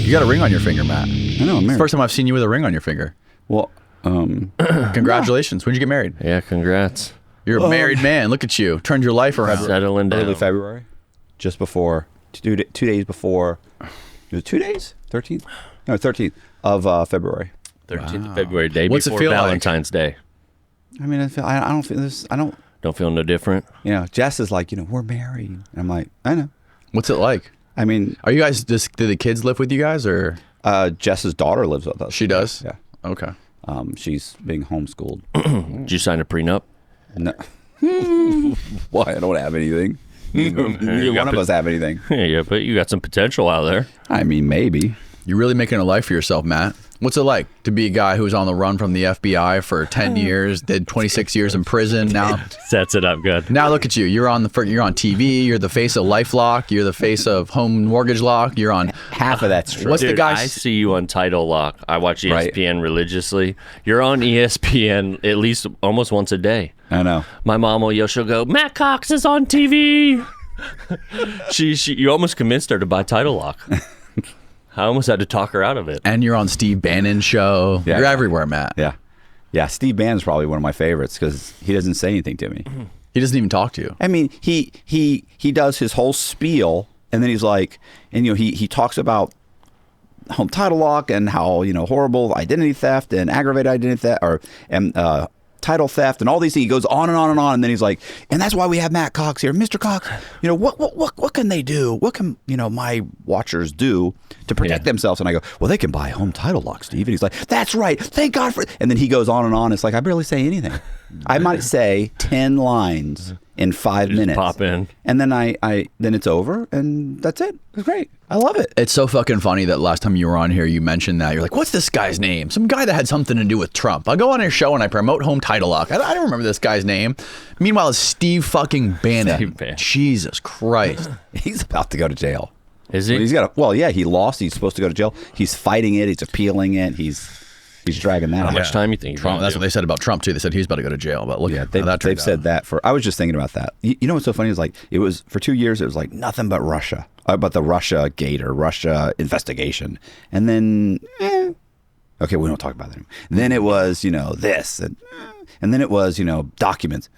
You got a ring on your finger, Matt. I know, I'm married. First time I've seen you with a ring on your finger. Well, congratulations. When'd you get married? Yeah, congrats. You're a married man. Look at you. Turned your life around. Settling down. early February, just before, 2 days before, was it 2 days? 13th? No, 13th of February. 13th of February, day What's it before feel like? Valentine's Day. I mean, I don't feel this. I don't. Don't feel no different. You know, Jess is like, we're married. And I'm like, I know. What's it like? I mean, Are you guys do the kids live with you guys or? Jess's daughter lives with us. She does? Yeah. Okay. She's being homeschooled. Did you sign a prenup? No. Why? I don't have anything. Neither one of us have anything. Yeah, but you got some potential out there. I mean, maybe. You're really making a life for yourself, Matt. What's it like to be a guy who's on the run from the FBI for 10 years, did 26 years in prison? Now Sets it up good. Now look at you. You're on TV. You're the face of LifeLock. You're the face of Home Mortgage Lock. You're on Half of that's true. What's the Dude, guy's? I see you on Title Lock. I watch Right. ESPN religiously. You're on ESPN at least almost once a day. I know. My mom will yell, she'll go, Matt Cox is on TV. You almost convinced her to buy Title Lock. I almost had to talk her out of it. And you're on Steve Bannon's show. Yeah. You're everywhere, Matt. Yeah. Yeah. Steve Bannon's probably one of my favorites because he doesn't say anything to me. He doesn't even talk to you. I mean, he does his whole spiel, and then he's like, and he talks about home title lock and how horrible identity theft and aggravated identity theft and title theft and all these things. He goes on and on and on, and then he's like, and that's why we have Matt Cox here, Mr. Cox. What can they do? What can my watchers do to protect themselves? And I go, well, they can buy home title lock, Steve. And he's like, that's right. Thank God for. And then he goes on and on. It's like I barely say anything. I might say 10 lines in 5 minutes. Pop in. And then then it's over, and that's it. It's great. I love it. It's so fucking funny that last time you were on here, you mentioned that. You're like, what's this guy's name? Some guy that had something to do with Trump. I go on your show and I promote Home Title Lock. I don't remember this guy's name. Meanwhile, it's Steve fucking Bannon. Steve Bannon. Jesus Christ. He's about to go to jail. Is he? He's got he lost. He's supposed to go to jail. He's fighting it. He's appealing it. He's dragging that How out. much time you think he's Trump, gonna that's do? what they said about Trump, too. They said he was about to go to jail. But look, Yeah, how that turned they've said out. that for. I was just thinking about that. You know what's so funny is like it was for 2 years. It was like nothing but Russia, but the Russia gate or Russia investigation, and then okay, we don't talk about that anymore. Then it was this and then it was documents,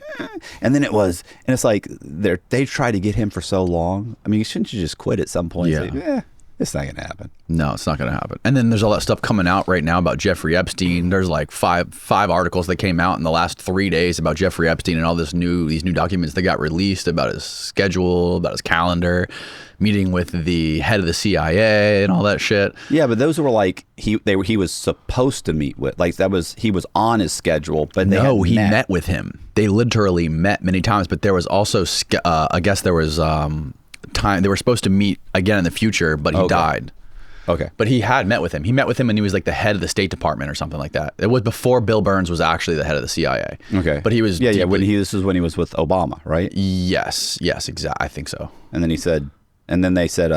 and then it was and it's like they tried to get him for so long. I mean, shouldn't you just quit at some point? Yeah. Say, it's not gonna happen. No, it's not going to happen. And then there's all that stuff coming out right now about Jeffrey Epstein. There's like five articles that came out in the last 3 days about Jeffrey Epstein and all these new documents that got released about his schedule, about his calendar, meeting with the head of the CIA and all that shit. Yeah, but those were like he was supposed to meet with. Like he was on his schedule, but No, he met with him. They literally met many times, but there was also, I guess there was time. They were supposed to meet again in the future, but he died. Okay. But he had met with him. He met with him when he was like the head of the State Department or something like that. It was before Bill Burns was actually the head of the CIA. Okay. But he was this is when he was with Obama, right? Yes, exactly. I think so. And then they said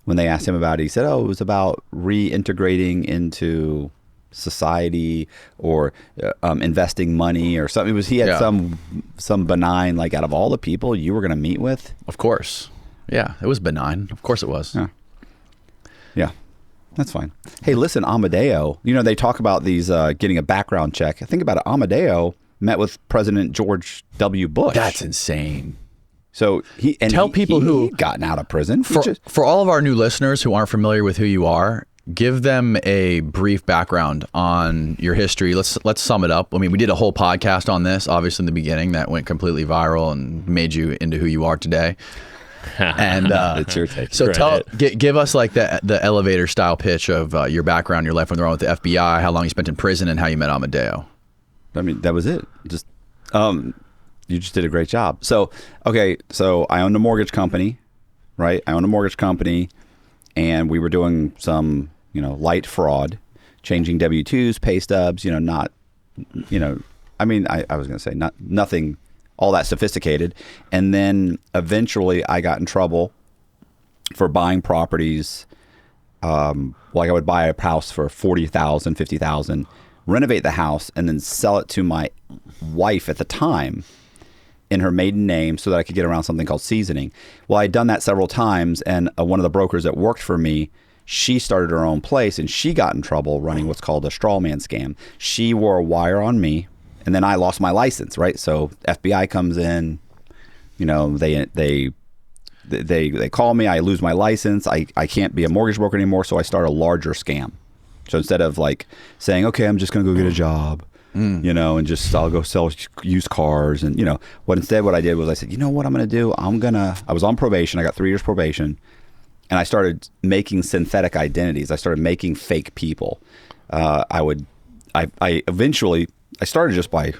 when they asked him about it, he said, "Oh, it was about reintegrating into society or investing money or something." He had some benign, like out of all the people you were going to meet with. Of course. Yeah, it was benign. Of course it was. Yeah, that's fine. Hey, listen, Amadeo, they talk about these getting a background check. Think about it. Amadeo met with President George W. Bush. That's insane. So Tell people who he'd gotten out of prison. For all of our new listeners who aren't familiar with who you are, give them a brief background on your history. Let's sum it up. I mean, we did a whole podcast on this, obviously in the beginning, that went completely viral and made you into who you are today. And it's your take. So give us like the elevator style pitch of your background, your life on the run with the FBI, how long you spent in prison, and how you met Amadeo. I mean, that was it. Just you just did a great job. So I owned a mortgage company, right? And we were doing some light fraud, changing W-2s, pay stubs. I mean, I was going to say nothing all that sophisticated. And then eventually I got in trouble for buying properties. Like I would buy a house for $40,000, $50,000, renovate the house, and then sell it to my wife at the time in her maiden name so that I could get around something called seasoning. Well, I'd done that several times, and one of the brokers that worked for me she started her own place and she got in trouble running what's called a straw man scam. She wore a wire on me, and then I lost my license, right? So FBI comes in, they call me, I lose my license, I can't be a mortgage broker anymore, so I start a larger scam. So instead of like saying, okay, I'm just going to go get a job, and just I'll go sell used cars, and what I did was I said, you know what I'm going to do? I was on probation. I got 3 years probation, and I started making synthetic identities. I started making fake people. I started just by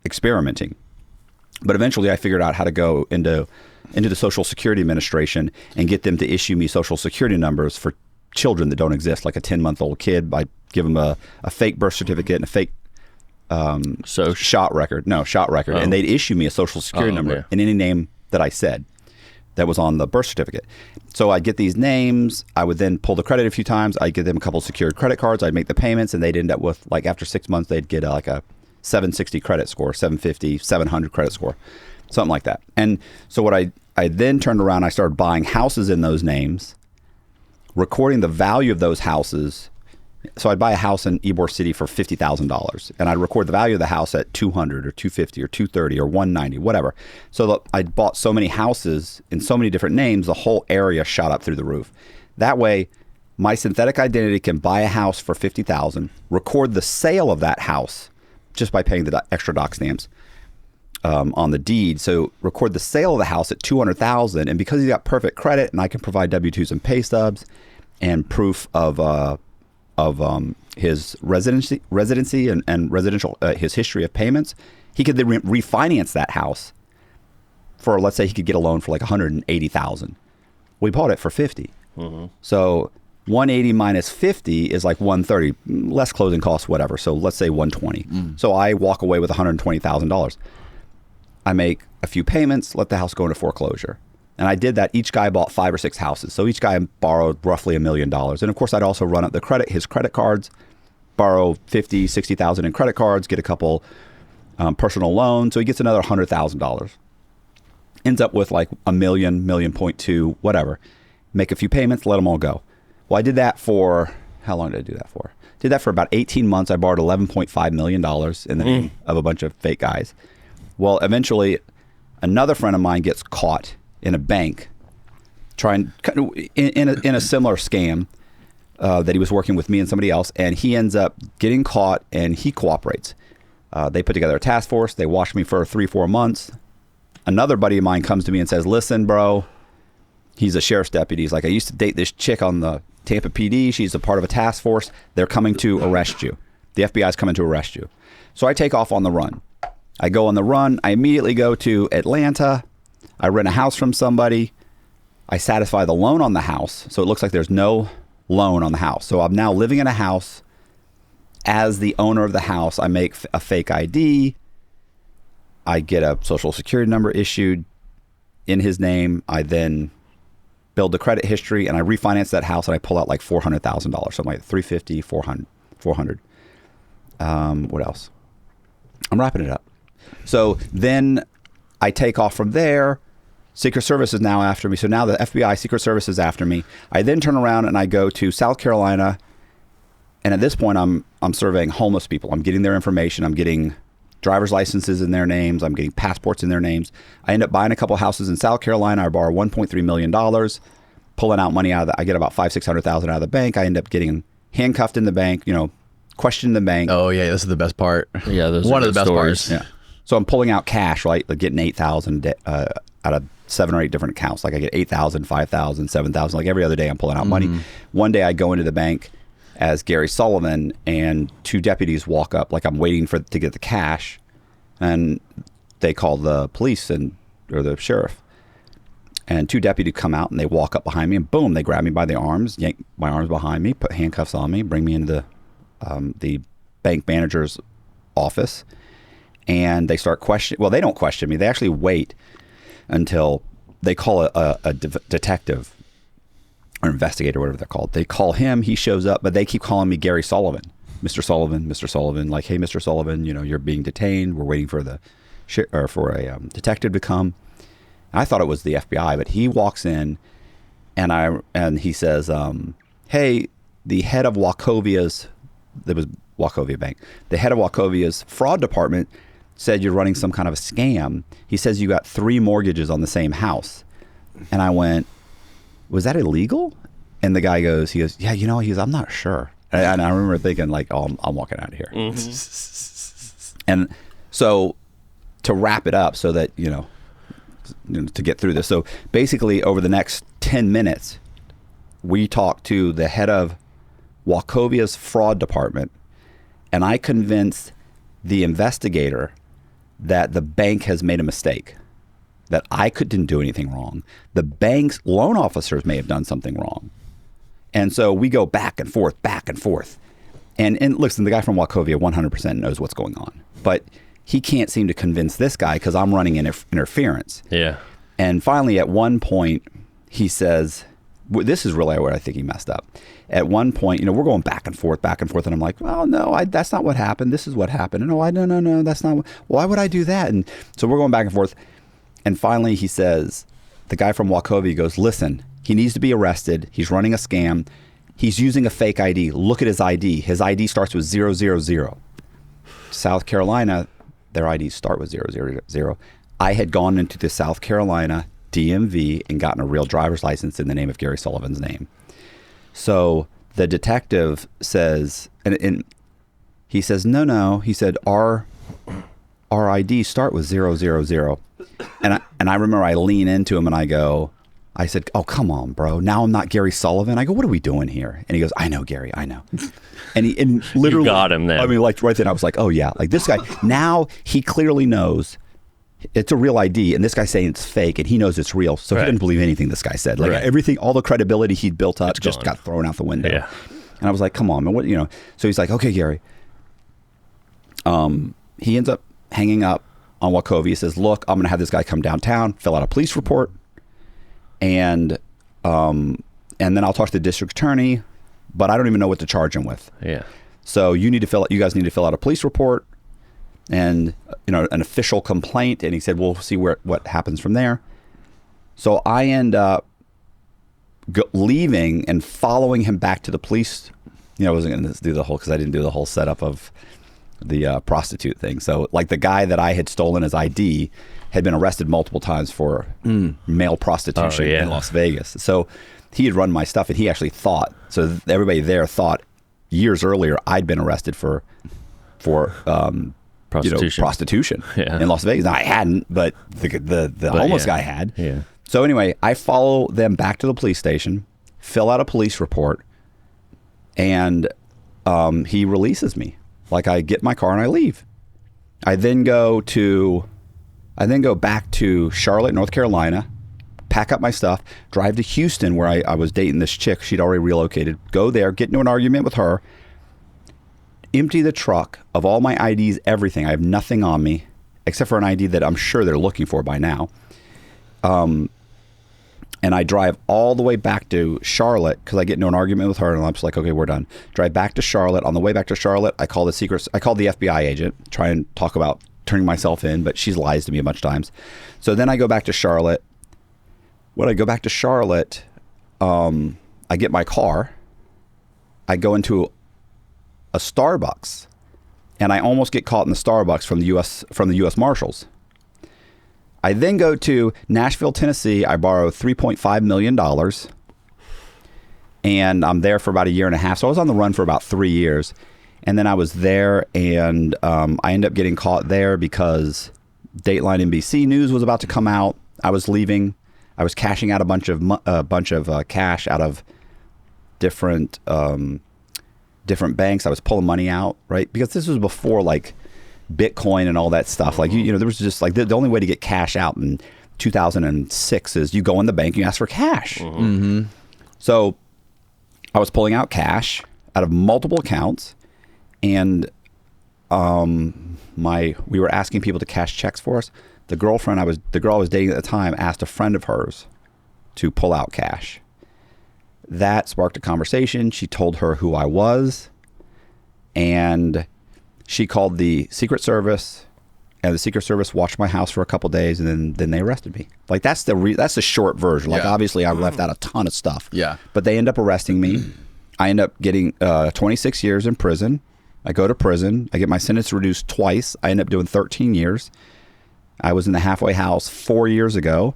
experimenting, but eventually I figured out how to go into the Social Security Administration and get them to issue me Social Security numbers for children that don't exist, like a 10-month-old kid. I give them a fake birth certificate and a fake shot record, and they'd issue me a Social Security number in any name that I said that was on the birth certificate. So I'd get these names, I would then pull the credit a few times, I'd give them a couple secured credit cards, I'd make the payments, and they'd end up with, like, after 6 months, they'd get like a 760 credit score, 750, 700 credit score, something like that. And so what I then turned around, I started buying houses in those names, recording the value of those houses. So I'd buy a house in Ybor City for $50,000, and I'd record the value of the house at 200 or 250 or 230 or 190, whatever. So I bought so many houses in so many different names, the whole area shot up through the roof. That way, my synthetic identity can buy a house for $50,000, record the sale of that house just by paying the extra doc stamps on the deed. So record the sale of the house at $200,000, and because he's got perfect credit, and I can provide W-2s and pay stubs and proof of his residency and residential, his history of payments, he could then refinance that house for, let's say he could get a loan for like $180,000. We bought it for $50. Mm-hmm. So 180 minus 50 is like 130, less closing costs, whatever. So let's say 120. So I walk away with $120,000. I make a few payments, let the house go into foreclosure. And I did that. Each guy bought 5 or 6 houses. So each guy borrowed roughly $1 million. And of course, I'd also run up his credit cards, borrow $50,000, $60,000 in credit cards, get a couple personal loans. So he gets another $100,000. Ends up with like $1 million, $1.2 million, whatever. Make a few payments, let them all go. Well, I did that for, how long did I do that for? Did that for about 18 months. I borrowed $11.5 million in the name of a bunch of fake guys. Well, eventually, another friend of mine gets caught in a bank, in a similar scam that he was working with me and somebody else, and he ends up getting caught, and he cooperates. They put together a task force. They watched me for 3-4 months. Another buddy of mine comes to me and says, "Listen, bro," he's a sheriff's deputy. He's like, "I used to date this chick on the Tampa PD. She's a part of a task force. They're coming to arrest you. The FBI is coming to arrest you." So I take off on the run. I go on the run. I immediately go to Atlanta. I rent a house from somebody. I satisfy the loan on the house. So it looks like there's no loan on the house. So I'm now living in a house as the owner of the house. I make a fake ID. I get a social security number issued in his name. I then build the credit history, and I refinance that house, and I pull out like $400,000. So I'm like $350, $400. What else? I'm wrapping it up. So then I take off from there. Secret Service is now after me. So now the FBI, Secret Service is after me. I then turn around and I go to South Carolina. And at this point, I'm surveying homeless people. I'm getting their information. I'm getting driver's licenses in their names. I'm getting passports in their names. I end up buying a couple houses in South Carolina. I borrow $1.3 million, pulling out money out of I get about $500,000-$600,000 out of the bank. I end up getting handcuffed in the bank, questioned the bank. Oh yeah, this is the best part. Yeah, those one are of the best stories. parts. Yeah. So I'm pulling out cash, right? Like getting $8,000 out of 7 or 8 different accounts. Like I get $8,000, $5,000, $7,000. Like every other day I'm pulling out money. One day I go into the bank as Gary Sullivan, and 2 deputies walk up, like I'm waiting to get the cash, and they call the police or the sheriff. And 2 deputies come out and they walk up behind me, and boom, they grab me by the arms, yank my arms behind me, put handcuffs on me, bring me into the bank manager's office, and they start questioning. Well, they don't question me. They actually wait until they call a detective or investigator, whatever they're called. They call him. He shows up, but they keep calling me Gary Sullivan, Mr. Sullivan, Mr. Sullivan. Like, hey, Mr. Sullivan, you're being detained. We're waiting for a detective to come. I thought it was the FBI, but he walks in, and he says, hey, the head of Wachovia's, there was Wachovia Bank, the head of Wachovia's fraud department said you're running some kind of a scam. He says you got 3 mortgages on the same house. And I went, was that illegal? And the guy goes, yeah, I'm not sure. And I remember thinking like, oh, I'm walking out of here. Mm-hmm. And so to wrap it up so that, to get through this. So basically over the next 10 minutes, we talked to the head of Wachovia's fraud department, and I convinced the investigator that the bank has made a mistake, that I didn't do anything wrong. The bank's loan officers may have done something wrong. And so we go back and forth. And listen, the guy from Wachovia 100% knows what's going on, but he can't seem to convince this guy because I'm running interference. Yeah. And finally, at one point, he says, this is really where I think he messed up. At one point, we're going back and forth, and I'm like, well, no, that's not what happened. This is what happened. No, that's not. Why would I do that? And so we're going back and forth. And finally, he says, the guy from Wachovia goes, listen, he needs to be arrested. He's running a scam. He's using a fake ID. Look at his ID. His ID starts with 000. South Carolina, their IDs start with 000. I had gone into the South Carolina DMV and gotten a real driver's license in the name of Gary Sullivan's name. So the detective says, and he says, no. He said, our IDs start with 000. And I remember I lean into him and I said, oh, come on, bro. Now I'm not Gary Sullivan. I go, what are we doing here? And he goes, I know, Gary, I know. And literally, you got him then. I mean, like right then I was like, oh yeah, like this guy, now he clearly knows it's a real ID, and this guy's saying it's fake, and he knows it's real, so he didn't believe anything this guy said. Like everything, all the credibility he'd built up just got thrown out the window. Yeah. And I was like, come on, man, what, So he's like, okay, Gary. He ends up hanging up on Wachovia. He says, look, I'm going to have this guy come downtown, fill out a police report, and then I'll talk to the district attorney, but I don't even know what to charge him with. Yeah. So you guys need to fill out a police report and an official complaint. And he said, we'll see what happens from there. So I end up leaving and following him back to the police. I wasn't going to do because I didn't do the whole setup of the prostitute thing. So like the guy that I had stolen his ID had been arrested multiple times for male prostitution in Las Vegas. So he had run my stuff, and he actually thought, so everybody there thought years earlier I'd been arrested for prostitution in Las Vegas. Now, I hadn't, but the homeless guy had. Yeah. So anyway, I follow them back to the police station, fill out a police report, and he releases me. Like I get in my car and I leave. I then go back to Charlotte, North Carolina, pack up my stuff, drive to Houston where I was dating this chick. She'd already relocated. Go there, get into an argument with her, empty the truck of all my IDs, everything. I have nothing on me except for an ID that I'm sure they're looking for by now. And I drive all the way back to Charlotte because I get into an argument with her, and I'm just like, okay, we're done. Drive back to Charlotte. On the way back to Charlotte, I call the FBI agent, try and talk about turning myself in, but she lies to me a bunch of times. So then I go back to Charlotte. When I go back to Charlotte, I get my car. I go into a Starbucks, and I almost get caught in the Starbucks from the U.S. Marshals. I then go to Nashville, Tennessee. I borrow $3.5 million, and I'm there for about a year and a half. So I was on the run for about 3 years, and then I was there, and I ended up getting caught there because Dateline NBC News was about to come out. I was leaving. I was cashing out a bunch of cash out of different banks. I was pulling money out, right? Because this was before like Bitcoin and all that stuff. Like, there was just like the only way to get cash out in 2006 is you go in the bank and you ask for cash. Mm-hmm. So I was pulling out cash out of multiple accounts, and we were asking people to cash checks for us. The girl I was dating at the time asked a friend of hers to pull out cash. That sparked a conversation. She told her who I was, and she called the Secret Service, and the Secret Service watched my house for a couple days, and then they arrested me. Like that's the short version. Like obviously I left out a ton of stuff. Yeah. But they end up arresting me, I end up getting 26 years in prison. I go to prison. I get my sentence reduced twice. I end up doing 13 years. I was in the halfway house 4 years ago.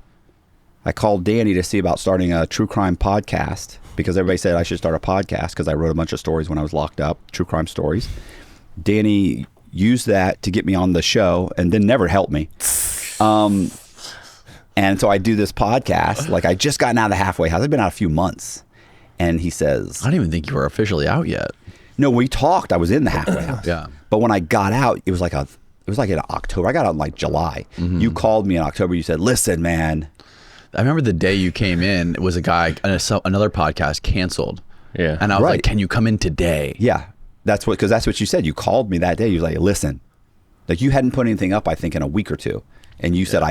I called Danny to see about starting a true crime podcast because everybody said I should start a podcast because I wrote a bunch of stories when I was locked up, true crime stories. Danny used that to get me on the show and then never helped me. And so I do this podcast. Like I just gotten out of the halfway house. I've been out a few months. And he says, I don't even think you were officially out yet. No, we talked. I was in the halfway house. Yeah. But when I got out, it was like in October. I got out in like July. Mm-hmm. You called me in October. You said, listen, man. I remember the day you came in, it was a guy, another podcast canceled. Yeah. And I was like, can you come in today? Yeah. Because that's what you said. You called me that day. You were like, listen, like you hadn't put anything up, I think, in a week or two. And you said,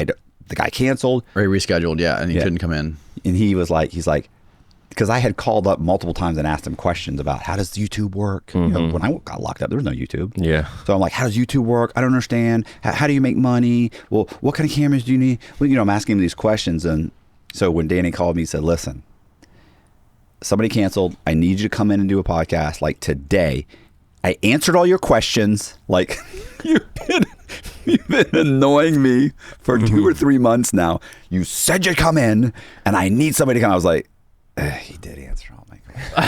the guy canceled. Or he rescheduled, and he couldn't come in. And he's like, because I had called up multiple times and asked him questions about how does YouTube work? Mm-hmm. You know, when I got locked up, there was no YouTube. Yeah. So I'm like, how does YouTube work? I don't understand. How do you make money? Well, what kind of cameras do you need? Well, I'm asking him these questions. And so when Danny called me, he said, listen, somebody canceled. I need you to come in and do a podcast like today. I answered all your questions. Like you've been annoying me for 2 or 3 months now. You said you'd come in and I need somebody to come. I was like, he did answer all my questions.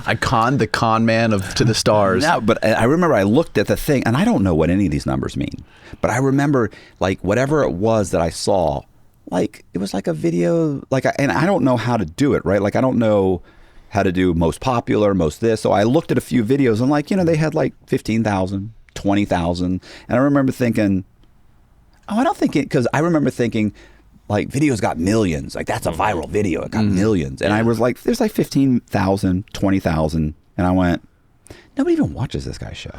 I conned the con man to the stars. No, but I remember I looked at the thing and I don't know what any of these numbers mean, but I remember like whatever it was that I saw, like it was like a video, and I don't know how to do it, right? Like I don't know how to do most popular, most this. So I looked at a few videos and like, they had like 15,000, 20,000. And I remember thinking, I don't think it, because I remember thinking like videos got millions. Like that's a viral video. It got millions. And I was like, there's like 15,000, 20,000. And I went, nobody even watches this guy's show.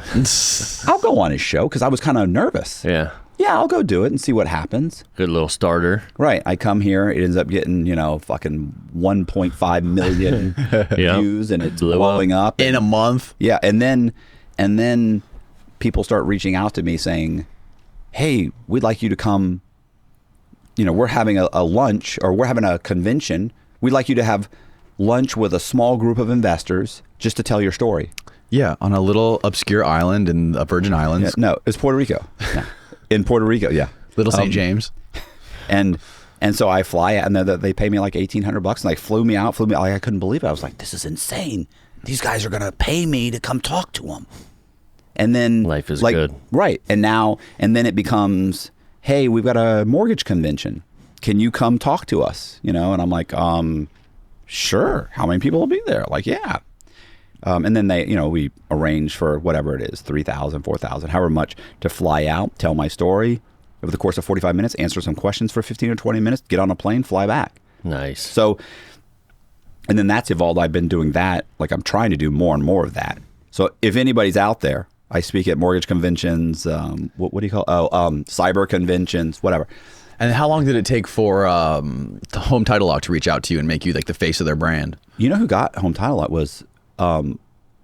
I'll go on his show because I was kind of nervous. Yeah. Yeah, I'll go do it and see what happens. Good little starter. Right. I come here. It ends up getting, fucking 1.5 million views and it's blowing up. In a month. Yeah. And then people start reaching out to me saying, hey, we'd like you to come. We're having a lunch or we're having a convention. We'd like you to have lunch with a small group of investors just to tell your story. Yeah. On a little obscure island in the Virgin Islands. Yeah, no, it's Puerto Rico. No. In Puerto Rico, yeah. Little St. James. And so I fly out, and they pay me like $1,800, and they flew me out. Like, I couldn't believe it. I was like, this is insane. These guys are going to pay me to come talk to them. And then life is good. Right. And then it becomes, hey, we've got a mortgage convention. Can you come talk to us? And I'm like, sure. How many people will be there? Like, yeah. And then we arrange for whatever it is, 3,000, 4,000, however much to fly out, tell my story over the course of 45 minutes, answer some questions for 15 or 20 minutes, get on a plane, fly back. Nice. So, and then that's evolved. I've been doing that. Like I'm trying to do more and more of that. So if anybody's out there, I speak at mortgage conventions, what do you call cyber conventions, whatever. And how long did it take for the Home Title Lock to reach out to you and make you like the face of their brand? You know who got Home Title Lock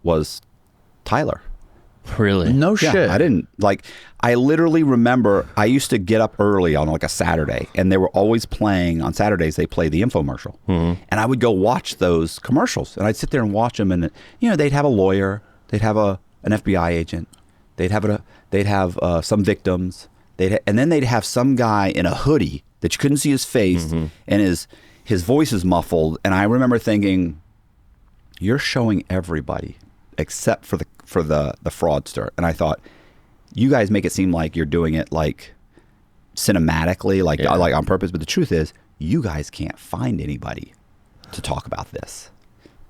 was Tyler. Really? No shit. I didn't I literally remember I used to get up early on like a Saturday and they were always playing on Saturdays. They play the infomercial and I would go watch those commercials and I'd sit there and watch them and they'd have a lawyer, they'd have an FBI agent, they'd have some victims, and then they'd have some guy in a hoodie that you couldn't see his face and his voice is muffled. And I remember thinking, you're showing everybody except for the fraudster. And I thought, you guys make it seem like you're doing it like cinematically, like on purpose. But the truth is, you guys can't find anybody to talk about this.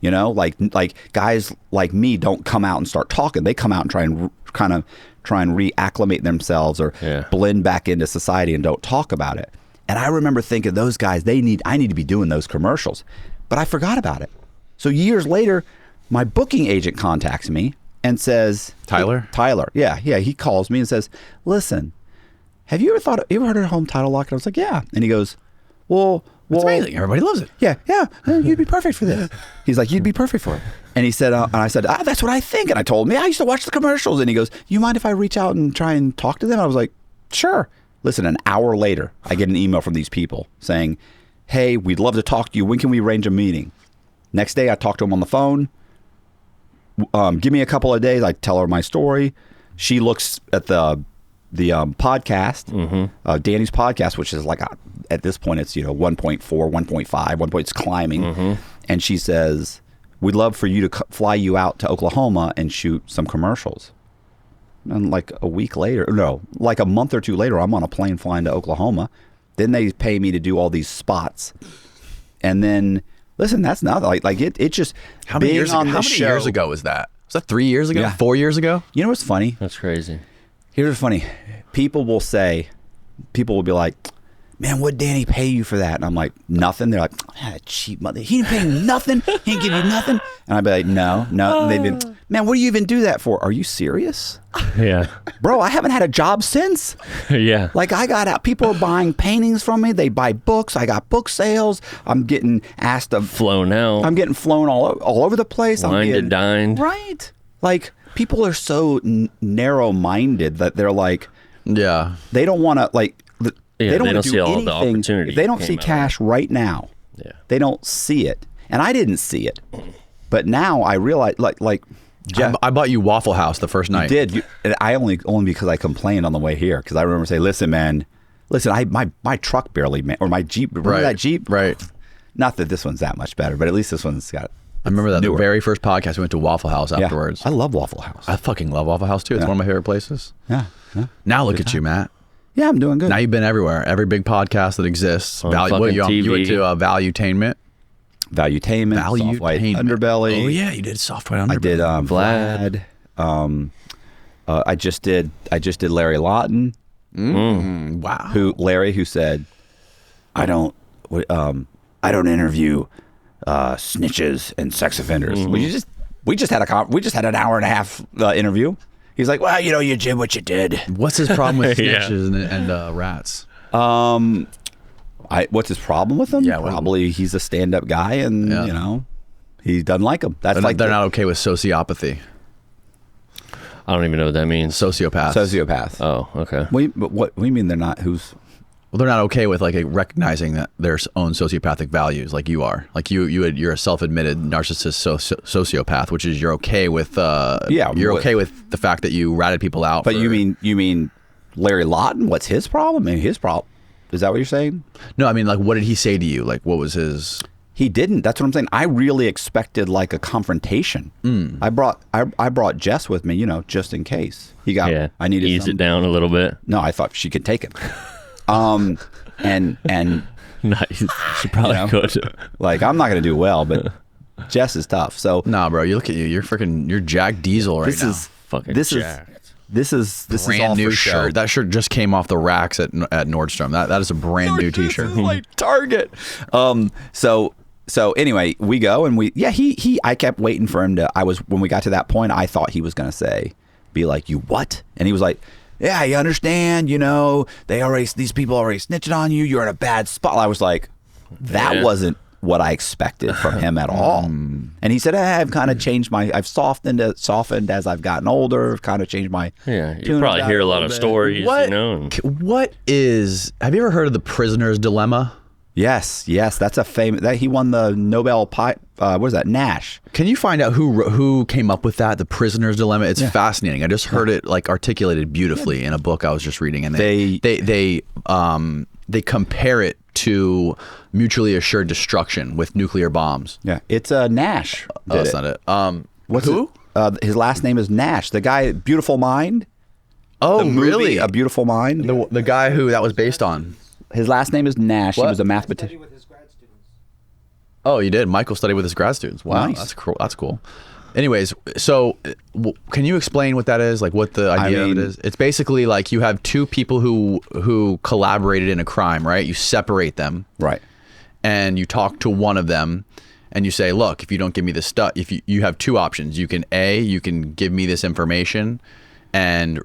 Like guys like me don't come out and start talking. They come out and try and reacclimate themselves or blend back into society and don't talk about it. And I remember thinking, those guys, I need to be doing those commercials, but I forgot about it. So years later, my booking agent contacts me and says, Tyler? Yeah. He calls me and says, listen, have you ever heard of Home Title Lock? And I was like, yeah. And he goes, well, it's amazing. Everybody loves it. Yeah. You'd be perfect for this. He's like, you'd be perfect for it. And he said, and I said, that's what I think. And I told him, I used to watch the commercials. And he goes, you mind if I reach out and try and talk to them? I was like, sure. Listen, an hour later, I get an email from these people saying, hey, we'd love to talk to you. When can we arrange a meeting? Next day, I talk to him on the phone. Give me a couple of days. I tell her my story. She looks at the podcast, Danny's podcast, which is like at this point it's 1.4, 1.5, 1 point. It's climbing, and she says, "We'd love for you to fly you out to Oklahoma and shoot some commercials." And like a week later, no, like a month or two later, I'm on a plane flying to Oklahoma. Then they pay me to do all these spots, and then. Listen, that's not like it just how many years ago was that? Was that 3 years ago? Yeah. 4 years ago? You know what's funny? That's crazy. Here's what's funny. People will be like, "Man, what'd Danny pay you for that?" And I'm like, "Nothing." They're like, "Ah, cheap mother. He didn't pay me nothing. He didn't give you nothing." And I'd be like, No. And they'd be, "Man, what do you even do that for? Are you serious?" Yeah. Bro, I haven't had a job since. Yeah. Like I got out. People are buying paintings from me. They buy books. I got book sales. I'm getting asked to Flown out. I'm getting flown all over the place. Wined and dined. Right. Like people are so narrow-minded that they're like, Yeah. they don't want to like. Yeah, they don't see do all the anything. opportunity. If they don't came see out. cash right now. Yeah. They don't see it, and I didn't see it. But now I realize, like Jeff, I bought you Waffle House the first night. and I only because I complained on the way here because I remember saying, "Listen, man, my truck barely or my Jeep. Remember that Jeep? Right. Not that this one's that much better, but at least this one's got." I remember that newer. the very first podcast we went to Waffle House Yeah. afterwards. I love Waffle House. I fucking love Waffle House too. It's Yeah. one of my favorite places. Yeah. Now look at you, Matt. Yeah, I'm doing good. Now you've been everywhere. Every big podcast that exists. On You fucking went TV. to Valuetainment. Valuetainment, Soft White Underbelly. Oh yeah, you did Soft White Underbelly. I did Vlad. I just did Larry Lawton. Wow. Who said, I don't interview snitches and sex offenders. We just had an hour and a half interview. He's like, well, you did what you did. What's his problem with Yeah. snitches and rats? What's his problem with them? Yeah, Probably he's a stand-up guy, and he doesn't like them. That's They're not okay with sociopathy. I don't even know what that means. Sociopaths. sociopath. Oh, okay. But what do you mean they're not? Who's? Well, they're not okay with like recognizing that their own sociopathic values, like you are. Like you're a self-admitted narcissist sociopath, which is you're okay with. You're okay with the fact that you ratted people out. But you mean Larry Lawton? What's his problem? I mean, his problem. Is that what you're saying? No, I mean, like, what did he say to you? Like, what was his? He didn't. That's what I'm saying. I really expected like a confrontation. I brought Jess with me, just in case. I needed ease it down a little bit. No, I thought she could take it. And Nice. She probably could. like I'm not going to do well, but Jess is tough. So Nah, bro, you look at you. You're Jack Diesel right now. Fucking this jacked. is Brand all new for show. shirt. That shirt just came off the racks at Nordstrom. That is a brand new T-shirt. This is like Target. So anyway, we go and I kept waiting for him to. When we got to that point, I thought he was going to be like, "You what?" And he was like, "Yeah, you understand, these people already snitching on you. You're in a bad spot." I was like, that wasn't what I expected from him at all. And he said, I've kind of changed I've softened as I've gotten older, kind of changed my Yeah, you tune probably down hear a lot of bit." stories, What? Have you ever heard of the prisoner's dilemma? Yes, that's a famous. That he won the Nobel Pi. What is that? Nash. Can you find out who came up with that? The prisoner's dilemma. It's fascinating. I just heard it like articulated beautifully in a book I was just reading, and they compare it to mutually assured destruction with nuclear bombs. Yeah, it's Nash. Oh, that's not it. What's who? His last name is Nash. The guy, Beautiful Mind. Oh, The movie, really? A Beautiful Mind. The guy who that was based on. His last name is Nash. What? He was a mathematician. with his grad students. Oh, you did. Michael studied with his grad students. Wow, Nice. that's cool. That's cool. Anyways, so can you explain what that is? Like what the idea of it is? It's basically like you have two people who collaborated in a crime, right? You separate them, Right. and you talk to one of them, and you say, "Look, if you don't give me this stuff, if you have two options, you can give me this information, and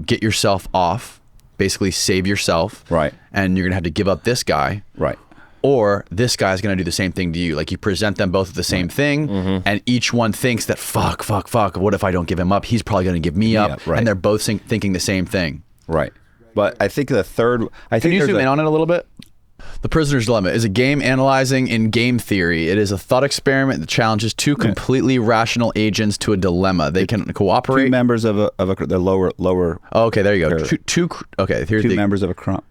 get yourself off, basically save yourself, Right. and you're gonna have to give up this guy, Right. or this guy's going to do the same thing to you." Like you present them both with the same thing, and each one thinks that fuck, what if I don't give him up? He's probably going to give me up, right. and they're both thinking the same thing. Right. But I think the third. Can you zoom in on it a little bit? The Prisoner's Dilemma is a game analyzing in game theory. It is a thought experiment that challenges two completely rational agents to a dilemma. They can cooperate. Two members of the lower. Oh, okay, there you go. Okay, here's Two members of a criminal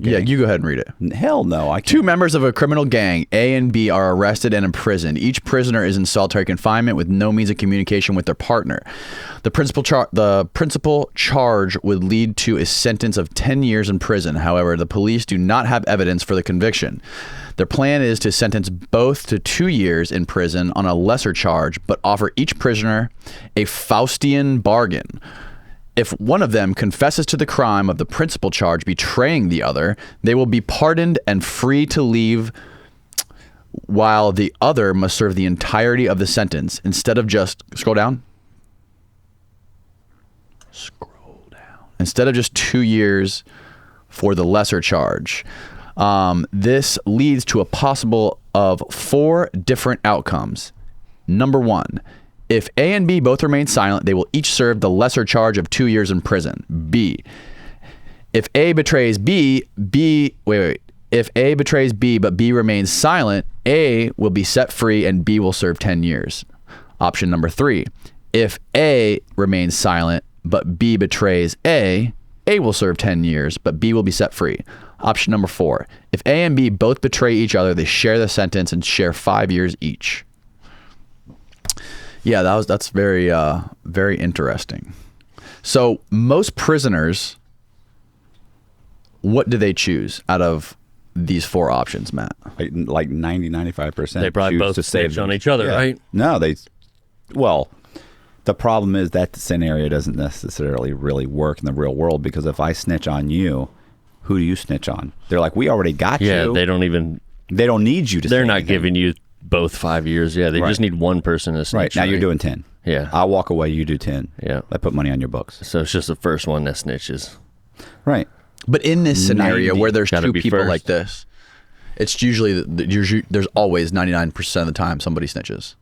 gang. Yeah, you go ahead and read it. Hell no, I can't. Two members of a criminal gang, A and B, are arrested and imprisoned. Each prisoner is in solitary confinement with no means of communication with their partner. The principal charge would lead to a sentence of 10 years in prison. However, the police do not have evidence for the conviction. Their plan is to sentence both to 2 years in prison on a lesser charge, but offer each prisoner a Faustian bargain. If one of them confesses to the crime of the principal charge betraying the other, they will be pardoned and free to leave, while the other must serve the entirety of the sentence instead of just instead of just 2 years for the lesser charge. This leads to a possible of 4 different outcomes. Number 1, if A and B both remain silent, they will each serve the lesser charge of 2 years in prison. B, if A betrays B, if A betrays B but B remains silent, A will be set free and B will serve 10 years. Option number 3, if A remains silent but B betrays A will serve 10 years, but B will be set free. Option number 4, if A and B both betray each other, they share the sentence and share 5 years each. Yeah, that's very, very interesting. So most prisoners, what do they choose out of these 4 options, Matt? Like 90-95%. They probably both snitch on each other, right? No, well, the problem is that scenario doesn't necessarily really work in the real world, because if I snitch on you, who do you snitch on? They're like, we already got you. Yeah, they don't need you to They're say not anything. giving you both 5 years. Yeah, they Right. just need one person to snitch. Right, now you're doing 10. Yeah. I'll walk away, you do 10. Yeah. I put money on your books. So it's just the first one that snitches. Right. But in this scenario where there's Gotta 2 be people first. like this, it's usually there's always 99% of the time somebody snitches.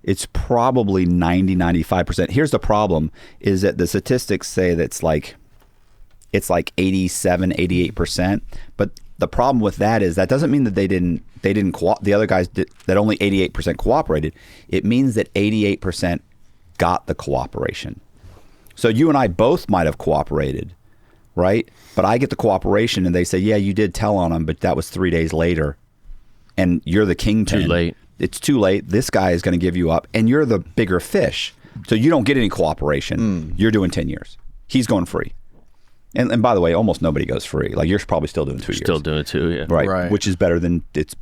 It's probably 90-95%. Here's the problem, is that the statistics say that it's like 87-88%, but the problem with that is that doesn't mean that the other guys did, that only 88% cooperated. It means that 88% got the cooperation. So you and I both might have cooperated, right? But I get the cooperation and they say, yeah, you did tell on him, but that was 3 days later. And you're the kingpin. Too late. It's too late. This guy is going to give you up, and you're the bigger fish. So you don't get any cooperation. You're doing 10 years. He's going free. And by the way, almost nobody goes free. Like, you're probably still doing 2 years. Still doing 2, yeah. Right. Which is better than 5 and it's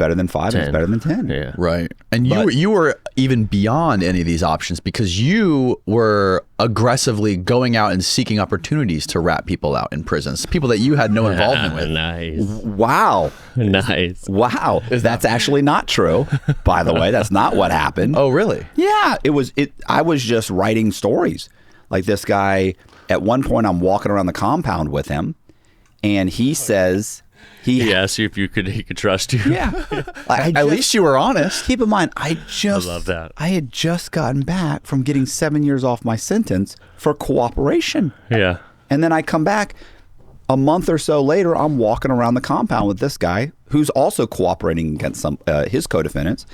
better than 10. Yeah. Right. And you were even beyond any of these options, because you were aggressively going out and seeking opportunities to rat people out in prisons, people that you had no involvement with. Nice. Wow. Nice. Wow. That's actually not true. By the way, that's not what happened. Oh, really? Yeah. I was just writing stories. Like, this guy, at one point I'm walking around the compound with him, and he says He asked you if he could trust you. Yeah. At least you were honest. Keep in mind, I love that. I had just gotten back from getting 7 years off my sentence for cooperation. Yeah. And then I come back a month or so later, I'm walking around the compound with this guy who's also cooperating against his co-defendants.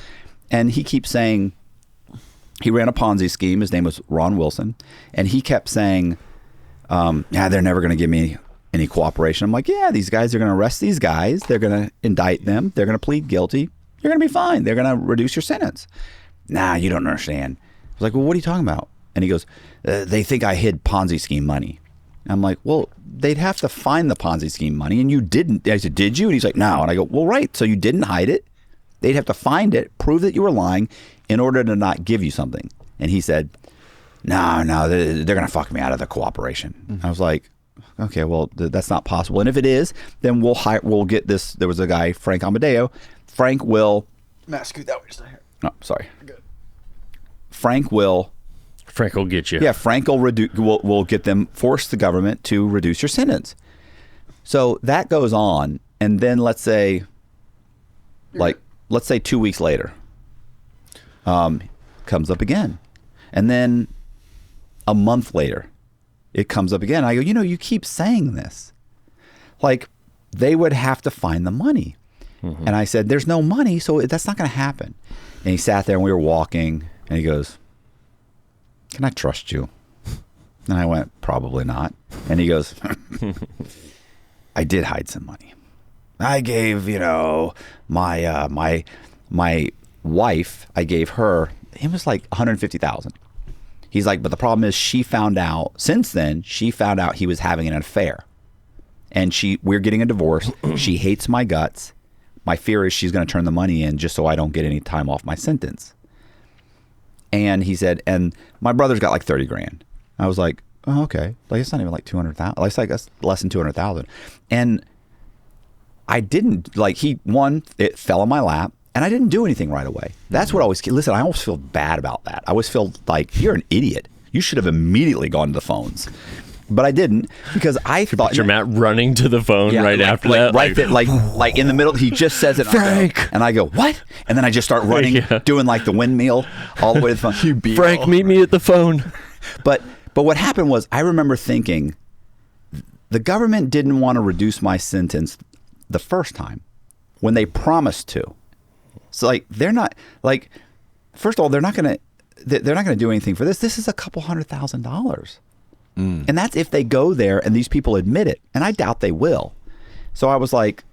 And he keeps saying, he ran a Ponzi scheme. His name was Ron Wilson. And he kept saying, they're never going to give me any cooperation. I'm like, yeah, these guys are going to arrest these guys. They're going to indict them. They're going to plead guilty. You're going to be fine. They're going to reduce your sentence. Nah, you don't understand. I was like, well, what are you talking about? And he goes, they think I hid Ponzi scheme money. I'm like, well, they'd have to find the Ponzi scheme money, and you didn't. I said, did you? And he's like, no. And I go, well, right. So you didn't hide it. They'd have to find it, prove that you were lying in order to not give you something. And he said, no, they're going to fuck me out of the cooperation. Mm-hmm. I was like, okay, well, that's not possible. And if it is, then we'll get this. There was a guy, Frank Amadeo. Frank will. Matt, scoot that way just here. No, sorry. Good. Frank will get you. Yeah, Frank will get them, force the government to reduce your sentence. So that goes on, and then let's say 2 weeks later, comes up again, and then a month later, it comes up again. I go, you keep saying this. like they would have to find the money. And I said, there's no money, so that's not going to happen. And he sat there and we were walking and he goes, can I trust you? And I went, probably not. And he goes, I did hide some money. I gave, my wife, I gave her, it was like $150,000. He's like, but the problem is she found out, since then, she found out he was having an affair. And we're getting a divorce. She hates my guts. My fear is she's going to turn the money in just so I don't get any time off my sentence. And he said, and my brother's got like 30 grand. I was like, oh, okay. Like, it's not even like 200,000. Like, it's like less than 200,000. And I didn't, like, it fell in my lap and I didn't do anything right away. That's what I always, listen, I always feel bad about that. I always feel like, you're an idiot. You should have immediately gone to the phones. But I didn't, because I thought. Picture Matt running to the phone after that. Right there, like in the middle, he just says it. Frank! And I go, what? And then I just start running, doing like the windmill all the way to the phone. Frank, meet me at the phone. But what happened was, I remember thinking, the government didn't want to reduce my sentence the first time when they promised to. So like, they're not, like, first of all, they're not going to do anything for this. This is a couple $100,000. And that's if they go there and these people admit it. And I doubt they will. So I was like,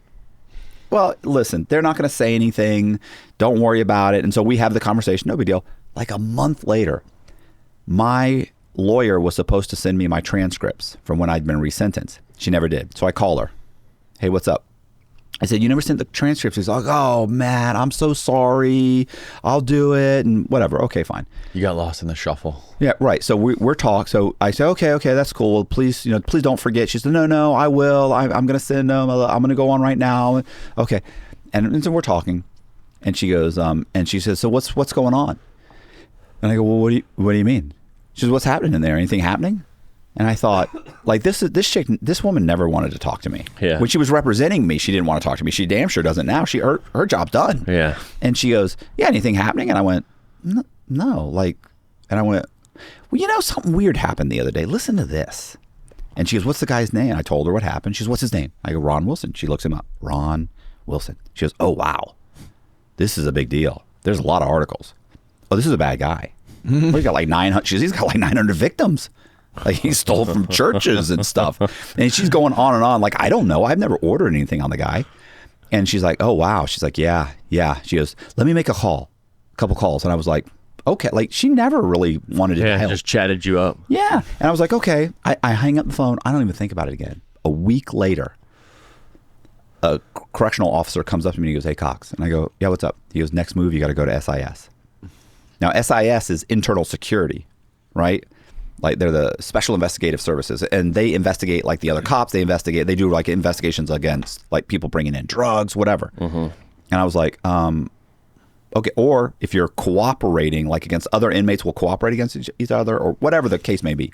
well, listen, they're not going to say anything. Don't worry about it. And so we have the conversation. No big deal. Like a month later, my lawyer was supposed to send me my transcripts from when I'd been resentenced. She never did. So I call her. Hey, what's up? I said, you never sent the transcripts. He's like, oh, man, I'm so sorry. I'll do it. And whatever. Okay, fine. You got lost in the shuffle. Yeah, right. So we're talking. So I said, okay, that's cool. Well, please don't forget. She said, no, I will. I'm going to send them. I'm going to go on right now. Okay. And so we're talking. And she goes, and she says, so what's going on? And I go, well, what do you mean? She says, what's happening in there? Anything happening? And I thought, like, this woman never wanted to talk to me. Yeah. When she was representing me, she didn't want to talk to me. She damn sure doesn't now. Her job's done. Yeah. And she goes, yeah, anything happening? And I went, no. Like, and I went, well, something weird happened the other day. Listen to this. And she goes, what's the guy's name? I told her what happened. She goes, what's his name? I go, Ron Wilson. She looks him up. Ron Wilson. She goes, oh, wow. This is a big deal. There's a lot of articles. Oh, this is a bad guy. Well, he's got like 900. He's got like 900 victims. Like, he stole from churches and stuff. And she's going on and on. Like, I don't know. I've never ordered anything on the guy. And she's like, oh, wow. She's like, yeah. She goes, let me make a couple calls. And I was like, okay. Like, she never really wanted to help. Just chatted you up. Yeah. And I was like, okay. I hang up the phone. I don't even think about it again. A week later, a correctional officer comes up to me and he goes, hey, Cox. And I go, yeah, what's up? He goes, next move, you got to go to SIS. Now, SIS is internal security, right? Like, they're the Special Investigative Services, and they investigate like the other cops. They do like investigations against like people bringing in drugs, whatever. And I was like, okay. Or if you're cooperating, like against other inmates, will cooperate against each other, or whatever the case may be.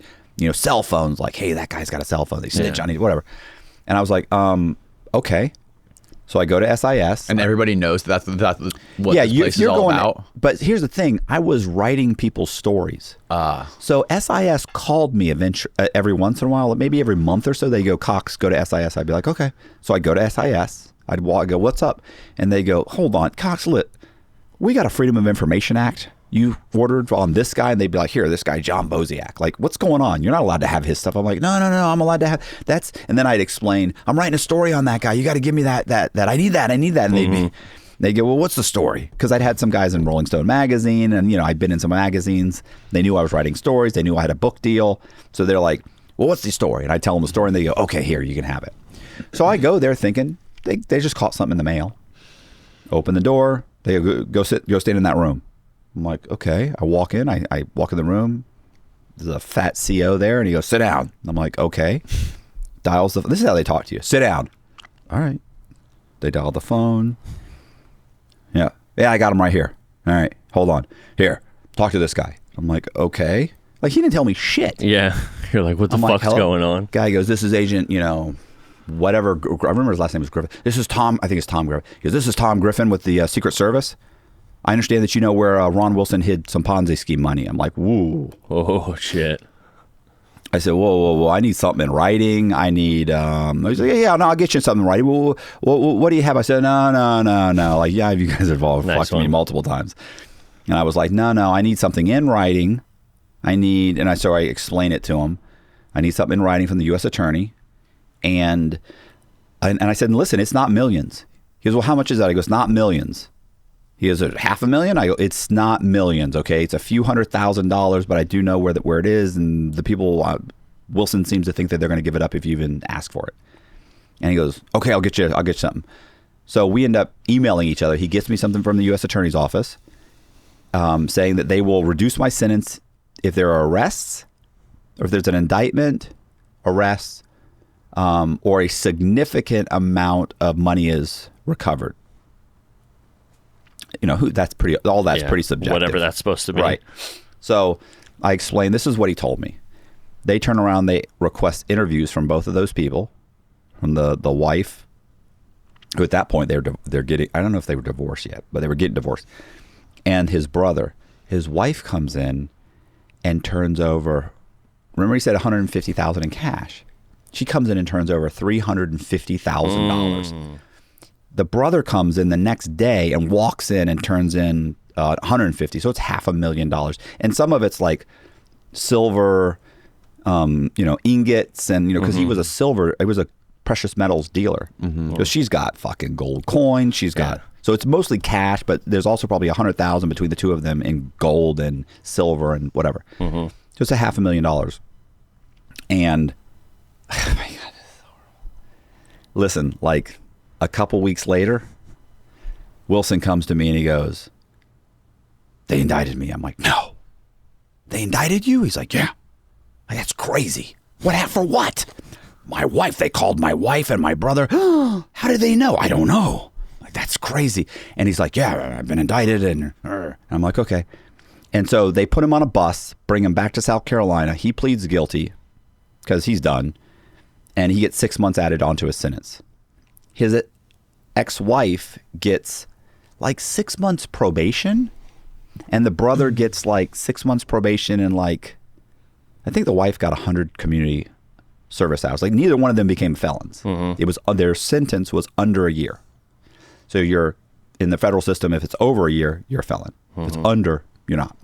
Cell phones. Like, hey, that guy's got a cell phone. They snitch on it, whatever. And I was like, okay. So I go to SIS. And everybody knows that's what this place is all about. But here's the thing. I was writing people's stories. So SIS called me every once in a while, maybe every month or so. They go, Cox, go to SIS. I'd be like, okay. So I go to SIS. I'd go, what's up? And they go, hold on, Cox, we got a Freedom of Information Act. You ordered on this guy, and they'd be like, here, this guy, John Boziak. Like, what's going on? You're not allowed to have his stuff. I'm like, no, I'm allowed to have that's. And then I'd explain, I'm writing a story on that guy. You got to give me that. I need that. And they'd go, well, what's the story? Because I'd had some guys in Rolling Stone magazine, and I'd been in some magazines. They knew I was writing stories. They knew I had a book deal. So they're like, well, what's the story? And I ttell them the story, and they go, okay, here, you can have it. So I go there thinking they just caught something in the mail. Open the door. They go stand in that room. I'm like, okay. I walk in. I walk in the room. There's a fat CO there, and he goes, sit down. I'm like, okay. Dials this is how they talk to you. Sit down. All right. They dial the phone. Yeah, I got him right here. All right, hold on. Here, talk to this guy. I'm like, okay. Like, he didn't tell me shit. Yeah. You're like, what the fuck's going on? Guy goes, this is Agent, whatever. I remember his last name was Griffin. This is Tom. I think it's Tom Griffin. He goes, this is Tom Griffin with the Secret Service. I understand that you know where Ron Wilson hid some Ponzi scheme money. I'm like, woo. Oh, shit. I said, whoa, I need something in writing. I need, he's like, yeah, no, I'll get you something in writing. Well, what do you have? I said, no. Like, yeah, you guys have all fucked me multiple times. And I was like, no, I need something in writing. So I explained it to him. I need something in writing from the U.S. attorney. And I said, listen, it's not millions. He goes, well, how much is that? I goes, not millions. He goes, $500,000? I go, it's not millions, okay? It's a few $100,000, but I do know where it is, and the people, Wilson seems to think that they're going to give it up if you even ask for it. And he goes, okay, I'll get you something. So we end up emailing each other. He gets me something from the U.S. Attorney's Office saying that they will reduce my sentence if there are arrests, or if there's an indictment, arrests, or a significant amount of money is recovered. You know, that's pretty subjective. Whatever that's supposed to be. Right. So I explained, this is what he told me. They turn around, they request interviews from both of those people, from the wife, who at that point they're getting, I don't know if they were divorced yet, but they were getting divorced, and his brother. His wife comes in and turns over, remember he said $150,000 in cash. She comes in and turns over $350,000. The brother comes in the next day and walks in and turns in $150,000. So it's $500,000. And some of it's like silver, ingots, and because he was a precious metals dealer. So she's got fucking gold coins. She's got so it's mostly cash, but there's also probably $100,000 between the two of them in gold and silver and whatever. So it's $500,000. And oh my God, this is horrible. Listen, like, a couple weeks later, Wilson comes to me and he goes, they indicted me. I'm like, no. They indicted you? He's like, yeah. Like, that's crazy. For what? My wife. They called my wife and my brother. How did they know? I don't know. Like, that's crazy. And he's like, yeah, I've been indicted. And I'm like, okay. And so they put him on a bus, bring him back to South Carolina. He pleads guilty because he's done. And he gets 6 months added onto his sentence. His ex-wife gets like 6 months probation, and the brother gets like 6 months probation, and like, I think the wife got 100 community service hours. Like, neither one of them became felons. It was, their sentence was under a year. So you're in the federal system, if it's over a year, you're a felon. If it's under, you're not.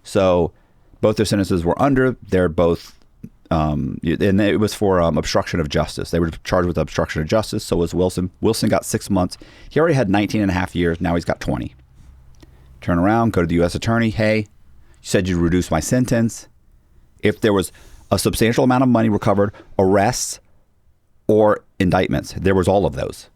So both their sentences were under. They're both and it was for obstruction of justice. They were charged with obstruction of justice. So was Wilson. Wilson got 6 months. He already had 19 and a half years. Now he's got 20. Turn around, go to the U.S. attorney. Hey, you said you'd reduce my sentence. If there was a substantial amount of money recovered, arrests, or indictments, there was all of those.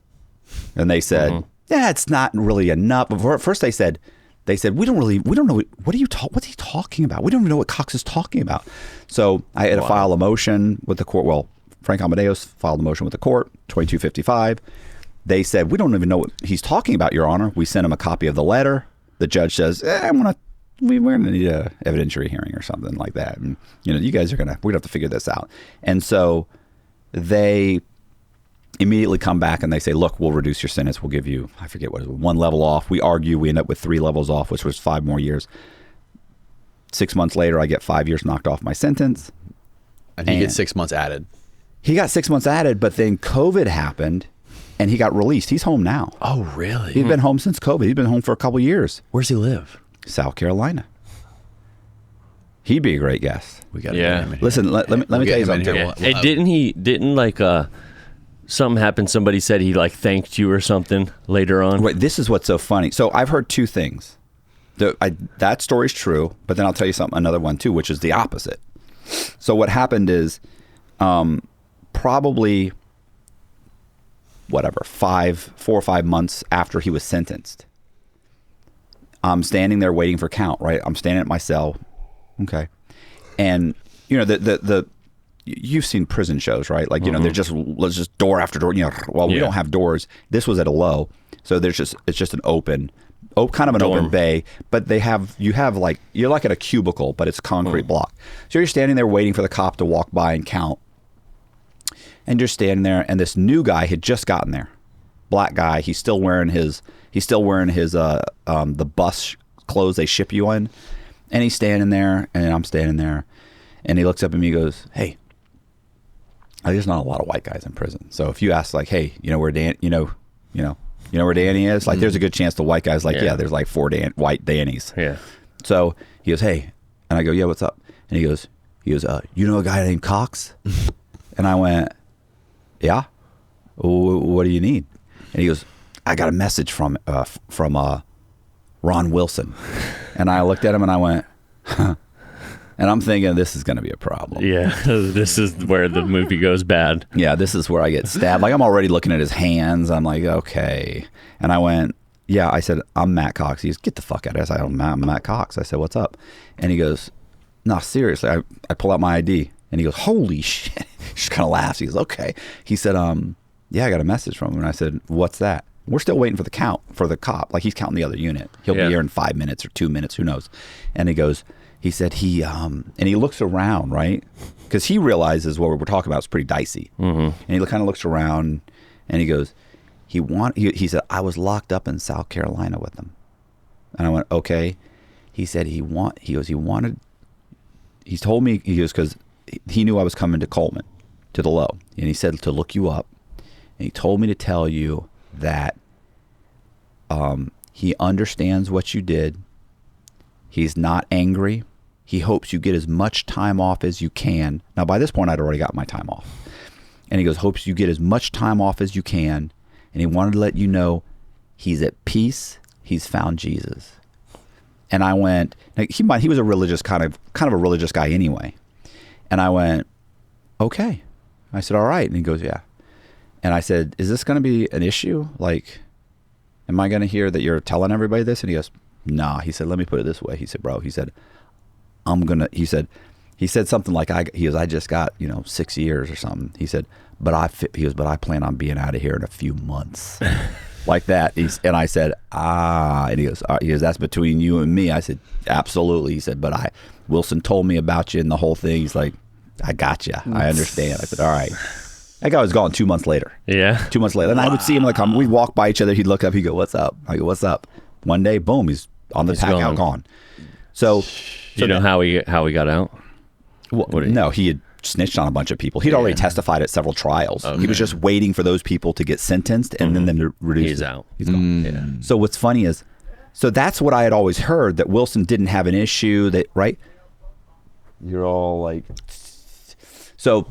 And they said, yeah, it's not really enough. First they said, we don't know, what's he talking about? We don't even know what Cox is talking about. So I had to file a motion with the court. Well, Frank Amadeus filed a motion with the court, 2255. They said, we don't even know what he's talking about, Your Honor. We sent him a copy of the letter. The judge says, we're going to need a evidentiary hearing or something like that. And, you guys we're going to have to figure this out. And so they immediately come back and they say, look, we'll reduce your sentence. We'll give you, I forget what it was, 1 level off. We argue. We end up with 3 levels off, which was 5 more years. 6 months later, I get 5 years knocked off my sentence. And he gets 6 months added. He got 6 months added, but then COVID happened and he got released. He's home now. Oh, really? He's been home since COVID. He's been home for a couple years. Where's he live? South Carolina. He'd be a great guest. We got to get him in here. Listen, let me tell you something. Hey, didn't like something happened? Somebody said he like thanked you or something later on. Wait, this is what's so funny. So I've heard 2 things. That story's true, but then I'll tell you another one too, which is the opposite. So what happened is, probably 4 or 5 months after he was sentenced, I'm standing there waiting for count. Right, I'm standing at my cell. Okay, and you've seen prison shows, right? Like, they're just door after door. We don't have doors. This was at a low, so it's just an open bay. But you're like at a cubicle, but it's concrete block. So you're standing there waiting for the cop to walk by and count, and you're standing there. And this new guy had just gotten there, black guy. He's still wearing his the bus clothes they ship you in, and he's standing there, and I'm standing there. And he looks up at me and goes, hey, there's not a lot of white guys in prison. So if you ask like, hey, you know where Dan, you know where Danny is? Like there's a good chance the white guy's like, yeah, there's like 4 white Dannys. Yeah. So he goes, hey, and I go, yeah, what's up? And he goes, you know a guy named Cox? And I went, yeah. What do you need? And he goes, I got a message from Ron Wilson. And I looked at him and I went, huh. And I'm thinking this is going to be a problem. Yeah, this is where the movie goes bad. Yeah, this is where I get stabbed. Like I'm already looking at his hands. I'm like, okay. And I went, yeah. I said, I'm Matt Cox. He goes, get the fuck out of here. I said, I'm Matt Cox. I said, what's up? And he goes, no, seriously. I pull out my ID. And he goes, holy shit. He just kind of laughs. He goes, okay. He said, yeah, I got a message from him. And I said, what's that? We're still waiting for the count for the cop. Like he's counting the other unit. He'll be here in 5 minutes or 2 minutes. Who knows? And he said and he looks around, right? Because he realizes what we're talking about is pretty dicey. And he kind of looks around and he goes, he said, I was locked up in South Carolina with them. And I went, okay. He said he told me, he goes, because he knew I was coming to Coleman, to the low. And he said to look you up. And he told me to tell you that he understands what you did. He's not angry. He hopes you get as much time off as you can. Now, by this point, I'd already got my time off. And he goes, hopes you get as much time off as you can. And he wanted to let you know he's at peace. He's found Jesus. And I went, he was a religious kind of a religious guy anyway. And I went, okay. I said, all right. And he goes, yeah. And I said, is this going to be an issue? Like, am I going to hear that you're telling everybody this? And he goes, nah. He said, let me put it this way. He said, bro, he said, he said something like, I just got, 6 years or something. He said, but I plan on being out of here in a few months. Like that. And I said, and he goes, that's between you and me. I said, absolutely. He said, but Wilson told me about you and the whole thing. He's like, I got you. I understand. I said, all right. That guy was gone 2 months later. Yeah. 2 months later. And I would see him we'd walk by each other. He'd look up. He'd go, what's up? I go, what's up? One day, boom, he's on the tack out, gone. So you know how he got out? Well, no, he had snitched on a bunch of people. He'd already testified at several trials. Okay. He was just waiting for those people to get sentenced and then them to reduce. He's out. He's gone. Yeah. So what's funny is, so that's what I had always heard, that Wilson didn't have an issue, that, right? You're all like... So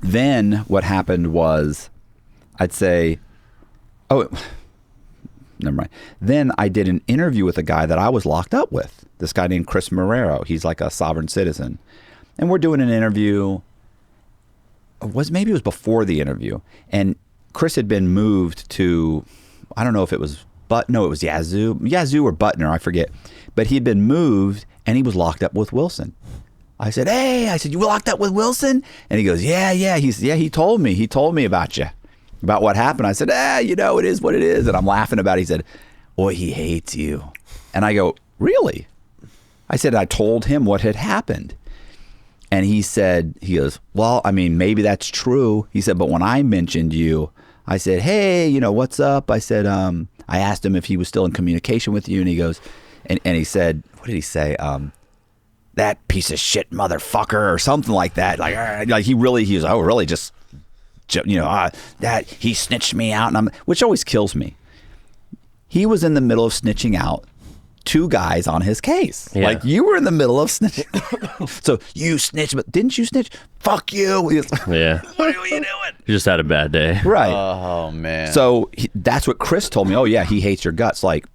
then what happened was, I'd say, never mind. Then I did an interview with a guy that I was locked up with, this guy named Chris Marrero. He's like a sovereign citizen. And we're doing an interview. Maybe it was before the interview. And Chris had been moved to, I don't know if it was, it was Yazoo or Butner, I forget. But he had been moved and he was locked up with Wilson. I said, hey, you were locked up with Wilson? And he goes, yeah. He told me about you, about what happened. I said, it is what it is. And I'm laughing about it. He said, boy, he hates you. And I go, really? I said, I told him what had happened. And he goes, well, I mean, maybe that's true. He said, but when I mentioned you, I said, hey, what's up? I said, I asked him if he was still in communication with you. And he goes, and he said, what did he say? That piece of shit motherfucker or something like that. Like he was, really just, that he snitched me out. And which always kills me. He was in the middle of snitching out 2 guys on his case. Yeah. Like, you were in the middle of snitching. So you snitched, but didn't you snitch? Fuck you. Yeah. What are you doing? You just had a bad day. Right. Oh, man. So that's what Chris told me. Oh, yeah, he hates your guts. Like,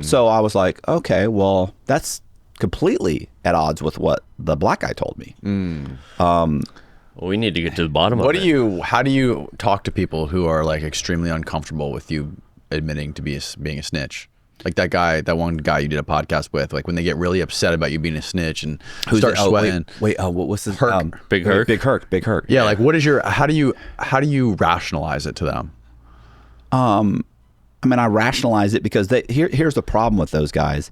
so I was like, okay, well, that's completely at odds with what the black guy told me. Well, we need to get to the bottom of it. How do you talk to people who are like extremely uncomfortable with you admitting to being a snitch? Like that one guy you did a podcast with, like when they get really upset about you being a snitch and start sweating. What's his Herc? Big Herc? Big Herc. Yeah, like how do you rationalize it to them? I mean, I rationalize it because here's the problem with those guys.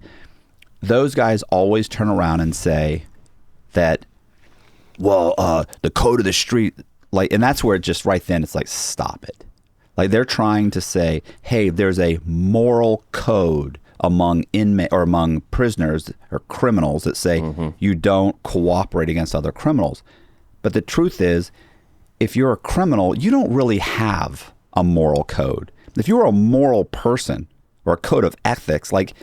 Those guys always turn around and say that, well, the code of the street, like, and that's where it just right then it's like, stop it. Like, they're trying to say, hey, there's a moral code among inmate or among prisoners or criminals that say you don't cooperate against other criminals. But the truth is, if you're a criminal, you don't really have a moral code. If you were a moral person or a code of ethics, like,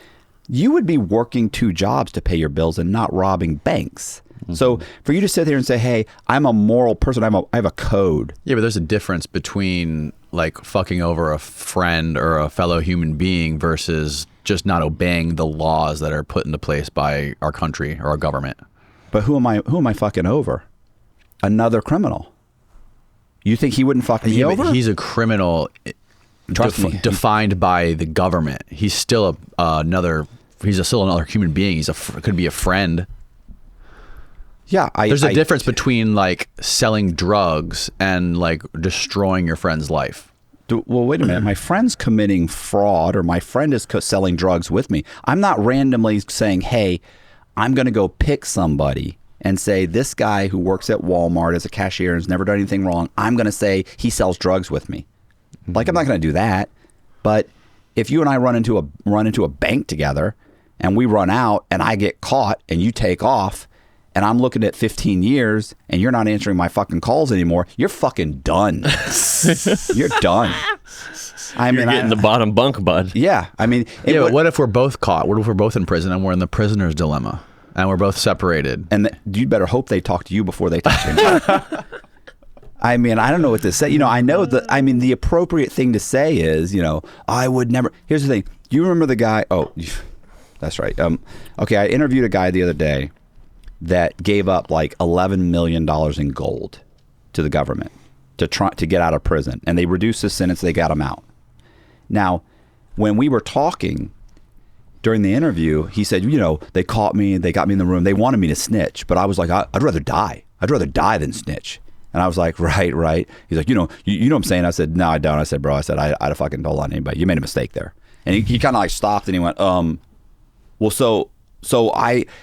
you would be working 2 jobs to pay your bills and not robbing banks. So for you to sit there and say, hey, I'm a moral person, I have a code. Yeah, but there's a difference between like fucking over a friend or a fellow human being versus just not obeying the laws that are put into place by our country or our government. But who am I fucking over? Another criminal. You think he wouldn't fuck me over? He's a criminal defined by the government. He's still still another human being. Could be a friend. Yeah, there's a difference between like selling drugs and like destroying your friend's life. Well, wait a minute. My friend's committing fraud, or my friend is selling drugs with me. I'm not randomly saying, hey, I'm going to go pick somebody and say, this guy who works at Walmart as a cashier and has never done anything wrong, I'm going to say he sells drugs with me. Like, I'm not going to do that. But if you and I run into a bank together and we run out and I get caught and you take off, and I'm looking at 15 years and you're not answering my fucking calls anymore, you're fucking done. You're done. You're getting the bottom bunk, bud. Yeah. I mean, but what if we're both caught? What if we're both in prison and we're in the prisoner's dilemma and we're both separated? And you'd better hope they talk to you before they talk to me. I mean, I don't know what to say. I know that, the appropriate thing to say is, I would never. Here's the thing. You remember the guy? Oh, that's right. Okay. I interviewed a guy the other day that gave up like $11 million in gold to the government to get out of prison, and they reduced his sentence. They got him out. Now, when we were talking during the interview, he said, they caught me, they got me in the room, they wanted me to snitch, but I was like, I'd rather die. I'd rather die than snitch. And I was like, right. He's like, you know what I'm saying? I said, no, I don't. I said, bro, I'd have fucking told on anybody. You made a mistake there. And he kind of like stopped and he went, well, so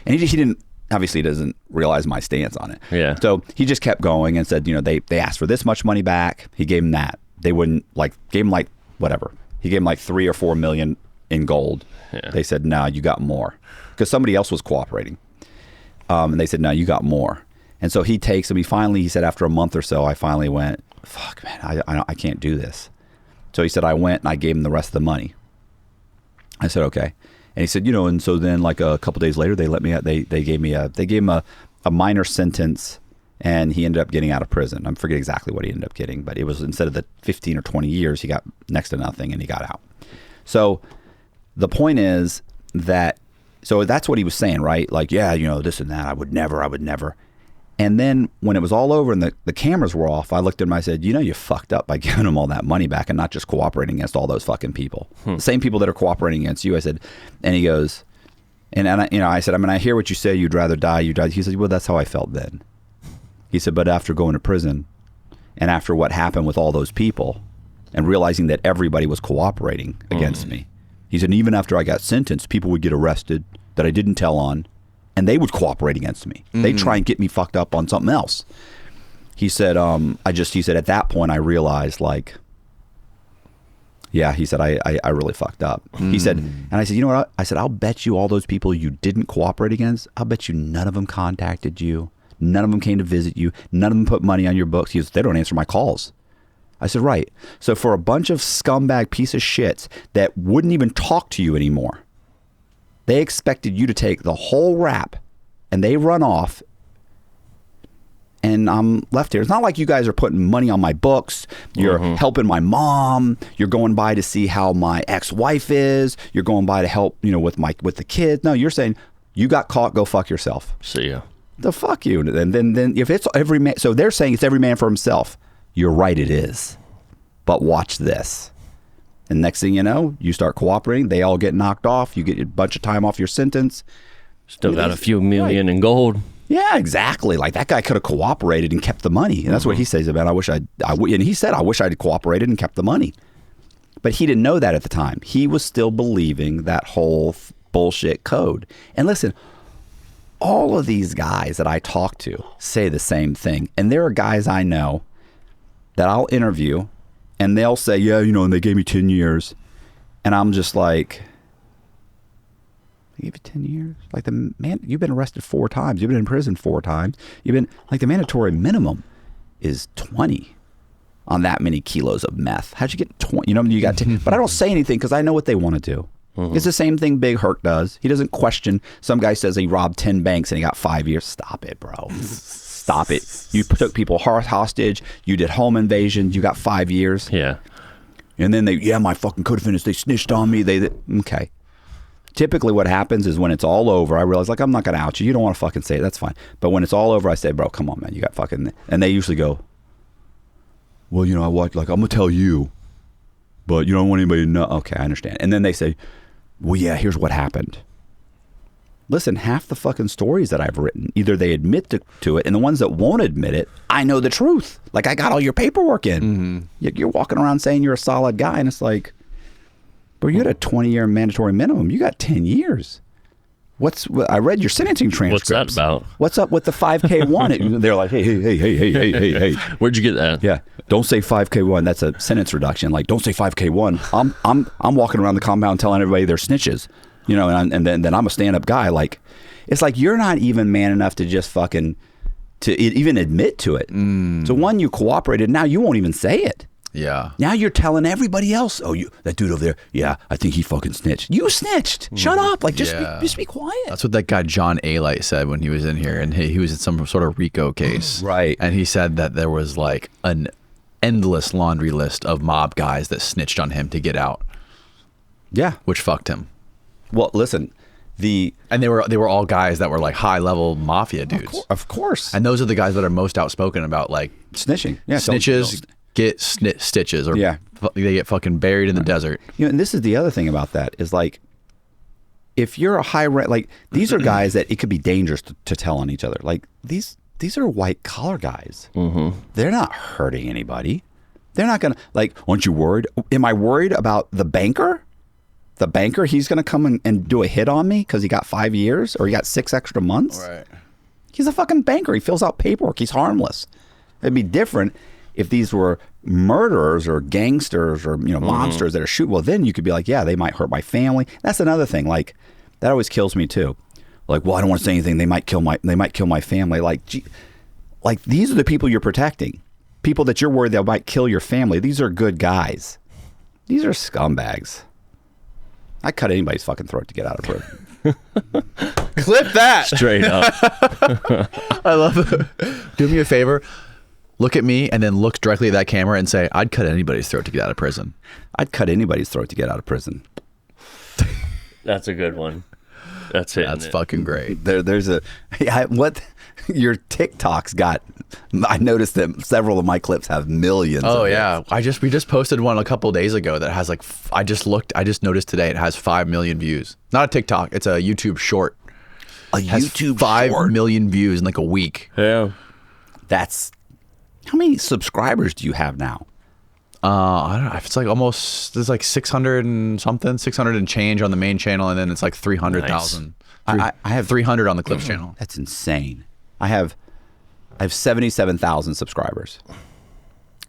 he didn't. Obviously, he doesn't realize my stance on it. Yeah. So he just kept going and said, they asked for this much money back. He gave him that. They wouldn't gave him whatever. He gave him like 3 or 4 million in gold. Yeah. They said, no, you got more, because somebody else was cooperating. And they said, no, you got more. And so he takes him. He said, after a month or so, I finally went, fuck, man, I can't do this. So he said, I went and I gave him the rest of the money. I said, okay. And he said, and so then like a couple days later, they let me out. They gave him a minor sentence, and he ended up getting out of prison. I forget exactly what he ended up getting, but it was, instead of the 15 or 20 years, he got next to nothing and he got out. So the point is that, so that's what he was saying, right? Like, yeah, this and that, I would never. And then when it was all over and the cameras were off, I looked at him, I said, you fucked up by giving him all that money back and not just cooperating against all those fucking people. The same people that are cooperating against you. I said, and he goes, and I said, I hear what you say, you'd rather die, you died. He said, well, that's how I felt then. He said, but after going to prison and after what happened with all those people and realizing that everybody was cooperating against me, he said, even after I got sentenced, people would get arrested that I didn't tell on, and they would cooperate against me. They'd try and get me fucked up on something else. He said, he said, at that point I realized, like, yeah, he said, I really fucked up. He said, and I said, you know what? I said, I'll bet you all those people you didn't cooperate against, I'll bet you none of them contacted you. None of them came to visit you. None of them put money on your books. He goes, they don't answer my calls. I said, right. So for a bunch of scumbag piece of shits that wouldn't even talk to you anymore, they expected you to take the whole rap, and they run off, and I'm left here. It's not like you guys are putting money on my books. You're helping my mom. You're going by to see how my ex-wife is. You're going by to help, with the kids. No, you're saying, you got caught, go fuck yourself. See ya. The fuck you. And then if it's every man, so they're saying it's every man for himself. You're right, it is. But watch this. And next thing you know, you start cooperating. They all get knocked off. You get a bunch of time off your sentence. Still got a few million in gold. Yeah, exactly. Like, that guy could have cooperated and kept the money. And that's what he says about, and he said, I wish I'd cooperated and kept the money. But he didn't know that at the time. He was still believing that whole bullshit code. And listen, all of these guys that I talk to say the same thing. And there are guys I know that I'll interview, and they'll say, yeah, and they gave me 10 years. And I'm just like, They gave you 10 years. Like the man, you've been arrested 4 times. You've been in prison 4 times. You've been like the mandatory minimum is 20 on that many kilos of meth. How'd you get 20? You know, you got 10. But I don't say anything because I know what they want to do. It's the same thing Big Herc does. He doesn't question. Some guy says he robbed 10 banks and he got 5 years. Stop it, bro. Stop it. You took people hostage. You did home invasions. You got 5 years. Yeah. And then my fucking co-defendants, they snitched on me. Okay. Typically what happens is when it's all over, I realize, like, I'm not going to out you. You don't want to fucking say it. That's fine. But when it's all over, I say, bro, come on, man. You got fucking... And they usually go, well, you know, I watch, like, I'm going to tell you, but you don't want anybody to know. Okay, I understand. And then they say, well, yeah, here's what happened. Listen, half the fucking stories that I've written, either they admit to it, and the ones that won't admit it, I know the truth. Like, I got all your paperwork in. You're walking around saying you're a solid guy, and it's like, bro, you had a 20-year mandatory minimum. You got 10 years. I read your sentencing transcripts. What's that about? What's up with the 5K1? They're like, hey. Where'd you get that? Yeah, don't say 5K1. That's a sentence reduction. Like, don't say 5K1. I'm walking around the compound telling everybody they're snitches. You know, and then I'm a stand-up guy. Like, it's like you're not even man enough to just fucking even admit to it. So one, you cooperated. Now you won't even say it. Yeah. Now you're telling everybody else. Oh, that dude over there. Yeah, I think he fucking snitched. You snitched. Shut up. Like, just be quiet. That's what that guy John Alight said when he was in here, and he was in some sort of RICO case. Right. And he said that there was like an endless laundry list of mob guys that snitched on him to get out. Yeah. Which fucked him. Well, listen, and they were all guys that were like high level mafia dudes. Of course. And those are the guys that are most outspoken about like snitching. Yeah, snitches get stitches, or they get fucking buried in the desert. You know, and this is the other thing about that is like, if you're a high rank, like these are guys that it could be dangerous to tell on each other. Like these are white collar guys. They're not hurting anybody. They're not gonna like. Aren't you worried? Am I worried about the banker? The banker, he's going to come and do a hit on me because he got 5 years or he got 6 extra months. Right. He's a fucking banker. He fills out paperwork. He's harmless. It'd be different if these were murderers or gangsters or, you know, monsters that are shooting. Well, then you could be like, yeah, they might hurt my family. That's another thing. Like, that always kills me too. Like, well, I don't want to say anything. They might kill my family. Like, gee, like these are the people you're protecting. People that you're worried they might kill your family. These are good guys. These are scumbags. I cut anybody's fucking throat to get out of prison. Clip that. Straight up. I love it. Do me a favor. Look at me and then look directly at that camera and say, I'd cut anybody's throat to get out of prison. I'd cut anybody's throat to get out of prison. That's a good one. That's it. That's fucking great. There's a... what... Your TikToks got... I noticed that several of my clips have millions. Oh, of yeah. hits. We just posted one a couple days ago that has like... I just noticed today it has 5 million views. Not a TikTok. It's a YouTube short. A YouTube 5 short? million views in like a week. Yeah. That's... How many subscribers do you have now? I don't know. It's like almost... There's like 600 and something. 600 and change on the main channel, and then it's like 300,000. I have 300 on the Clips channel. That's insane. I have 77,000 subscribers.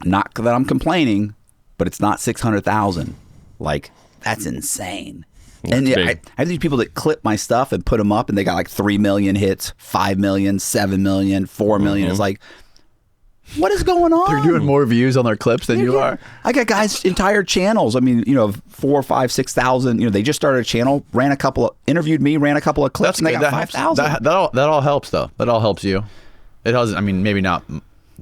Not that I'm complaining, but it's not 600,000. Like, that's insane. And yeah, I have these people that clip my stuff and put them up, and they got like 3 million hits, 5 million, 7 million, 4 million. It's like, what is going on? They're doing more views on their clips than you are. I got guys' entire channels. I mean, you know, 4, 5, 6,000. You know, they just started a channel, interviewed me, ran a couple of clips, and they got 5,000. That all helps, though. That all helps you. It doesn't. I mean, maybe not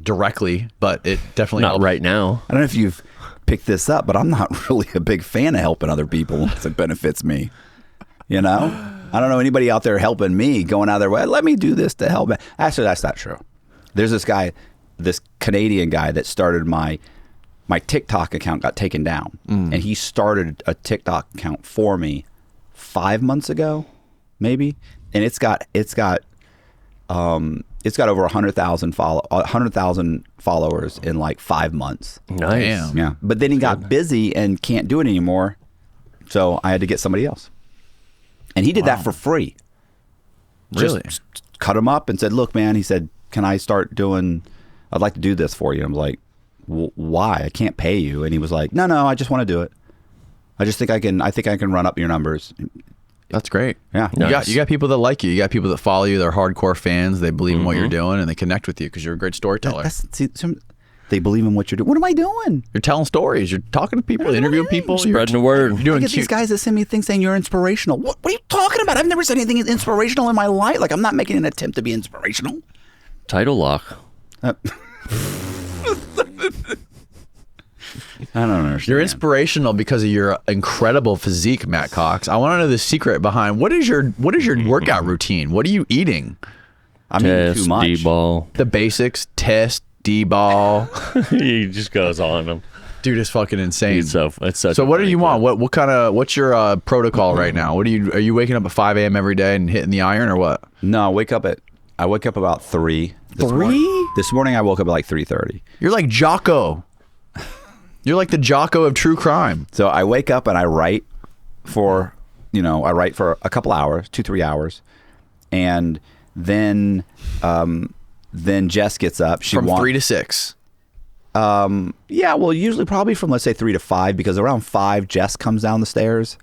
directly, but it definitely not helps. right now. I don't know if you've picked this up, but I'm not really a big fan of helping other people unless it benefits me. You know, I don't know anybody out there helping me, going out of their way. Let me do this to help me. Actually, that's not true. There's this guy. This Canadian guy that started my TikTok account got taken down, and he started a TikTok account for me 5 months ago, maybe, and it's got over 100,000 followers in like 5 months. Nice. Damn. Yeah, but then he got busy and can't do it anymore, so I had to get somebody else, and he did that for free. Really? Just cut him up and said, "Look, man," he said, "Can I start doing? I'd like to do this for you." I'm like, why? I can't pay you. And he was like, no, I just want to do it. I think I can run up your numbers. That's great. Yeah. You got people that like you. You got people that follow you. They're hardcore fans. They believe in what you're doing, and they connect with you because you're a great storyteller. They believe in what you're doing. What am I doing? You're telling stories. You're talking to people, interviewing people. Spreading the word. You're doing I get these guys that send me things saying you're inspirational. What are you talking about? I've never said anything inspirational in my life. Like, I'm not making an attempt to be inspirational. Title lock. I don't understand. You're inspirational because of your incredible physique, Matt Cox. I want to know the secret behind what is your workout routine? What are you eating? I'm eating too much. D-ball. The basics: test, D-ball. He just goes on them. Dude, it's fucking insane. It's such So a what do funny you clip. want? What's your protocol right now? Are you waking up at 5 a.m. every day and hitting the iron or what? No, I wake up about 3. This morning I woke up at like 3:30. You're like Jocko. You're like the Jocko of true crime. So I wake up and I write for a couple hours, 2-3 hours, and then Jess gets up. From 3 to 6. Yeah, well, usually probably from, let's say, 3 to 5, because around 5, Jess comes down the stairs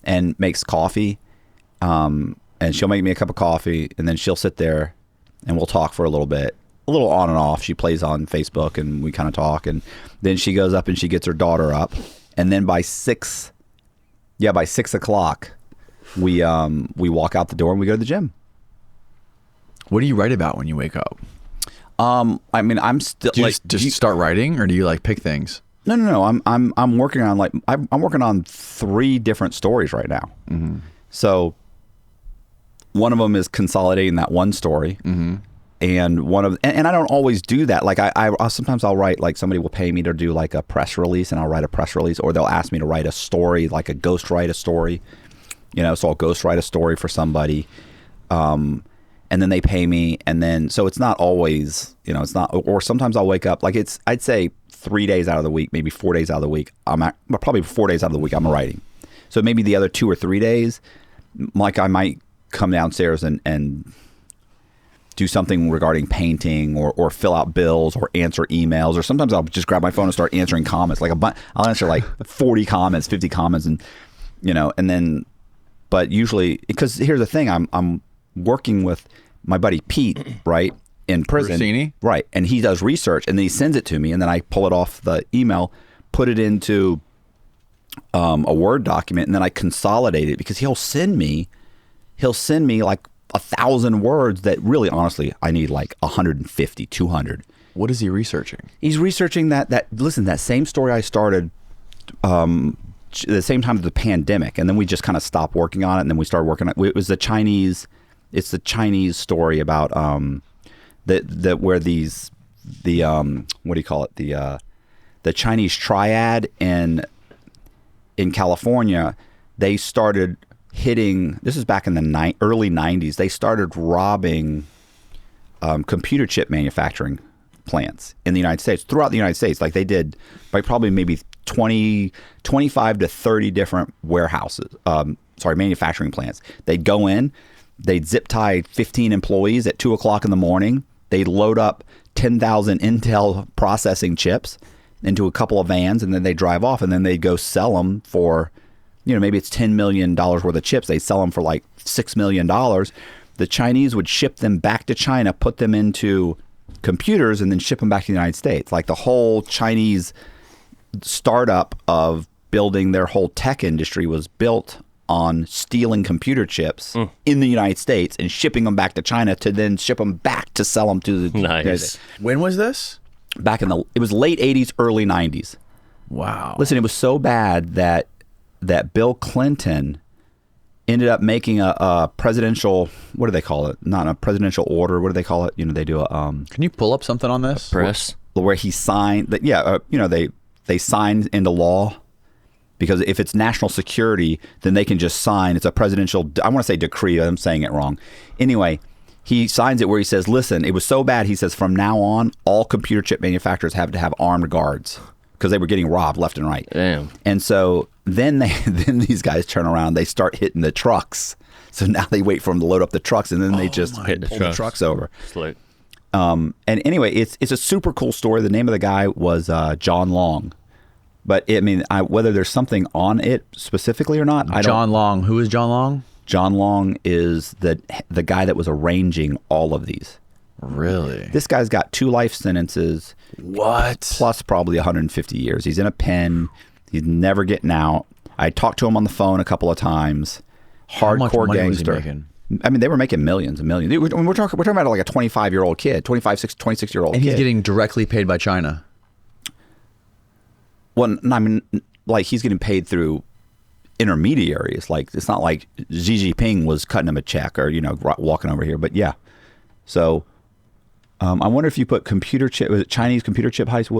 and makes coffee. And she'll make me a cup of coffee, and then she'll sit there and we'll talk for a little bit. A little on and off. She plays on Facebook and we kind of talk, and then she goes up and she gets her daughter up, and then by 6 o'clock we walk out the door and we go to the gym. What do you write about when you wake up? I mean, I'm still Do you just start writing, or do you like pick things? No. I'm working on I'm working on 3 different stories right now. Mm-hmm. So one of them is consolidating that one story. Mm-hmm. And and I don't always do that. Like I sometimes I'll write, like, somebody will pay me to do like a press release, and I'll write a press release, or they'll ask me to write a story, like a ghostwrite a story, so I'll ghostwrite a story for somebody. And then they pay me, and then, so it's not always, it's not, or sometimes I'll wake up, like, I'd say 3 days out of the week, maybe 4 days out of the week, probably 4 days out of the week I'm writing. So maybe the other 2 or 3 days, like, I might come downstairs and do something regarding painting, or fill out bills, or answer emails, or sometimes I'll just grab my phone and start answering comments. Like I'll answer like 40 comments, 50 comments, and and then, but usually, because here's the thing, I'm working with my buddy Pete, right, in prison, Rausini? Right, and he does research, and then he sends it to me, and then I pull it off the email, put it into a Word document, and then I consolidate it, because he'll send me like 1,000 words that really, honestly, I need like 150, 200. What is he researching? He's researching that same story I started the same time of the pandemic, and then we just kind of stopped working on it, and then we started working on it. It was the Chinese story about where what do you call it, the Chinese triad in California. They started hitting, this is back in the early 90s, they started robbing computer chip manufacturing plants in the United States, throughout the United States. Like, they did by probably maybe 25 to 30 different warehouses, manufacturing plants. They'd go in, they'd zip tie 15 employees at 2 o'clock in the morning. They'd load up 10,000 Intel processing chips into a couple of vans, and then they drive off, and then they'd go sell them for, maybe it's $10 million worth of chips. They sell them for like $6 million. The Chinese would ship them back to China, put them into computers, and then ship them back to the United States. Like, the whole Chinese startup of building their whole tech industry was built on stealing computer chips in the United States and shipping them back to China to then ship them back to sell them to the Nice. When was this? Back it was late 80s, early 90s. Wow. Listen, it was so bad that Bill Clinton ended up making a presidential, what do they call it? Not a presidential order. What do they call it? They do a Can you pull up something on this? Press. where he signed that. Yeah, they signed into law, because if it's national security, then they can just sign. It's a presidential, I want to say decree. I'm saying it wrong. Anyway, he signs it where he says, listen, it was so bad. He says, from now on, all computer chip manufacturers have to have armed guards, because they were getting robbed left and right. Damn. And so then these guys turn around, they start hitting the trucks. So now they wait for them to load up the trucks, and then they just Hit the pull the trucks over. Slick. And anyway, it's a super cool story. The name of the guy was John Long. But whether there's something on it specifically or not, I don't. John Long. Who is John Long? John Long is the guy that was arranging all of these. Really? This guy's got 2 life sentences. What? Plus probably 150 years. He's in a pen. He's never getting out. I talked to him on the phone a couple of times. How much Hardcore money was he gangster. making? I mean, they were making millions and millions. We're talking about like a 25-year-old kid, 26-year-old kid. And he's getting directly paid by China. Well, I mean, like he's getting paid through intermediaries. Like it's not like Xi Jinping was cutting him a check or walking over here. But yeah, so I wonder if you put computer chip, was it Chinese computer chip heist?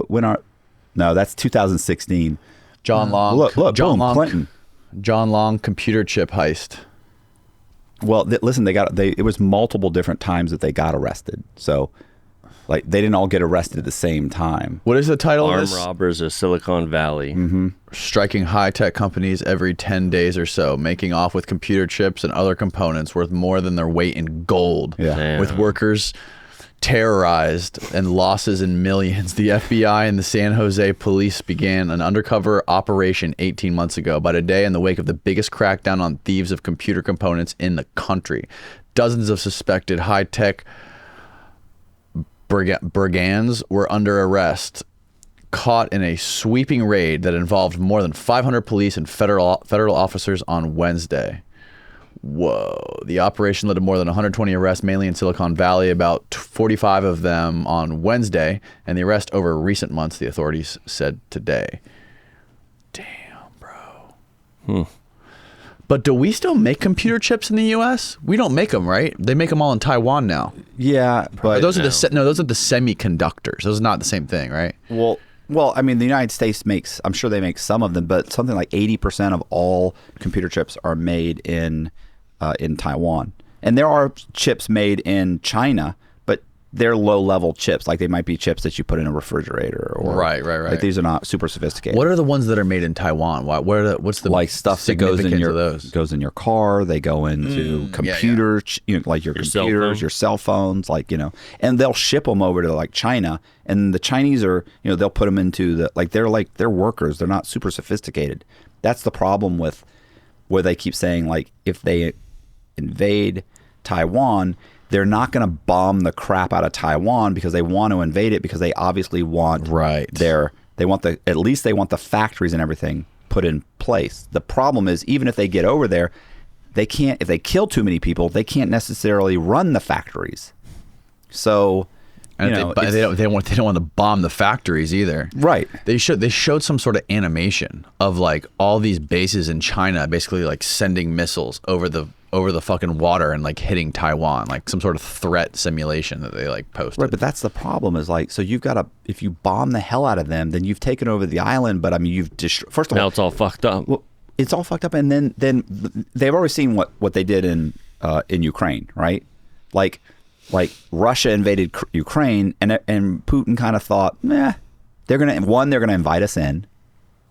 No, that's 2016. John Long. Look, John boom, Long. Clinton. John Long computer chip heist. Well, listen, it was multiple different times that they got arrested. So, like, they didn't all get arrested at the same time. What is the title of Armed this? robbers of Silicon Valley. Striking high-tech companies every 10 days or so, making off with computer chips and other components worth more than their weight in gold. Yeah. Damn. With workers terrorized and losses in millions, the FBI and the San Jose police began an undercover operation 18 months ago, about a day in the wake of the biggest crackdown on thieves of computer components in the country. Dozens of suspected high-tech brigands were under arrest, caught in a sweeping raid that involved more than 500 police and federal officers on Wednesday. Whoa. The operation led to more than 120 arrests, mainly in Silicon Valley, about 45 of them on Wednesday, and the arrest over recent months, the authorities said today. Damn, bro. But do we still make computer chips in the U.S.? We don't make them, right? They make them all in Taiwan now. Yeah, but Those are those are the semiconductors. Those are not the same thing, right? Well, I mean, the United States makes, I'm sure they make some of them, but something like 80% of all computer chips are made in Taiwan. And there are chips made in China, but they're low-level chips. Like they might be chips that you put in a refrigerator. Or, Right. Like these are not super sophisticated. What are the ones that are made in Taiwan? What's the like stuff that goes in significance of those? your car. They go into computers, like your cell computers, phone. your cell phones, and they'll ship them over to like China. And the Chinese are, they'll put them into they're workers. They're not super sophisticated. That's the problem with where they keep saying like if they invade Taiwan, they're not going to bomb the crap out of Taiwan because they want to invade it because they obviously want at least they want the factories and everything put in place. The problem is even if they get over there, if they kill too many people, they can't necessarily run the factories. So And they don't want to bomb the factories either. Right. They showed some sort of animation of like all these bases in China basically like sending missiles over the fucking water and like hitting Taiwan, like some sort of threat simulation that they like posted. Right, but that's the problem is like, so you've got to, if you bomb the hell out of them, then you've taken over the island, but I mean, you've first of all, Now it's all fucked up. well, it's all fucked up. And then they've already seen what they did in Ukraine, right? Like Russia invaded Ukraine and Putin kind of thought, they're going to invite us in.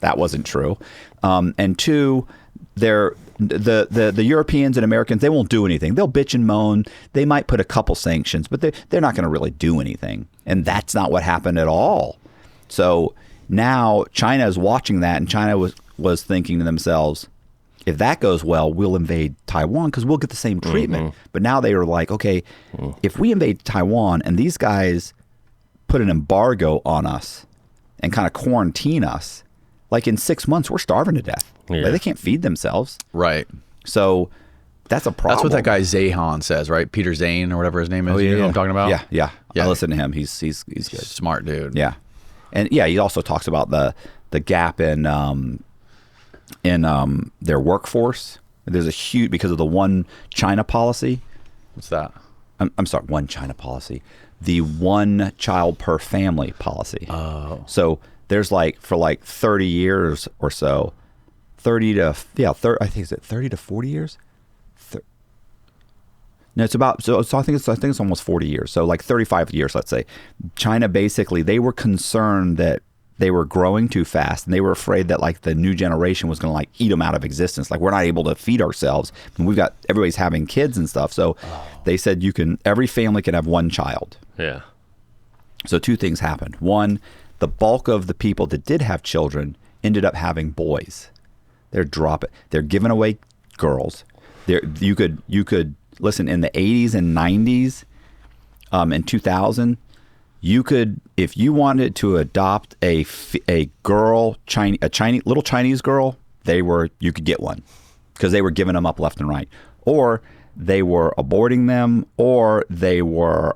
That wasn't true. And two, the Europeans and Americans, they won't do anything. They'll bitch and moan. They might put a couple sanctions, but they're not going to really do anything. And that's not what happened at all. So now China is watching that, and China was thinking to themselves, if that goes well, we'll invade Taiwan because we'll get the same treatment. But now they are like, okay, if we invade Taiwan and these guys put an embargo on us and kind of quarantine us, like in 6 months, we're starving to death. Yeah. Like, they can't feed themselves. Right. So that's a problem. That's what that guy Zahan says, right? Peter Zane or whatever his name is. Oh, yeah, You know yeah. what I'm talking about? Yeah. Yeah. I listen to him. He's good. Smart dude. Yeah. And yeah, he also talks about the gap in their workforce. There's a huge, because of the one China policy. What's that? I'm sorry, one China policy. The one child per family policy. Oh. So there's for 30 years or so, 30 to 40 years? No, it's about, so I think it's almost 40 years. So like 35 years, let's say. China basically, they were concerned that they were growing too fast, and they were afraid that like the new generation was going to like eat them out of existence. Like we're not able to feed ourselves, and everybody's having kids and stuff. So they said every family can have one child. Yeah. So two things happened. One, the bulk of the people that did have children ended up having boys. They're giving away girls. You could listen in the 80s and 90s, in 2000. You could, if you wanted to adopt a girl, little Chinese girl, you could get one because they were giving them up left and right, or they were aborting them, or they were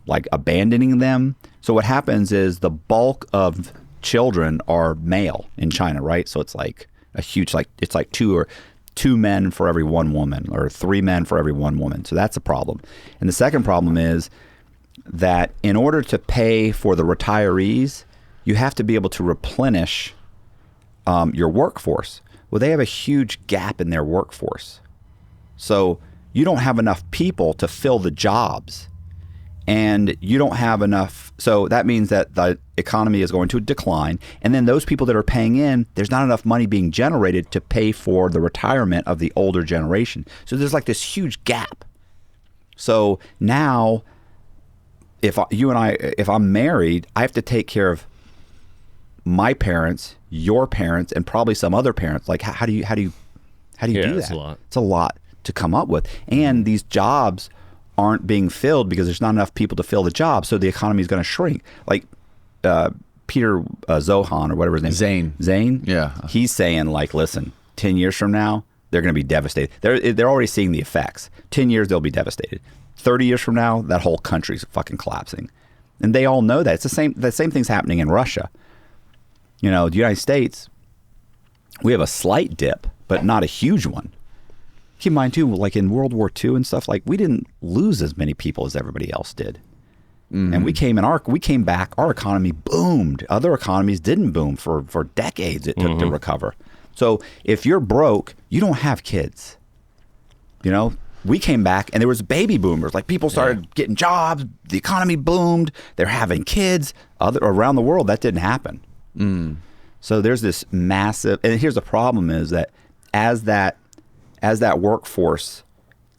like abandoning them. So what happens is the bulk of children are male in China, right? So it's like a huge, it's like two men for every one woman, or 3 men for every 1 woman. So that's a problem. And the second problem is that in order to pay for the retirees, you have to be able to replenish your workforce. Well, they have a huge gap in their workforce. So you don't have enough people to fill the jobs, and you don't have enough. So that means that the economy is going to decline. And then those people that are paying in, there's not enough money being generated to pay for the retirement of the older generation. So there's like this huge gap. So now, if I'm married, I have to take care of my parents, your parents, and probably some other parents. Like, how do you do that? It's a lot. It's a lot to come up with. And these jobs aren't being filled because there's not enough people to fill the job. So the economy is going to shrink. Like Peter Zohan, or whatever his name is. Zane? Yeah. He's saying, like, listen, 10 years from now, they're going to be devastated. They're already seeing the effects. 10 years, they'll be devastated. 30 years from now, that whole country's fucking collapsing. And they all know that. It's the same thing's happening in Russia. You know, the United States, we have a slight dip, but not a huge one. Keep in mind too, like in World War II and stuff, like we didn't lose as many people as everybody else did. Mm-hmm. And we came back, our economy boomed. Other economies didn't boom for decades. It took to recover. So if you're broke, you don't have kids. You know, we came back and there was baby boomers. Like people started getting jobs. The economy boomed. They're having kids. Around the world, that didn't happen. Mm. So there's this massive, and here's the problem is that as that workforce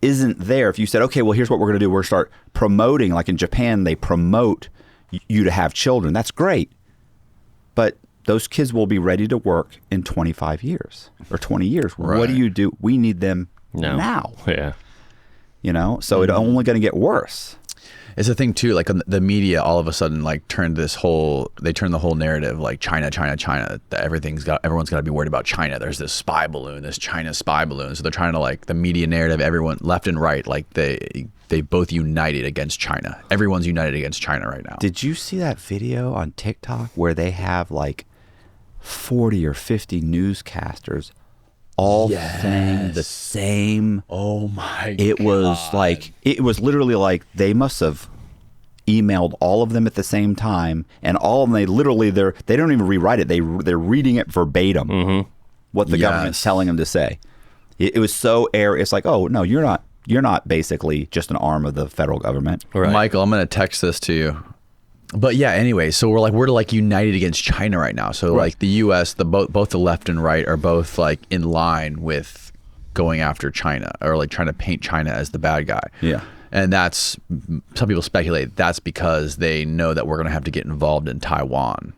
isn't there, if you said, okay, well, here's what we're going to do. We're going to start promoting, like in Japan, they promote you to have children. That's great. But those kids will be ready to work in 25 years or 20 years. Right. What do you do? We need them now. Yeah. You know, so it's only going to get worse. It's a thing too, like the media all of a sudden like turned the whole narrative like China, that everyone's got to be worried about China. There's this China spy balloon. So they're trying to, like, the media narrative, everyone left and right, like they both united against China. Everyone's united against China right now. Did you see that video on TikTok where they have like 40 or 50 newscasters all saying the same? Oh my God. It was literally like they must have emailed all of them at the same time, and all of them, they don't even rewrite it. They're reading it verbatim, what the government's telling them to say. It was so it's like, oh no, you're not basically just an arm of the federal government. Right. Michael, I'm going to text this to you. But yeah, anyway, so we're united against China right now. So like the U.S., both the left and right are both like in line with going after China, or like trying to paint China as the bad guy. Yeah. And some people speculate that's because they know that we're going to have to get involved in Taiwan.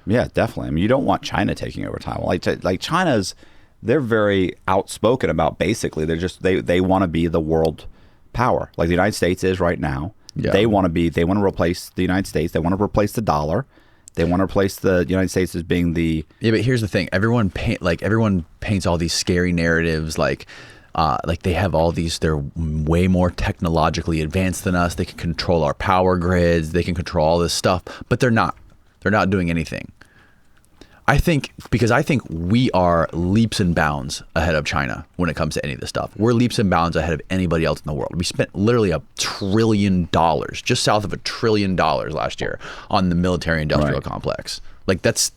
Yeah, definitely. I mean, you don't want China taking over Taiwan. Like China's, they're very outspoken about, basically they want to be the world power, like the United States is right now. Yeah. They want to replace the United States. They want to replace the dollar. They want to replace the United States as being the... Yeah, but here's the thing. Everyone paints all these scary narratives, like they have all these, they're way more technologically advanced than us. They can control our power grids. They can control all this stuff, but they're not. They're not doing anything. I think we are leaps and bounds ahead of China when it comes to any of this stuff. We're leaps and bounds ahead of anybody else in the world. We spent literally $1 trillion, just south of $1 trillion last year on the military-industrial complex. Like that's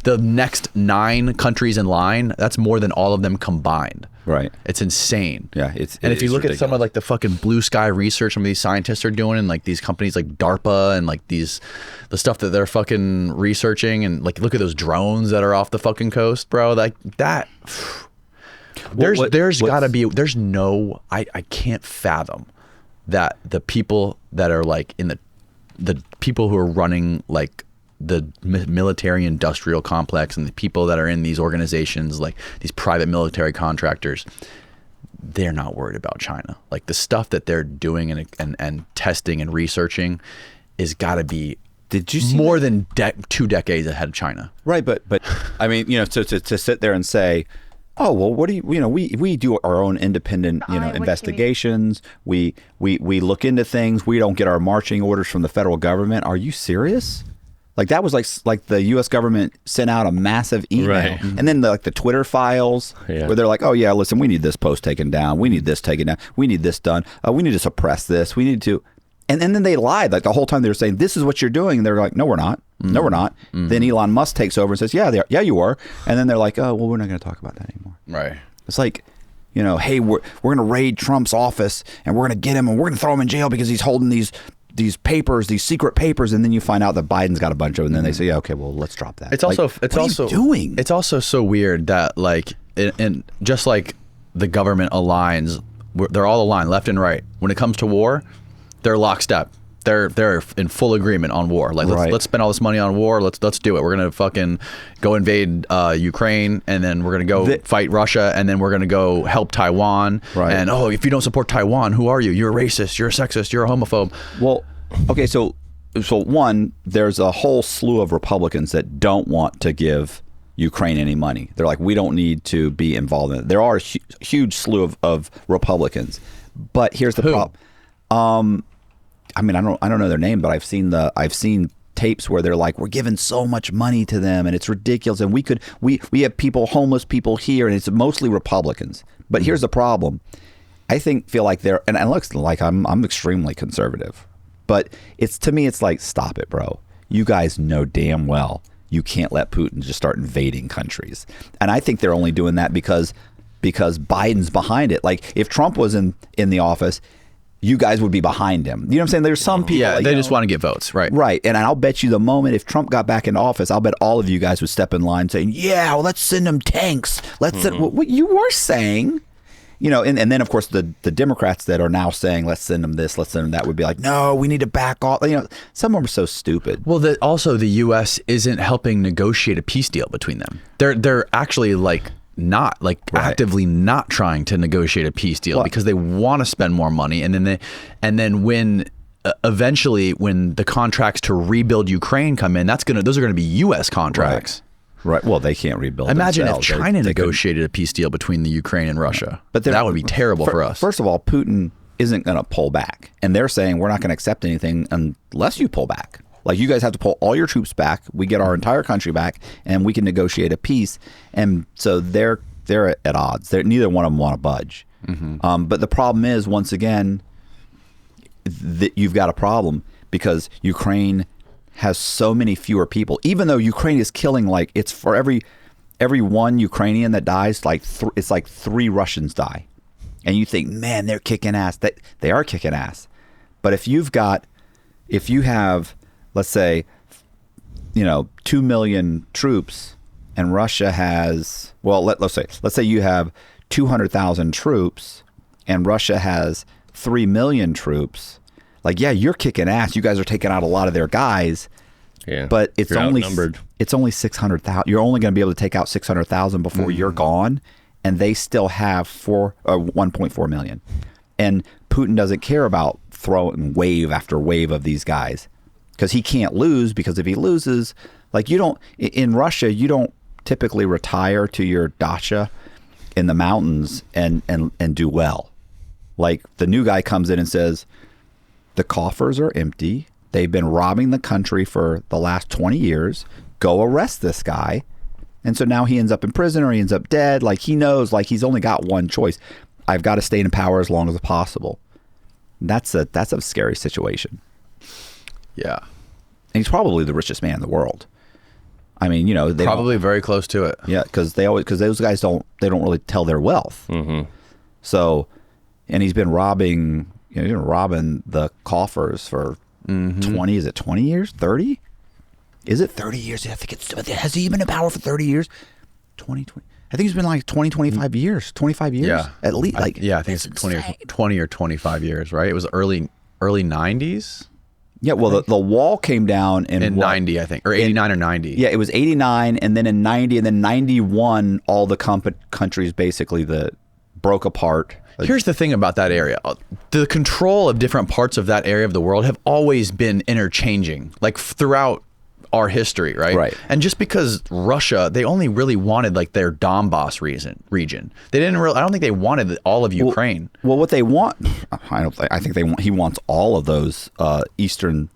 the next 9 countries in line. That's more than all of them combined. Right. It's insane. Yeah. And if you look at some of like the fucking blue sky research some of these scientists are doing, and like these companies like DARPA and like the stuff that they're fucking researching, and like look at those drones that are off the fucking coast, bro. Like that. There's gotta be, I can't fathom that the people that are like in the people who are running like the military industrial complex, and the people that are in these organizations, like these private military contractors, they're not worried about China. Like the stuff that they're doing and testing and researching is got to be Did you see more than 2 decades ahead of China. Right, but I mean, to sit there and say, oh well, what do we do our own independent investigations. We look into things. We don't get our marching orders from the federal government. Are you serious? Like that was like the U.S. government sent out a massive email, right. And then the Twitter files where they're like, oh yeah, listen, we need this post taken down. We need this taken down. We need this done. We need to suppress this. We need to, and then they lied like the whole time. They were saying this is what you're doing, and they're like, no, we're not. No, we're not. Then Elon Musk takes over and says, yeah, you are. And then they're like, oh, well, we're not going to talk about that anymore. Right. It's like, hey, we're going to raid Trump's office and we're going to get him and we're going to throw him in jail because he's holding these papers, these secret papers, and then you find out that Biden's got a bunch of them, and then they say, yeah, okay, well, let's drop that. It's also what are you doing? It's also so weird that like, and just like the government aligns, they're all aligned left and right. When it comes to war, they're lockstep. They're in full agreement on war. Like let's spend all this money on war. Let's do it. We're gonna fucking go invade Ukraine, and then we're gonna go fight Russia, and then we're gonna go help Taiwan. Right. And if you don't support Taiwan, who are you? You're a racist. You're a sexist. You're a homophobe. Well, okay, so one, there's a whole slew of Republicans that don't want to give Ukraine any money. They're like, we don't need to be involved in it. There are a huge slew of Republicans, but here's the problem. I mean, I don't know their name, but I've seen tapes where they're like, we're giving so much money to them and it's ridiculous, and we have homeless people here, and it's mostly Republicans. But here's the problem. I feel like they're, and it looks like I'm extremely conservative, but to me it's like, stop it, bro. You guys know damn well you can't let Putin just start invading countries. And I think they're only doing that because Biden's behind it. Like if Trump was in the office, you guys would be behind him. You know what I'm saying? There's some people. Yeah, they just want to get votes, right? Right. And I'll bet you the moment if Trump got back into office, I'll bet all of you guys would step in line saying, yeah, well, let's send them tanks. Let's send what you were saying. And then, of course, the Democrats that are now saying, let's send them this, let's send them that, would be like, no, we need to back off. Some of them are so stupid. Well, also the U.S. isn't helping negotiate a peace deal between them. They're actually actively not trying to negotiate a peace deal because they want to spend more money, and then when eventually when the contracts to rebuild Ukraine come in, those are going to be U.S. contracts. Right. Well, they can't rebuild. Imagine themselves. if China negotiated a peace deal between the Ukraine and Russia. But that would be terrible for us. First of all, Putin isn't going to pull back, and they're saying we're not going to accept anything unless you pull back. Like, you guys have to pull all your troops back. We get our entire country back, and we can negotiate a peace. And so they're at odds. Neither one of them want to budge. But the problem is, once again, that you've got a problem because Ukraine has so many fewer people. Even though Ukraine is killing, like, it's for every one Ukrainian that dies, like it's like 3 Russians die. And you think, man, they're kicking ass. They are kicking ass. But if you have, let's say, 2 million troops, and Russia has, well, let's say you have 200,000 troops, and Russia has 3 million troops. Like, yeah, you're kicking ass. You guys are taking out a lot of their guys. Yeah, but it's only outnumbered. It's only 600,000. You're only going to be able to take out 600,000 before you're gone, and they still have 1.4 million. And Putin doesn't care about throwing wave after wave of these guys because he can't lose. Because if he loses, like, in Russia, you don't typically retire to your dacha in the mountains and do well. Like, the new guy comes in and says, the coffers are empty. They've been robbing the country for the last 20 years. Go arrest this guy. And so now he ends up in prison or he ends up dead. Like, he knows, like, he's only got one choice. I've got to stay in power as long as possible. That's a scary situation. Yeah. And he's probably the richest man in the world. I mean, they probably very close to it. Yeah, because those guys don't really tell their wealth. So, and he's been robbing the coffers for 20. Is it 20 years? 30? Is it 30 years? I think has he been in power for 30 years? 20. I think it's been like 25 years. 25 years. Yeah, at least. I think it's 20 or 25 years. Right? It was early 90s. Yeah, well, the wall came down in 90, I think, or 89 or 90. Yeah, it was 89, and then in 90, and then 91, all the countries basically broke apart. Here's the thing about that area. The control of different parts of that area of the world have always been interchanging, like throughout our history, right? Right. And just because Russia, they only really wanted like their Donbass region. They didn't really, I don't think they wanted all of Ukraine. Well, what they want, I think he wants all of those Eastern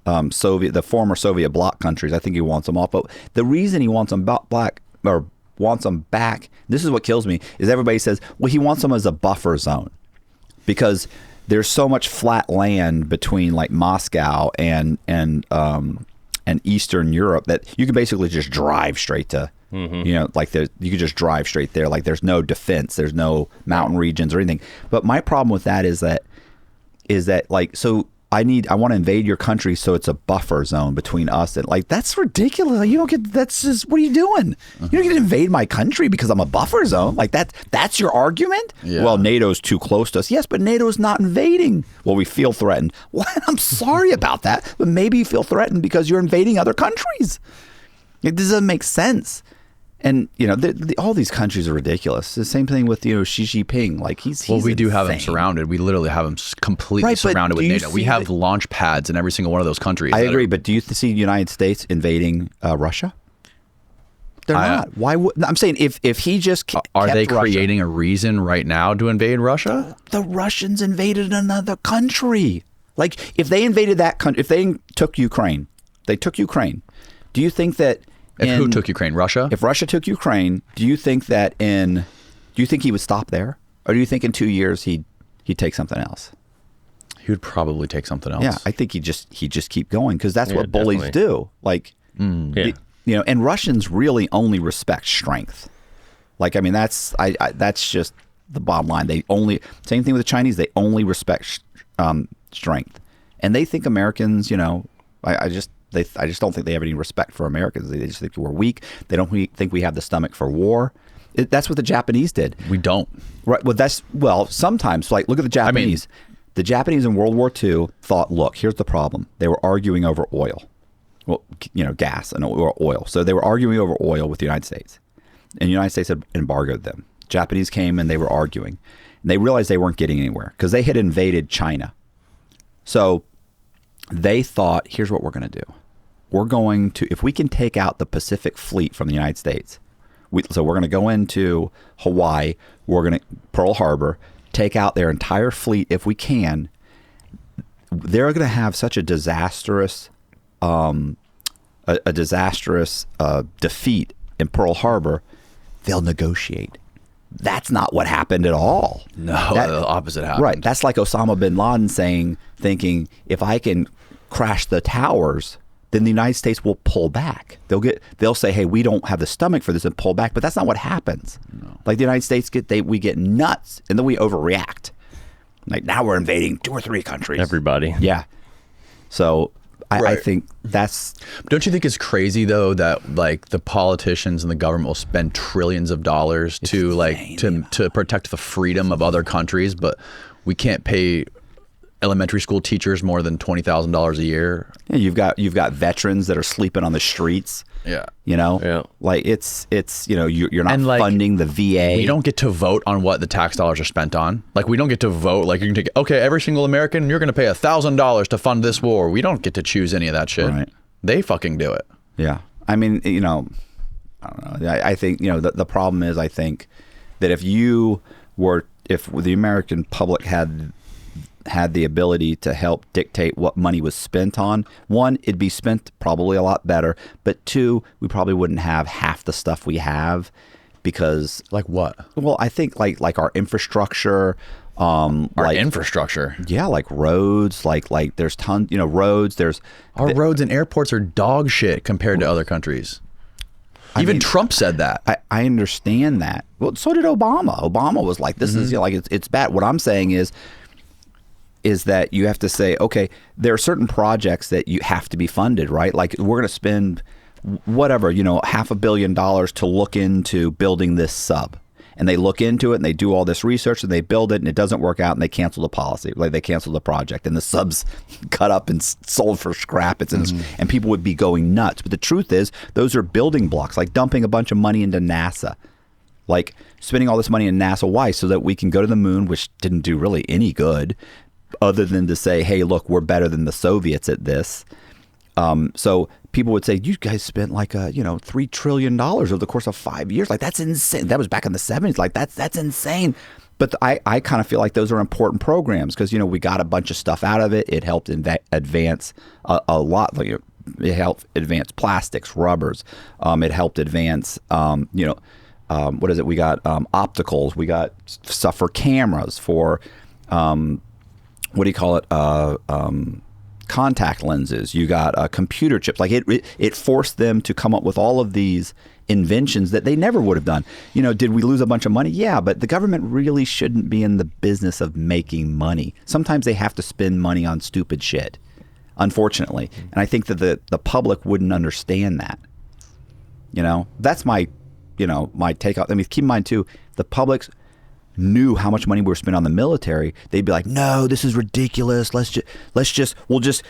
the former Soviet bloc countries. I think he wants them all. But the reason he wants them wants them back, this is what kills me, is everybody says, well, he wants them as a buffer zone because there's so much flat land between like Moscow and Eastern Europe that you can basically just drive straight to, like you could just drive straight there. Like there's no defense, there's no mountain regions or anything. But my problem with that is that like, so I want to invade your country so it's a buffer zone between us and like, that's ridiculous. Like, you don't get, that's just, what are you doing? You don't get to invade my country because I'm a buffer zone. Like that's your argument? Yeah. Well, NATO's too close to us. Yes, but NATO's not invading. Well, we feel threatened. Well, I'm sorry about that, but maybe you feel threatened because you're invading other countries. It doesn't make sense. And, all these countries are ridiculous. The same thing with, Xi Jinping. Like, he's we do have him insane. surrounded. We literally have him completely surrounded with NATO. We have launch pads in every single one of those countries. I agree, but do you see the United States invading Russia? They're not. Why would I'm saying if he just are they Russia, creating a reason right now to invade Russia? The Russians invaded another country. Like if they invaded that country, if they took Ukraine, do you think that who took Ukraine? Russia? If Russia took Ukraine, do you think he would stop there? Or do you think in 2 years he'd take something else? He would probably take something else. Yeah, I think he'd just keep going because that's what bullies do. Like, and Russians really only respect strength. Like, I mean, that's just the bottom line. Same thing with the Chinese. They only respect strength, and they think Americans. I just don't think they have any respect for Americans. They just think we're weak. They don't think we have the stomach for war. That's what the Japanese did. We don't. Right. Well, sometimes. Like, look at the Japanese. The Japanese in World War II thought, look, here's the problem. They were arguing over oil. Well, gas and oil. So they were arguing over oil with the United States. And the United States had embargoed them. Japanese came and they were arguing. And they realized they weren't getting anywhere because they had invaded China. So they thought, here's what we're going to do. We're going to, if we can take out the Pacific Fleet from the United States, so we're going to go into Hawaii, we're going to Pearl Harbor, take out their entire fleet if we can. They're going to have such a disastrous, defeat in Pearl Harbor. They'll negotiate. That's not what happened at all. No, the opposite happened. Right. That's like Osama bin Laden thinking, if I can crash the towers, then the United States will pull back. They'll say, hey, we don't have the stomach for this and pull back. But that's not what happens. No. Like the United States we get nuts and then we overreact. Like now we're invading 2 or 3 countries. Everybody. Yeah. So I think that's. Don't you think it's crazy though that like the politicians and the government will spend trillions of dollars to protect the freedom of other countries, but we can't pay elementary school teachers more than $20,000 a year. Yeah, you've got veterans that are sleeping on the streets. Yeah. Like it's you're not funding the VA. We don't get to vote on what the tax dollars are spent on. Like we don't get to vote. Like you can take, okay, every single American, you're going to pay $1,000 to fund this war. We don't get to choose any of that shit. Right. They fucking do it. Yeah. I mean, I don't know. I think, the problem is, I think that if the American public had the ability to help dictate what money was spent on, one, it'd be spent probably a lot better, but 2, we probably wouldn't have half the stuff we have because like what? Well, I think like our infrastructure, infrastructure. Yeah, like roads, like there's tons, roads, our roads and airports are dog shit compared to other countries. Even Trump said that. I understand that. Well, so did Obama. Obama was like, this is like it's bad. What I'm saying is that you have to say, okay, there are certain projects that you have to be funded, right? Like we're going to spend whatever, $500 million to look into building this sub. And they look into it and they do all this research and they build it and it doesn't work out and they cancel the policy. Like they cancel the project and the sub's cut up and sold for scrap. And people would be going nuts. But the truth is, those are building blocks, like dumping a bunch of money into NASA. like spending all this money in NASA. Why? So that we can go to the moon, which didn't do really any good other than to say, hey, look, we're better than the Soviets at this. So people would say, you guys spent like $3 trillion over the course of 5 years. Like, that's insane. That was back in the 70s. Like, that's insane. But I kind of feel like those are important programs because, we got a bunch of stuff out of it. It helped advance a lot. Like, it helped advance plastics, rubbers. It helped advance, what is it? We got opticals. We got stuff for cameras, for, what do you call it? Contact lenses. You got computer chips. Like it forced them to come up with all of these inventions that they never would have done. Did we lose a bunch of money? Yeah, but the government really shouldn't be in the business of making money. Sometimes they have to spend money on stupid shit, unfortunately. And I think that the public wouldn't understand that. That's my take on. I mean, keep in mind too, the public knew how much money we were spending on the military. They'd be like, no, this is ridiculous. We'll just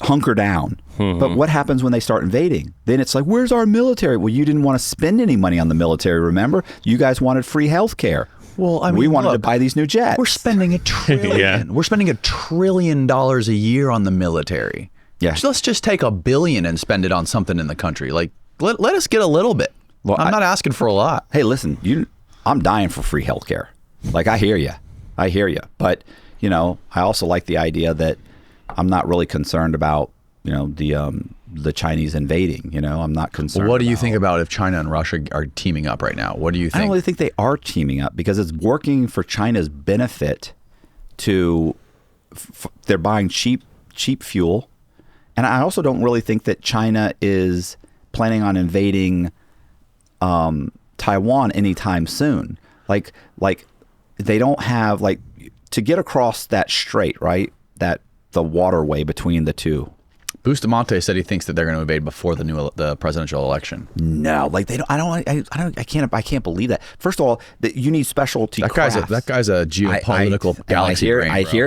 hunker down. But what happens when they start invading? Then it's like, where's our military? Well, you didn't want to spend any money on the military, remember? You guys wanted free health care. Well, I mean, we wanted to buy these new jets. We're spending $1 trillion. Yeah. We're spending $1 trillion a year on the military. Yeah. So let's just take $1 billion and spend it on something in the country. Like, let us get a little bit. Well, I'm not asking for a lot. Hey, listen, I'm dying for free health care. Like, I hear you. But, I also like the idea that I'm not really concerned about, the Chinese invading. I'm not concerned. What do you think about if China and Russia are teaming up right now? What do you think? I don't really think they are teaming up because it's working for China's benefit to they're buying cheap fuel. And I also don't really think that China is planning on invading Taiwan anytime soon. Like they don't have, like, to get across that strait, right? That the waterway between the two. Bustamante said he thinks that they're going to invade before the presidential election. No, like they don't. I can't believe that. First of all, that you need specialty crafts. That guy's a geopolitical galaxy brain, I hear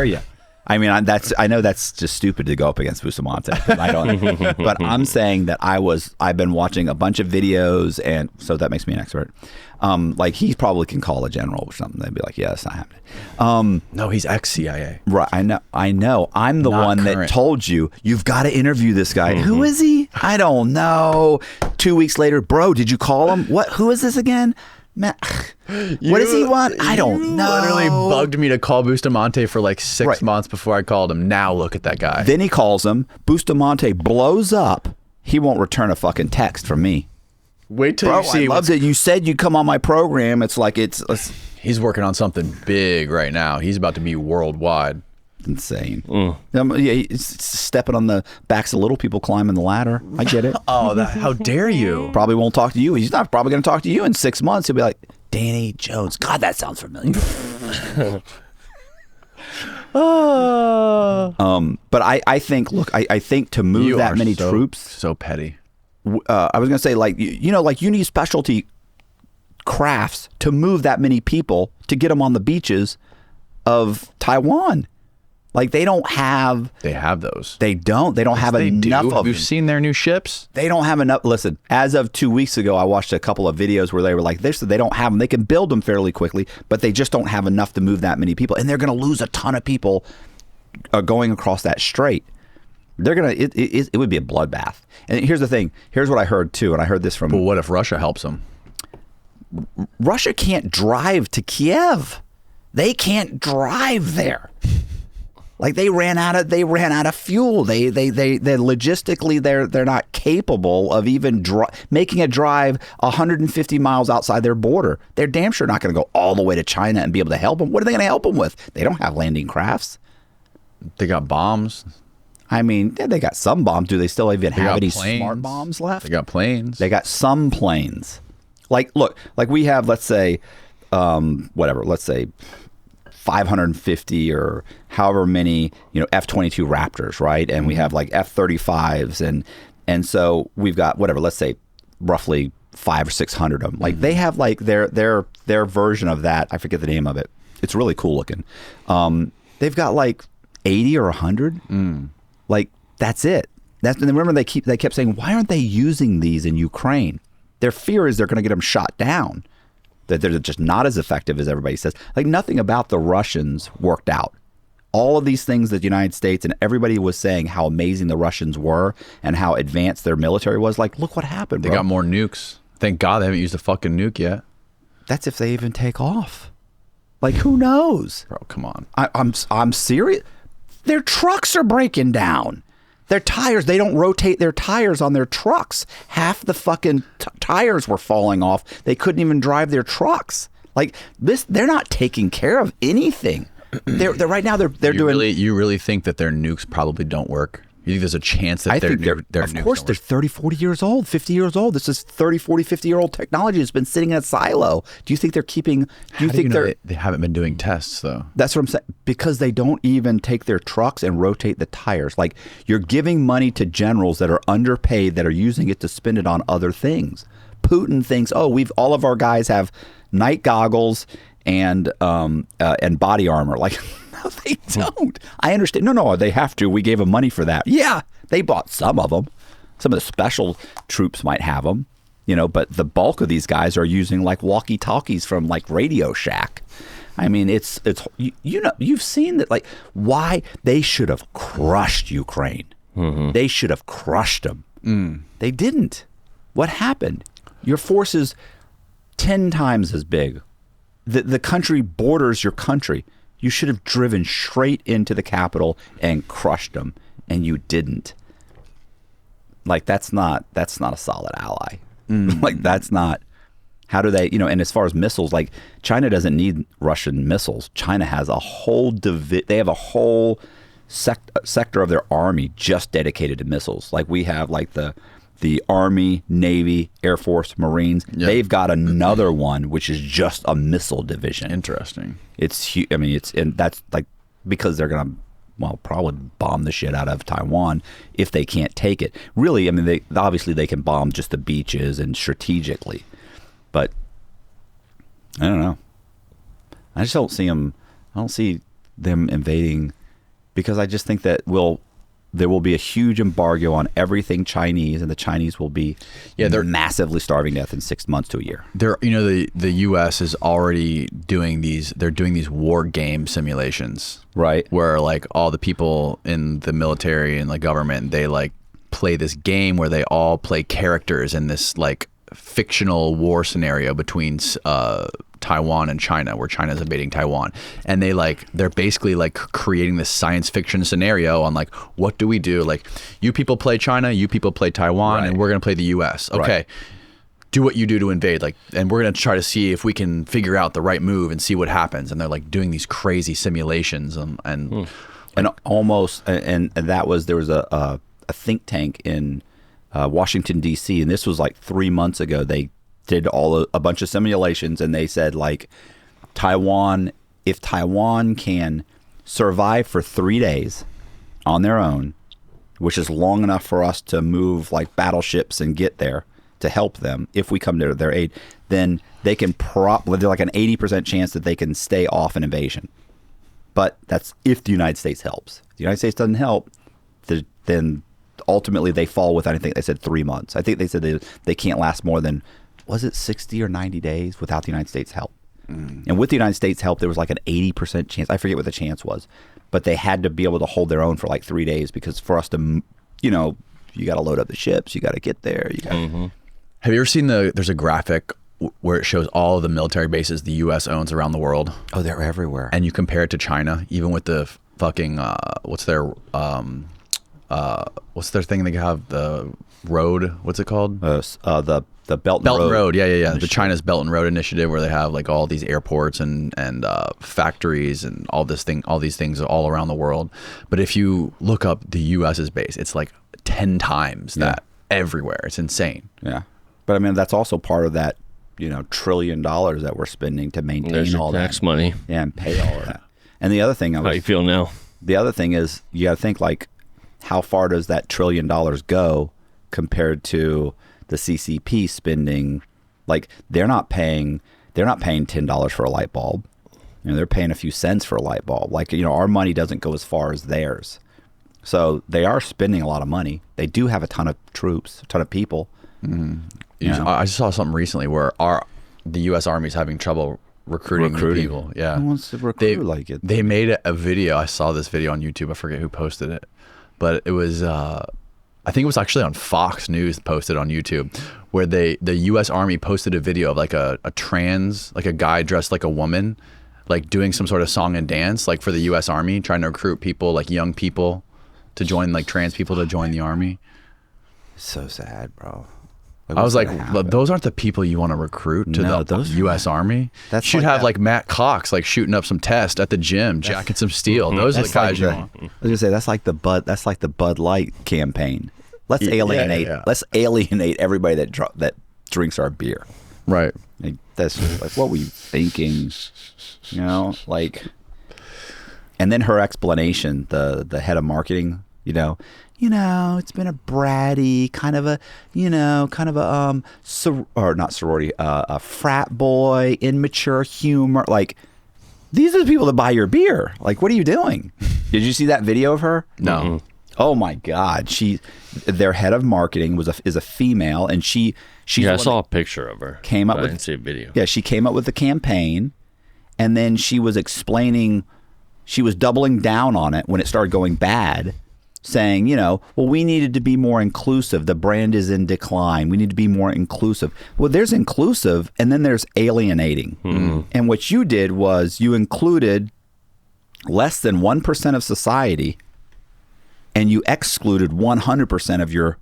you. I mean, I know that's just stupid to go up against Bustamante. I don't. But I'm saying that I've been watching a bunch of videos, and so that makes me an expert. Like, he probably can call a general or something. They'd be like, yeah, it's not happening. No, he's ex-CIA. Right. I know. I'm the one that told you've got to interview this guy. Who is he? I don't know. 2 weeks later, bro, did you call him? What? Who is this again? What does he want? I don't know. Literally bugged me to call Bustamante for like 6 months before I called him. Now look at that guy. Then he calls him. Bustamante blows up. He won't return a fucking text from me. Wait till you see. I loved it. You said you'd come on my program. It's like he's working on something big right now. He's about to be worldwide. Insane. Yeah, he's stepping on the backs of little people climbing the ladder. I get it. How dare you? Probably won't talk to you. He's not probably going to talk to you in 6 months. He'll be like, Danny Jones. God, that sounds familiar. But I think, look, I think to move that many troops. So petty. I was going to say, like, like, you need specialty crafts to move that many people to get them on the beaches of Taiwan. Like, they don't have. They have those. They don't. They don't have enough of them. You've seen their new ships? They don't have enough. Listen, as of 2 weeks ago, I watched a couple of videos where they were like, they don't have them. They can build them fairly quickly, but they just don't have enough to move that many people. And they're going to lose a ton of people going across that strait. They're going to, it would be a bloodbath. And here's the thing. Here's what I heard too. And I heard this from. But what if Russia helps them? Russia can't drive to Kiev. They can't drive there. Like, they ran out of fuel. They logistically they're not capable of even making a drive 150 miles outside their border. They're damn sure not going to go all the way to China and be able to help them. What are they going to help them with? They don't have landing crafts. They got bombs. I mean, yeah, they got some bombs. Do they still even have any smart bombs left? They got planes. They got some planes. Like, look, like we have, let's say, let's say 550 or however many, F-22 Raptors, right? And we have like F-35s, and so we've got let's say roughly 500 or 600 of them. Like, they have like their version of that. I forget the name of it. It's really cool looking. They've got like 80 or 100. Like, that's it. And remember, they kept saying, why aren't they using these in Ukraine? Their fear is they're going to get them shot down. that they're just not as effective as everybody says. Like nothing about the Russians worked out. All of these things that the United States and everybody was saying how amazing the Russians were and how advanced their military was. Like, look what happened, They bro. got more nukes. Thank God they haven't used a fucking nuke yet. That's if they even take off. Like, who knows? Bro, come on. I'm serious. Their trucks are breaking down. Their tires, they don't rotate their tires on their trucks. Half the fucking tires were falling off. They couldn't even drive their trucks. Like this, they're not taking care of anything. They're right now. They're doing. You really think that their nukes probably don't work? You think there's a chance that their of nukes course, don't they're work? 30, 40 years old, 50 years old. This is 30, 40, 50-year-old technology that's been sitting in a silo. Do you think they're keeping? Do you How think know they're? they haven't been doing tests though? That's what I'm saying. Because they don't even take their trucks and rotate the tires. Like you're giving money to generals that are underpaid that are using it to spend it on other things. Putin thinks, oh, all of our guys have night goggles and body armor. Like, no, they don't. I understand. No, they have to. We gave them money for that. Yeah, they bought some of them. Some of the special troops might have them, but the bulk of these guys are using like walkie-talkies from like Radio Shack. I mean, it's you've seen that. Like, why they should have crushed Ukraine. Mm-hmm. They should have crushed them. They didn't. What happened? Your force is 10 times as big. The country borders your country. You should have driven straight into the capital and crushed them, and you didn't. Like that's not a solid ally. Like that's not. How do they? And as far as missiles, like China doesn't need Russian missiles. China has a whole they have a whole sector of their army just dedicated to missiles. Like we have like the Army, Navy, Air Force, Marines. Yep. They've got another one which is just a missile division. Interesting. It's I mean and that's like because they're gonna probably bomb the shit out of Taiwan if they can't take it. Really, I mean they obviously they can bomb just the beaches and strategically, but I don't know. I just don't see them. I don't see them invading because I just think that there will be a huge embargo on everything Chinese, and the Chinese will be they're massively starving to death in 6 months to a year. The U.S. is already doing these. They're doing these war game simulations, right? Where like all the people in the military and the government, they like play this game where they all play characters in this like fictional war scenario between Taiwan and China, where China's invading Taiwan, and they're basically like creating this science fiction scenario on like, what do we do? Like, you people play China, you people play Taiwan, and we're gonna play the U.S. Okay, right. Do what you do to invade, like, and we're gonna try to see if we can figure out the right move and see what happens. And they're like doing these crazy simulations and almost and that was there was a think tank in Washington D.C. and this was like 3 months ago. They did a bunch of simulations, and they said like if Taiwan can survive for 3 days on their own, which is long enough for us to move like battleships and get there to help them if we come to their aid, then they can there's like an 80% chance that they can stay off an invasion. But that's if the United States helps. If the United States doesn't help, then ultimately they fall with, I think they said 3 months. I think they said they can't last more than, was it 60 or 90 days without the United States help? And with the United States help, there was like an 80% chance. I forget what the chance was, but they had to be able to hold their own for like 3 days because for us to, you got to load up the ships, you got to get there. Have you ever seen there's a graphic where it shows all of the military bases the U.S. owns around the world? Oh, they're everywhere. And you compare it to China, even with the fucking, what's their thing they have, the road, what's it called? The Belt and Road. Yeah. Initiative. The China's Belt and Road Initiative, where they have like all these airports and factories and all these things all around the world. But if you look up the U.S.'s base, it's like 10 times that everywhere. It's insane. Yeah. But I mean, that's also part of that, $1 trillion that we're spending to maintain There's all tax that money. Yeah, and pay all of that. And the other thing, how you feel now? The other thing is you got to think like, how far does that $1 trillion go compared to the CCP spending? Like they're not paying $10 for a light bulb. They're paying a few cents for a light bulb. Like, our money doesn't go as far as theirs. So they are spending a lot of money. They do have a ton of troops, a ton of people. I just saw something recently where the U.S. Army's having trouble recruiting new people. Yeah, Who wants to recruit like it? They made a video. I saw this video on YouTube. I forget who posted it, but it was I think it was actually on Fox News posted on YouTube, where the U.S. Army posted a video of like a trans, like a guy dressed like a woman, like doing some sort of song and dance, like for the U.S. Army, trying to recruit people, like young people, to join, like trans people to join the Army. So sad, bro. I was like, those aren't the people you want to recruit to the U.S. Army. That's should like have that. like Matt Cox like shooting up some test at the gym, jacking some steel. Those are the guys you want. I was gonna say that's like the Bud Light campaign. Let's alienate. Yeah. Let's alienate everybody that drinks our beer. Right. Like, that's just like, what were you thinking? You know, like. And then her explanation, the head of marketing, it's been a bratty kind of a not sorority, a frat boy, immature humor. Like, these are the people that buy your beer. Like, what are you doing? Did you see that video of her? No. Mm-hmm. Oh my God, their head of marketing is a female, and she's I saw a picture of her. Came up but with I didn't see a video. Yeah, she came up with the campaign, and then she was explaining, she was doubling down on it when it started going bad, saying, well, we needed to be more inclusive. The brand is in decline. We need to be more inclusive. Well, there's inclusive, and then there's alienating. Mm-hmm. And what you did was you included less than 1% of society, and you excluded 100%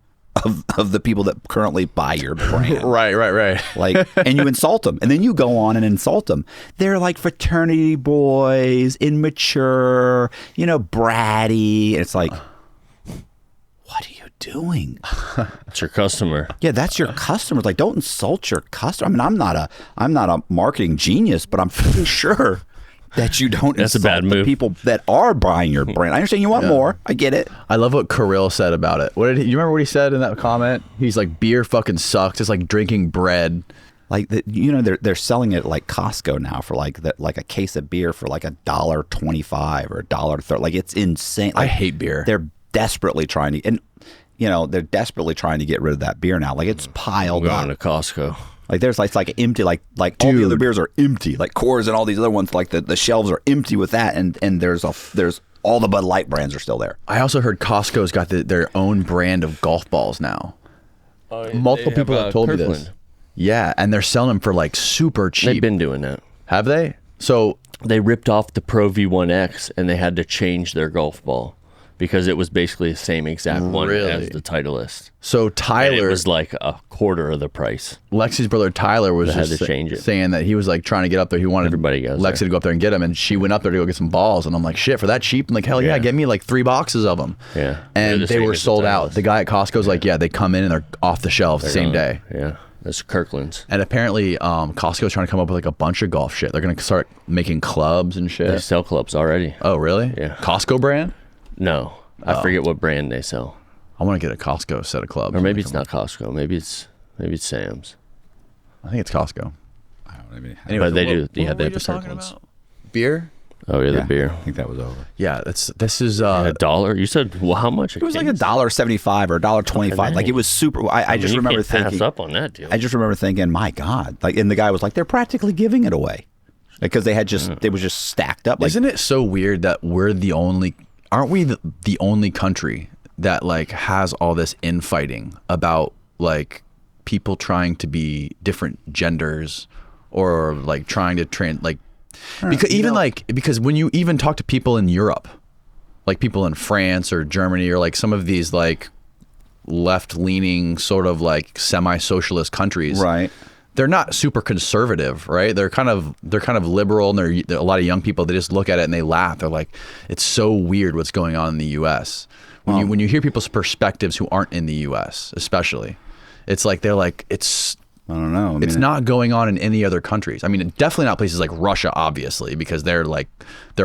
of the people that currently buy your brand. Right. Like, and you insult them, and then you go on and insult them. They're like fraternity boys, immature, bratty. And it's like, what are you doing? It's your customer. Yeah, that's your customers. Like, don't insult your customer. I mean, I'm not a marketing genius, but I'm pretty sure that you don't That's a insult bad the move. people that are buying your brand. I understand you want more. I get it. I love what Kirill said about it. You remember what he said in that comment? He's like, beer fucking sucks. It's like drinking bread. Like, they're selling it like Costco now for like a case of beer for like $1.25 or $1.30. Like, it's insane. Like, I hate beer. They're desperately trying to, and they're desperately trying to get rid of that beer now. Like, it's piled We're going up. to Costco. Like, there's like empty, like all the other beers are empty. Like Coors and all these other ones, like the shelves are empty with that, and there's all the Bud Light brands are still there. I also heard Costco's got their own brand of golf balls now. Multiple people have told me this. Yeah, and they're selling them for like super cheap. They've been doing that. Have they? So They ripped off the Pro V1X and they had to change their golf ball because it was basically the same exact one as the Titleist. So And Tyler, it was like a quarter of the price. Lexi's brother Tyler was Had just to change it. saying that he was like trying to get up there. He wanted Everybody goes Lexi there. to go up there and get him, and she went up there to go get some balls. And I'm like, shit, for that cheap? I'm like, hell yeah, Yeah. get me like 3 boxes of them. Yeah. They're And the they same were as the sold out. Titleist. The guy at Costco's like, yeah, they come in and they're off the shelves the same day. Yeah. That's Kirkland's. And apparently, Costco's trying to come up with like a bunch of golf shit. They're gonna start making clubs and They shit. sell clubs already. Oh, really? Yeah. Costco brand? No. I forget what brand they sell. I want to get a Costco set of clubs. Or maybe it's not Costco. Maybe it's Sam's. I think it's Costco. I don't even. Anyway, But they what- do. what Yeah, were they we have the just talking Kirkland's. about? Beer? Oh, yeah, the beer. I think that was over. Yeah, this is $1? You said, well, how much? It was like $1.75 or $1.25. Like, it was super. I just you remember can't thinking. pass up on that deal. I just remember thinking, my God! Like, and the guy was like, they're practically giving it away, because they had just it was just stacked up. Like, Isn't it so weird that we're the only, aren't we the only country that like has all this infighting about like people trying to be different genders or like trying to because when you even talk to people in Europe, like people in France or Germany or like some of these like left-leaning sort of like semi-socialist countries, right? They're not super conservative, right? They're kind of liberal, and they're a lot of young people. They just look at it and they laugh. They're like, it's so weird what's going on in the U.S. When you hear people's perspectives who aren't in the U.S. especially, it's like they're like, I don't know. I mean, it's not going on in any other countries. I mean, definitely not places like Russia, obviously, because they're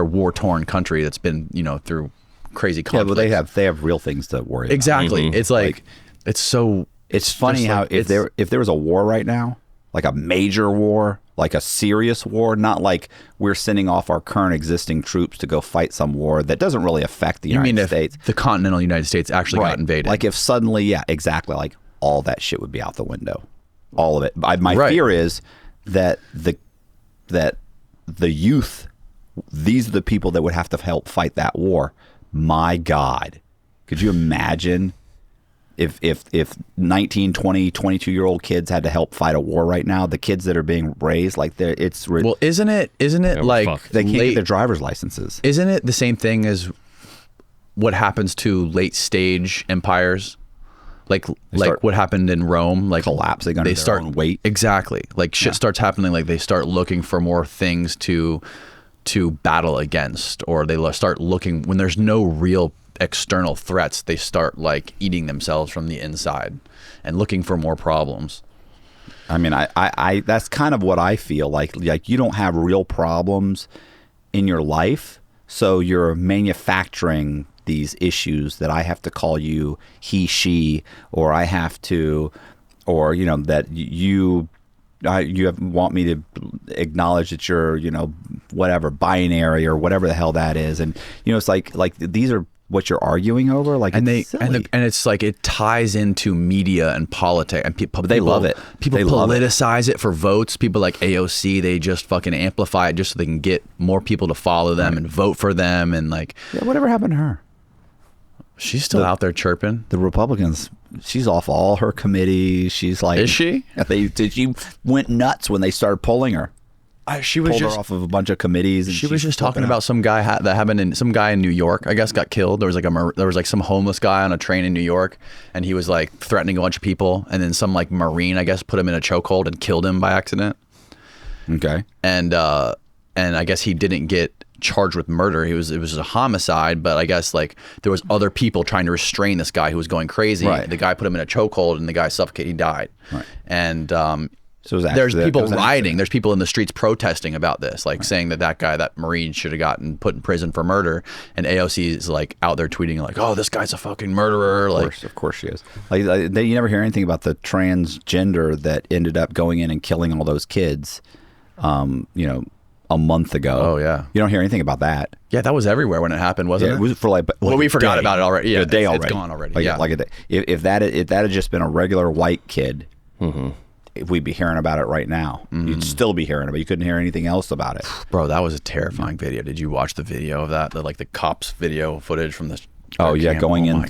war-torn country that's been through crazy Yeah, conflict. but they have real things to worry about. Exactly. It's like it's so. It's funny just how like- if there was a war right now, like a major war, like a serious war, not like we're sending off our current existing troops to go fight some war that doesn't really affect the You mean United if States. the continental United States actually got invaded? Like if suddenly, yeah, exactly. Like all that shit would be out the window. All of it. My Right. fear is that the youth, these are the people that would have to help fight that war. My God, could you imagine if 19, 20, 22-year-old kids had to help fight a war right now? The kids that are being raised like it's well, isn't it like fucked. they can't get their driver's licenses. Isn't it the same thing as what happens to late stage empires? Like what happened in Rome, like collapsing under their own weight. Exactly. Like shit starts happening. Like they start looking for more things to battle against, or they start looking when there's no real external threats. They start like eating themselves from the inside and looking for more problems. I mean, I that's kind of what I feel like you don't have real problems in your life, so you're manufacturing these issues that I have to call you he, she, or I have to, or, you know, that you want me to acknowledge that you're, you know, whatever, binary or whatever the hell that is. And, you know, it's like these are what you're arguing over. Like, and it's silly. and it's like it ties into media and politics, and people love it. People They love politicize it for votes. People like AOC, they just fucking amplify it just so they can get more people to follow them and vote for them. And like, yeah, whatever happened to her? She's still out there chirping. The Republicans, she's off all her committees. She's like, is she? She went nuts when they started pulling her. She was pulled just her off of a bunch of committees. And she was just talking about some guy that happened in some guy in New York. I guess got killed. There was like some homeless guy on a train in New York, and he was like threatening a bunch of people, and then some like Marine, I guess, put him in a chokehold and killed him by accident. Okay. And I guess he didn't get charged with murder. It was a homicide, but I guess like there was other people trying to restrain this guy who was going crazy. Right. The guy put him in a chokehold, and the guy suffocated. He died. Right. And so there's people rioting. There's people in the streets protesting about this, like saying that Marine should have gotten put in prison for murder. And AOC is like out there tweeting like, "Oh, this guy's a fucking murderer." Of course she is. Like you never hear anything about the transgender that ended up going in and killing all those kids. You know, a month ago. Oh yeah. You don't hear anything about that. Yeah, that was everywhere when it happened, wasn't it? It was for like well, we forgot about it already. Yeah, a day already. It's gone already. Like, yeah. like a day. If that had just been a regular white kid, if we'd be hearing about it right now. You'd still be hearing about it. You couldn't hear anything else about it. Bro, that was a terrifying video. Did you watch the video of that? The cops video footage from the Oh yeah, going in.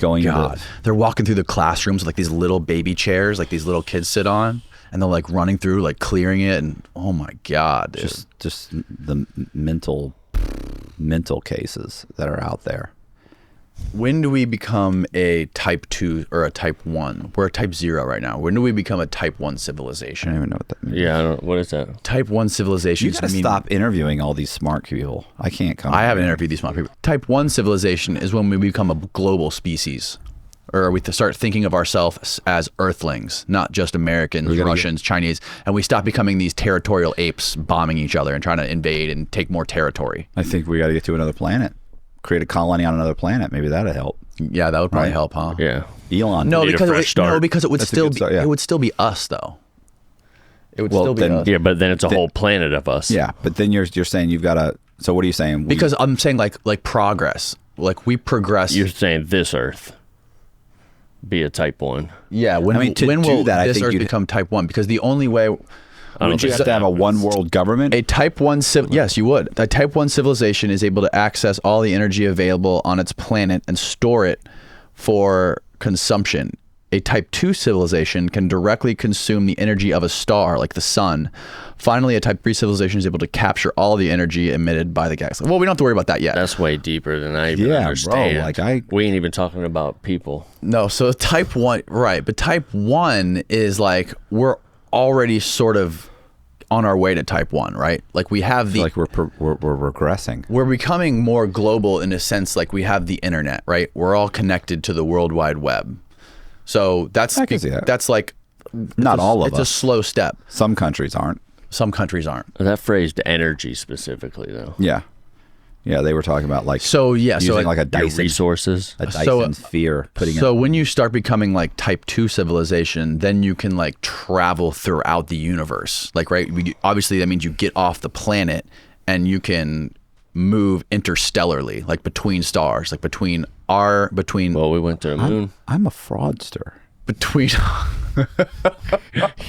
They're walking through the classrooms with like these little baby chairs, like these little kids sit on, and they're like running through, like clearing it, and oh my God, dude. Just the mental cases that are out there. When do we become a type 2 or a type 1? We're a type 0 right now. When do we become a type 1 civilization? I don't even know what that means. Yeah, I don't. What is that? Type 1 civilization. You gotta stop interviewing all these smart people. I can't come. I haven't interviewed these smart people. Type 1 civilization is when we become a global species. Or we start thinking of ourselves as earthlings, not just Americans, Russians, Chinese, and we stop becoming these territorial apes bombing each other and trying to invade and take more territory. I think we got to get to another planet. Create a colony on another planet. Maybe that'll help. Yeah, that would probably help, huh? Yeah. Elon. No, because it would That's still a good be start, yeah. it would still be us though. It would still be us. Yeah, but then it's a whole planet of us. Yeah, but then you're saying you've got to. So what are you saying? Because I'm saying like progress. Like we progress. You're saying this Earth be a type 1. Yeah. When will this Earth become type 1? Because the only way. Would you have to have a one world government? A type 1 yes, you would. A type 1 civilization is able to access all the energy available on its planet and store it for consumption. A type 2 civilization can directly consume the energy of a star, like the sun. Finally, a type 3 civilization is able to capture all the energy emitted by the galaxy. Well, we don't have to worry about that yet. That's way deeper than I even understand. Bro, we ain't even talking about people. No, so type 1, right. But type 1 is like we're already sort of on our way to type 1, right? Like we have the like we're regressing. We're becoming more global in a sense, like we have the internet, right? We're all connected to the World Wide Web. So that's like not all of us. It's a slow step. Some countries aren't. Some countries aren't. That phrased energy specifically though. Yeah. Yeah, they were talking about like using like a Dyson resources. A Dyson sphere when you start becoming like type 2 civilization, then you can like travel throughout the universe. Like obviously that means you get off the planet and you can move interstellarly, like between stars, like between Well, we went to the moon. I'm a fraudster. between.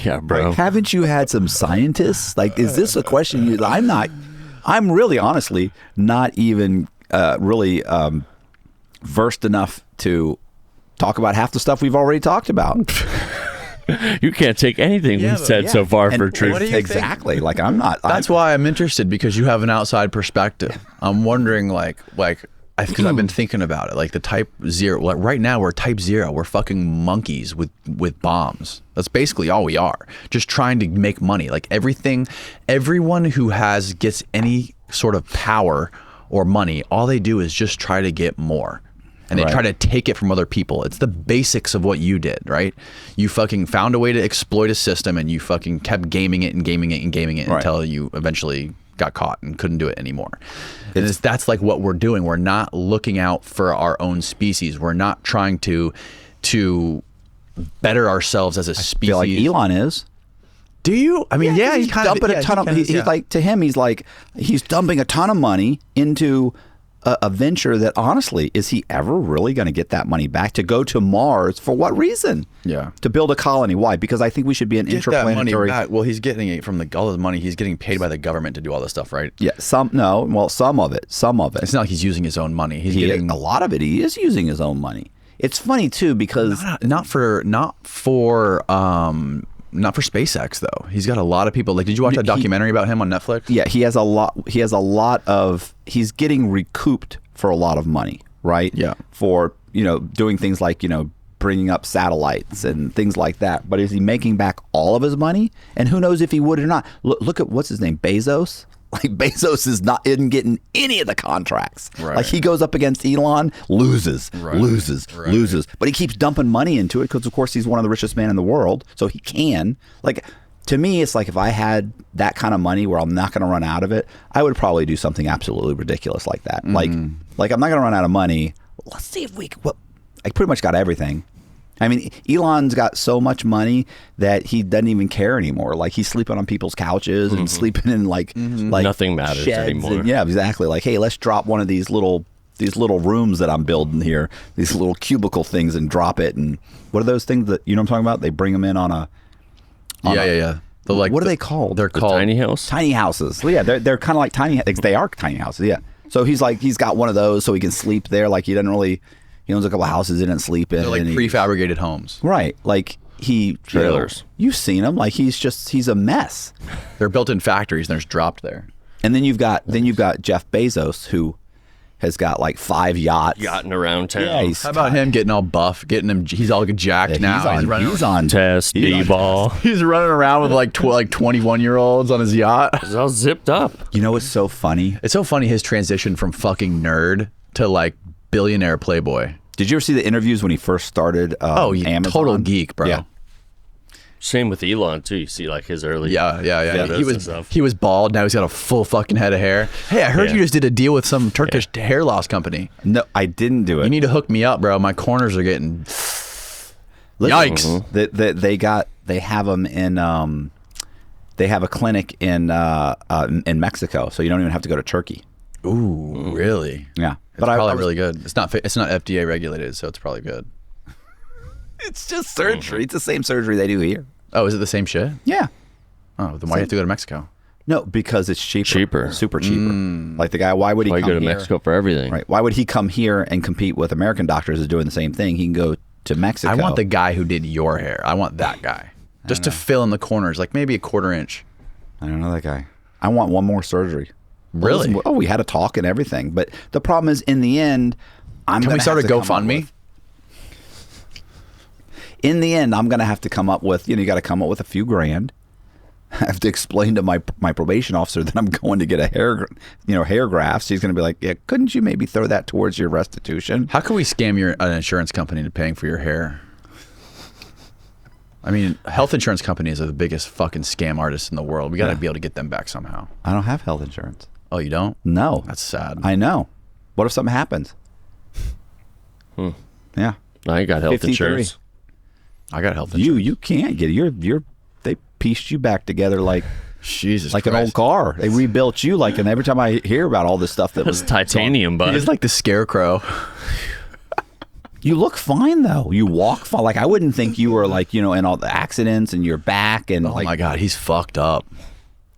Yeah, bro. Haven't you had some scientists? Like, is this a question? I'm really, honestly, not even really versed enough to talk about half the stuff we've already talked about. You can't take anything we said so far for truth. What do you Exactly. Like, I'm not. That's why I'm interested, because you have an outside perspective. I'm wondering, because I've been thinking about it, like the type 0. Like right now, we're type 0. We're fucking monkeys with bombs. That's basically all we are. Just trying to make money. Like everyone who gets any sort of power or money, all they do is just try to get more. And they try to take it from other people. It's the basics of what you did, right? You fucking found a way to exploit a system, and you fucking kept gaming it and gaming it and gaming it until you eventually got caught and couldn't do it anymore. And that's like what we're doing. We're not looking out for our own species. We're not trying to better ourselves as a species. I feel like Elon is. Do you? I mean, he's dumping a ton of. He's like, to him, he's dumping a ton of money into a venture that, honestly, is he ever really going to get that money back to go to Mars? For what reason? Yeah. To build a colony. Why? Because I think we should be an interplanetary. That money back. Well, he's getting it from all the money. He's getting paid by the government to do all this stuff, right? Yeah. Some of it. It's not like he's using his own money. He's getting a lot of it. He is using his own money. It's funny too, because not for SpaceX though. He's got a lot of people. Like, did you watch that documentary about him on Netflix? Yeah, he has a lot of. He's getting recouped for a lot of money, right? Yeah. For doing things like bringing up satellites and things like that. But is he making back all of his money? And who knows if he would or not? Look at what's his name, Bezos. Like, Bezos isn't getting any of the contracts. Right. Like, he goes up against Elon, loses. But he keeps dumping money into it because, of course, he's one of the richest men in the world. So he can. Like, to me, it's like, if I had that kind of money where I'm not going to run out of it, I would probably do something absolutely ridiculous like that. Like I'm not going to run out of money. Let's see if I pretty much got everything. I mean, Elon's got so much money that he doesn't even care anymore. Like, he's sleeping on people's couches and sleeping in like nothing matters sheds anymore. Yeah, exactly. Like, hey, let's drop one of these little rooms that I'm building here, these little cubicle things, and drop it. And what are those things that what I'm talking about? They bring them in on a Yeah. What are they called? They're called tiny house. Tiny houses. Well, yeah, they're kind of like tiny. They are tiny houses. Yeah. So he's got one of those so he can sleep there. Like, he owns a couple of houses he didn't sleep in. They're like prefabricated homes. Right. Like, trailers. You've seen him. Like, he's a mess. They're built in factories and they're just dropped there. And then you've got Jeff Bezos, who has got like 5 yachts. Yachting around town. Yeah, How about him getting all buff, he's all jacked now. He's on Test B-ball. He's running around with like 21-year-olds on his yacht. It's all zipped up. You know what's so funny? It's so funny, his transition from fucking nerd to like billionaire playboy. Did you ever see the interviews when he first started Amazon? Total geek, bro. Yeah. Same with Elon too. You see like his early He was bald. Now he's got a full fucking head of hair. Hey, I heard you just did a deal with some Turkish hair loss company. No, I didn't do it. You need to hook me up, bro. My corners are getting yikes. They have them in they have a clinic in Mexico, so you don't even have to go to Turkey. Ooh, really? Yeah. It's probably really good. It's not FDA regulated, so it's probably good. It's just surgery. It's the same surgery they do here. Oh, is it the same shit? Yeah. Oh, then why do you have to go to Mexico? No, because it's cheaper. Super cheaper. Like, the guy, why would he come go to here? Mexico for everything? Right. Why would he come here and compete with American doctors who's doing the same thing? He can go to Mexico. I want the guy who did your hair. I want that guy. Just to fill in the corners, like maybe a 1/4 inch. I don't know that guy. I want one more surgery. Really? Oh, we had a talk and everything. But the problem is, in the end, Can we start a GoFundMe? In the end, I'm going to have to come up with, you got to come up with a few grand. I have to explain to my probation officer that I'm going to get a hair graft. He's going to be like, yeah, couldn't you maybe throw that towards your restitution? How can we scam an insurance company into paying for your hair? I mean, health insurance companies are the biggest fucking scam artists in the world. We got to be able to get them back somehow. I don't have health insurance. Oh, you don't? No. That's sad. I know. What if something happens? Yeah. I got health 53. insurance. I got health insurance. You can't get it. They pieced you back together like Jesus like Christ. an old car. They rebuilt you like, and every time I hear about all this stuff that was Titanium, bud. He's like the scarecrow. You look fine though. You walk fine. Like I wouldn't think you were like, in all the accidents and your back and Oh my God, he's fucked up.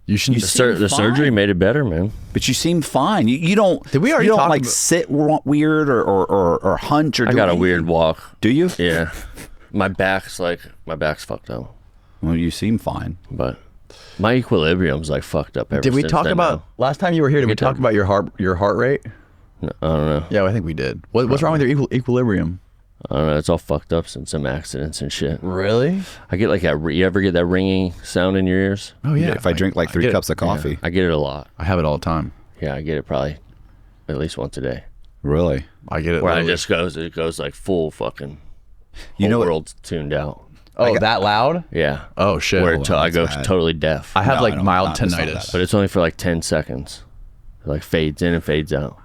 You shouldn't. The surgery made it better, man. But you seem fine. You don't. Did we already you don't talk like about- sit weird or hunch or. I got a weird walk. Do you? Yeah. My back's fucked up. Well, you seem fine. But my equilibrium's like fucked up. Did we talk about last time you were here? Did we talk about your heart rate? No, I don't know. Yeah, I think we did. What's wrong with your equilibrium? I don't know. It's all fucked up since some accidents and shit. Really? I get like you ever get that ringing sound in your ears? Oh yeah. If I drink like 3 cups of coffee. Yeah, I get it a lot. I have it all the time. Yeah, I get it probably at least once a day. Really? I get it. Where literally. it goes like full fucking. You know whole what- world's tuned out. Oh, that loud? Yeah. Oh shit. Where wow, I go that's bad. totally deaf. I have No, like I don't- mild not- it's not tinnitus. that But it's only for like 10 seconds. It like fades in and fades out.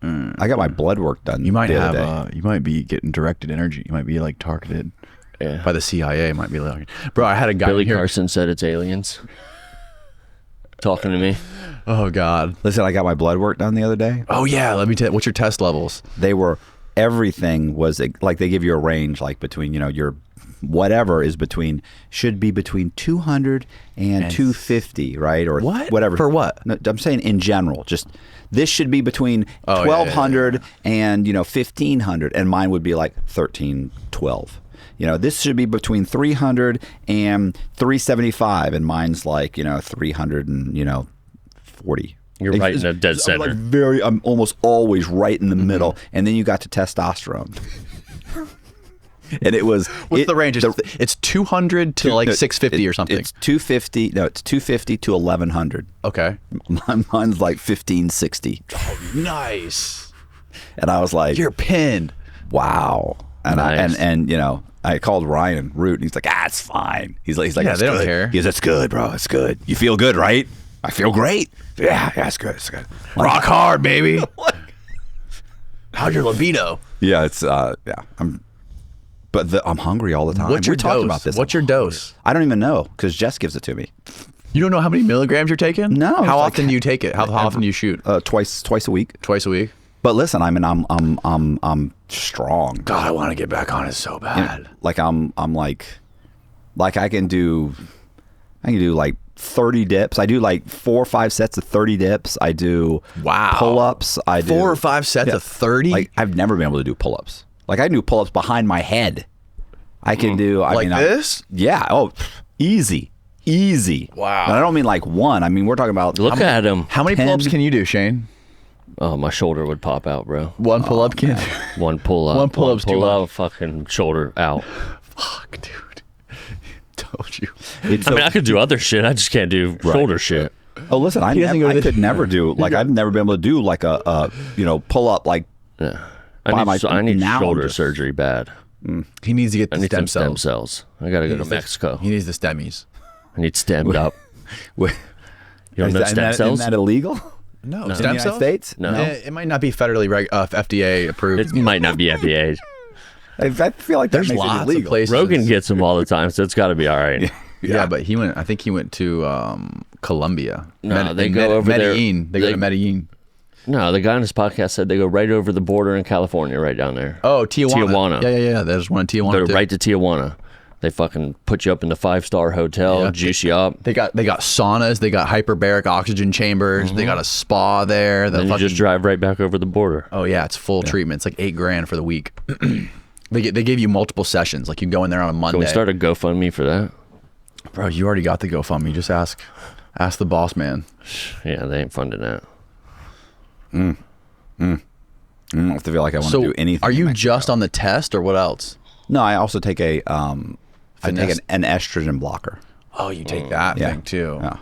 I got my blood work done. You might the other have. day. You might be getting directed energy. You might be like targeted Yeah. by the CIA. Might be like, bro. I had a guy Billy here. Carson said it's aliens. Talking to me. Oh God. Listen, I got my blood work done the other day. Oh yeah. Let me tell. What's your test levels? They were everything was like they give you a range like between your whatever is between should be between 200 and 250, right? Or What? whatever. For what? No, I'm saying in general. Just this should be between Oh, yeah, 1200 and 1500, and mine would be like 1312. This should be between 300 and 375, and mine's like 300 and 40. You're right in the dead I'm center. I'm almost always right in the middle, and then you got to testosterone. And it was What's the range? It's 200 to like 650 or something. It's 250. No, it's 250 to 1100. Okay. Mine's like 1560. Nice. And I was like, You're pinned. wow. And Nice. I called Ryan Root, and he's like, it's fine. He's like, Yeah, "It's they don't good." care. He goes, it's good, bro. It's good. You feel good, right? I feel great. Yeah, it's good. It's good. Rock hard, baby. How's your libido? Yeah, it's I'm hungry all the time. What's your We talked dose? about this. What's your dose? I don't even know because Jess gives it to me. You don't know how many milligrams you're taking? No, How it's like- often do you take it? How often do you shoot? Twice a week. Twice a week. But listen, I'm strong. God, I want to get back on it so bad. Like I'm like I can do like 30 dips. I do like 4 or 5 sets of 30 dips. I do Wow. pull-ups. I do 4 or 5 sets of 30. Like I've never been able to do pull-ups. Like I can do pull-ups behind my head. I can do this? Yeah. Oh, easy. Wow. And I don't mean like one. I mean we're talking about Look at him. How many 10 pull-ups can you do, Shane? Oh, my shoulder would pop out, bro. One pull-up can. One pull up. One pull-up's too pull much. out, fucking shoulder out. Fuck, dude. Told you. It's I mean, I could do other shit. I just can't do shoulder shit. Oh, listen, I doesn't go to the- could never do like I've never been able to do like a pull up like Yeah. By my- I need now I'm shoulder just- surgery bad. He needs to get I the need stem some cells. stem cells. I got to go to needs the- Mexico. He needs the stemmies. I need stemmed up. Wait, You don't know stem cells? Isn't that illegal? No, In the stem United cells. States? No. It might not be federally FDA approved. It might not be FDA. I feel like that There's makes it lots of illegal. places. Rogan gets them all the time, so it's got to be all right. Yeah, but he went. I think he went to Colombia. No, they go over there- Medellin. They go they- to Medellin. No, the guy on his podcast said they go right over the border in California, right down there. Oh, Tijuana. Tijuana. Yeah. There's one in Tijuana. They're too. right to Tijuana. They fucking put you up in the 5-star hotel, Yeah. juice you up. They got saunas. They got hyperbaric oxygen chambers. They got a spa there. Then you just drive right back over the border. Oh yeah, it's full treatment. It's like $8,000 for the week. They give you multiple sessions. Like you go in there on a Monday. Can we start a GoFundMe for that? Bro, you already got the GoFundMe. Just ask the boss man. Yeah, they ain't funding that. I don't feel like I want to So do anything. are in you Mexico. just on the test or what else? No, I also take I take Finesse. an estrogen blocker. Oh, you take that Yeah. thing too. Yeah.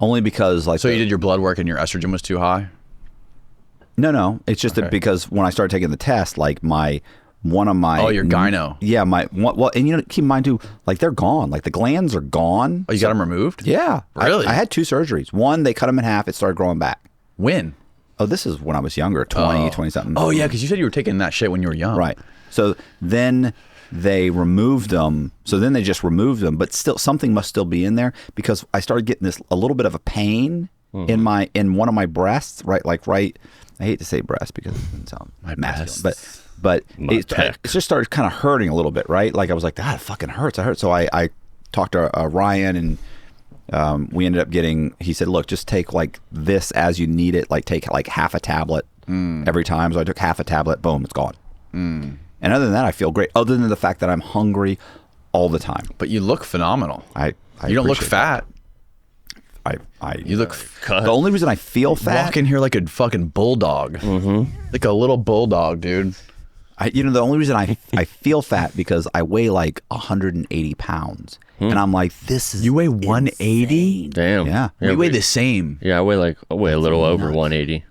Only because like So you did your blood work and your estrogen was too high? No. It's just that because when I started taking the test, like one of my Oh, your gyno. Yeah, and keep in mind too, like they're gone. Like the glands are gone. Oh, you got them removed? Yeah. Really? I had 2 surgeries. One, they cut them in half. It started growing back. When? Oh, this is when I was younger, 20 something. Oh yeah, because you said you were taking that shit when you were young. Right. So then they removed them. So then they just removed them, but still something must still be in there because I started getting a little bit of a pain in one of my breasts, right? I hate to say breast because it doesn't sound masculine, but it pec. just started kind of hurting a little bit, right? Like I was like, that fucking hurts. I hurt. So I talked to Ryan, and we ended up getting. He said, look, just take like this as you need it. Like take like half a tablet every time. So I took half a tablet. Boom, it's gone. And other than that, I feel great. Other than the fact that I'm hungry all the time. But you look phenomenal. You you don't look fat. You look. The only reason I feel fat. Walk in here like a fucking bulldog. Like a little bulldog, dude. The only reason I feel fat because I weigh like 180 pounds, and I'm like, this is You weigh 180? Damn. Yeah. We weigh the same. Yeah, I weigh a little over 180.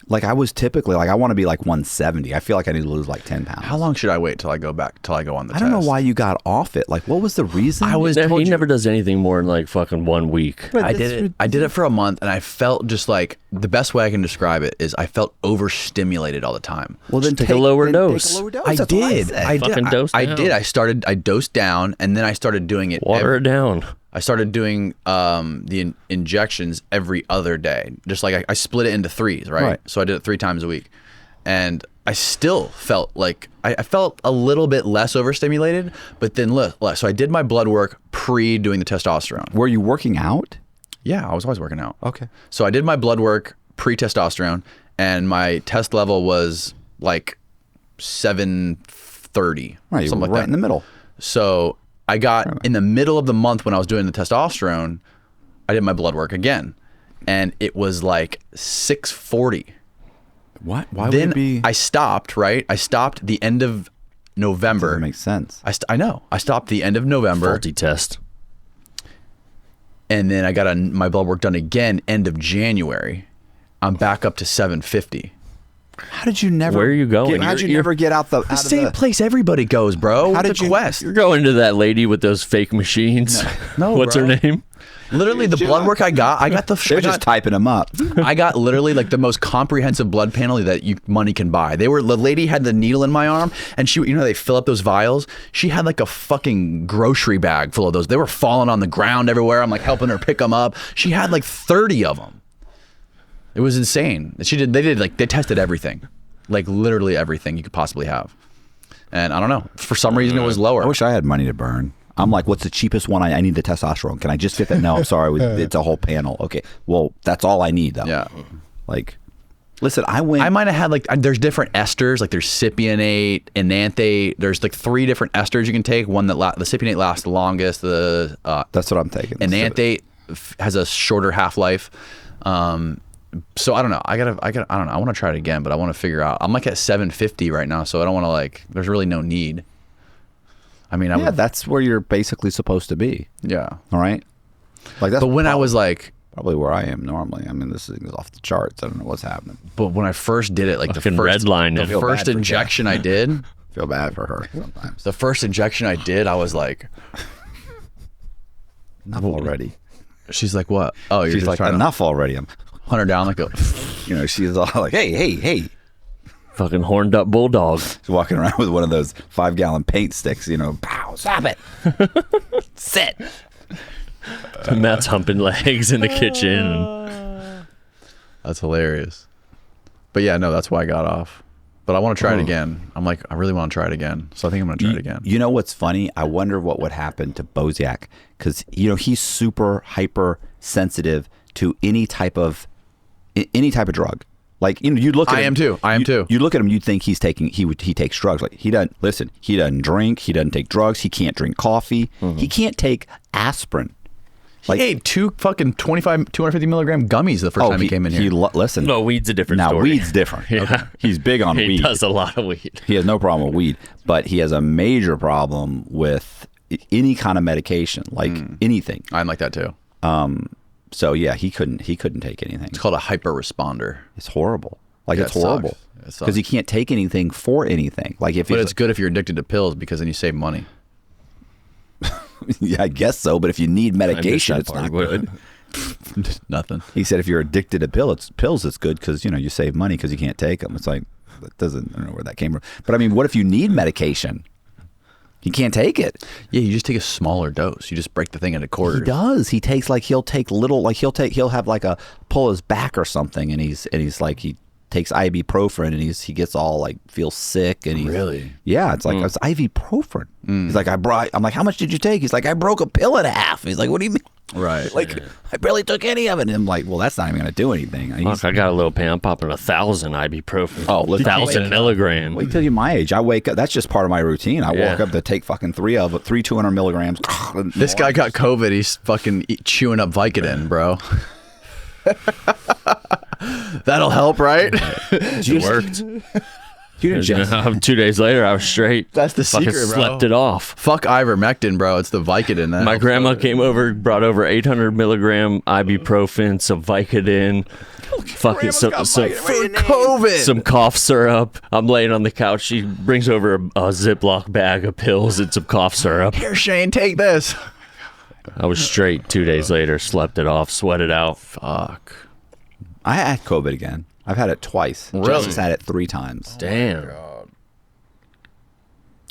Like I was typically like I want to be like 170. I feel like I need to lose like 10 pounds. How long should I wait till I go on the test? I don't know why you got off it. Like, what was the reason? He never does anything more than like fucking 1 week. I did it for a month, and I felt just like the best way I can describe it is I felt overstimulated all the time. Well, then take a lower dose. I did. I Fucking did. dose I down. did. I dosed down, and then I started doing it. Water it down. I started doing the injections every other day. Just like I split it into threes, right? So I did it 3 times a week. And I still felt like I felt a little bit less overstimulated, but then look, so I did my blood work pre doing the testosterone. Were you working out? Yeah, I was always working out. Okay. So I did my blood work pre testosterone, and my test level was like 730. Right, something like right that. in the middle. So I got in the middle of the month when I was doing the testosterone, I did my blood work again, and it was like 640. What? Why Then would it be? I stopped, right? I stopped the end of November. Doesn't make sense. I know. I stopped the end of November. Faulty test. And then I got my blood work done again end of January. I'm back up to 750. How did you never? Where are you going? How'd you never get out the? The same place everybody goes, bro. How The did you- Quest. You're going to that lady with those fake machines. No, What's bro. her name? Literally, the blood work I got They're just typing them up. I got literally like the most comprehensive blood panel that money can buy. The lady had the needle in my arm, and she, they fill up those vials. She had like a fucking grocery bag full of those. They were falling on the ground everywhere. I'm like helping her pick them up. She had like 30 of them. It was insane. They tested everything, like literally everything you could possibly have. And I don't know, for some reason it was lower. I wish I had money to burn. I'm like, what's the cheapest one? I need the testosterone. Can I just get that? No, I'm sorry. It's a whole panel. Okay. Well, that's all I need, though. Yeah. Like, listen, I might have had there's different esters, like there's cypionate, enanthate. There's like 3 different esters you can take. One that the cypionate lasts the longest. The that's what I'm taking. enanthate has a shorter half-life. So I don't know. I don't know. I want to try it again, but I want to figure out. I'm like at 750 right now, so I don't want to there's really no need. I mean, that's where you're basically supposed to be. Yeah. All right. Like that's. But when I was like, probably where I am normally. I mean, this thing is off the charts. I don't know what's happening. but when I first did it, like Fucking redline it. the first bad for injection I did, Feel bad for her sometimes. the first injection I did, I was like, Enough already. she's like, what? Oh, you're She's just like, trying enough already. I'm, to hunt her down like a. she's all like, hey. Fucking horned up bulldog. She's walking around with one of those 5-gallon paint sticks. Pow, stop it. Sit. Matt's humping legs in the kitchen. That's hilarious. But yeah, no, that's why I got off. But I want to try it again. I'm like, I really want to try it again. So I think I'm going to try it again. You know what's funny? I wonder what would happen to Boziak because he's super hyper sensitive to any type of drug. Like you look at him. I am too. You look at him, you'd think he takes drugs. Like he doesn't drink, he doesn't take drugs, he can't drink coffee, he can't take aspirin. Like, he ate 2 fucking 250 milligram gummies the first time he came in here. Listen. No, weed's a different now, story. weed's different. Yeah. Okay. He's big on He weed. does a lot of weed. He has no problem with weed, but he has a major problem with any kind of medication, like anything. I'm like that too. So yeah, he couldn't take anything. It's called a hyper responder. It's horrible. Like Yeah, it's it sucks. horrible It sucks. because he can't take anything for anything. Like But it's good if you're addicted to pills because then you save money. yeah, I guess so. But if you need medication, it's not good. Nothing. He said if you're addicted to pills, it's good because you save money because you can't take them. It's like I don't know where that came from. But I mean, what if you need medication? You can't take it. Yeah, you just take a smaller dose. You just break the thing into quarters. He does. He takes he'll take little he'll have like a pull his back or something, and he's like he takes ibuprofen and he gets all like feels sick and Really? Yeah, it's like it's ibuprofen. He's like I'm like, how much did you take? He's like, I broke a pill in half. He's like, what do you mean? Right. Like I barely took any of it. And I'm like, well, that's not even gonna do anything. Look, I got a little pain. I'm popping 1,000 ibuprofen. Oh, look, 1,000 milligrams. Wait till you're my age. I wake up. That's just part of my routine. I walk up to take fucking three 200 milligrams. This guy got COVID. He's fucking chewing up Vicodin, bro. That'll help, right? It worked. You didn't just 2 days later, I was straight. That's the Fucking secret, bro. slept it off. Fuck ivermectin, bro. It's the Vicodin. That My helps. grandma came over, brought over 800 milligram ibuprofen, some Vicodin, fucking some COVID. some cough syrup. I'm laying on the couch. She brings over a Ziploc bag of pills and some cough syrup. Here, Shane, take this. I was straight 2 days later, slept it off, sweated out. Fuck. I had COVID again. I've had it twice. Really? Justice had it 3 times. Damn.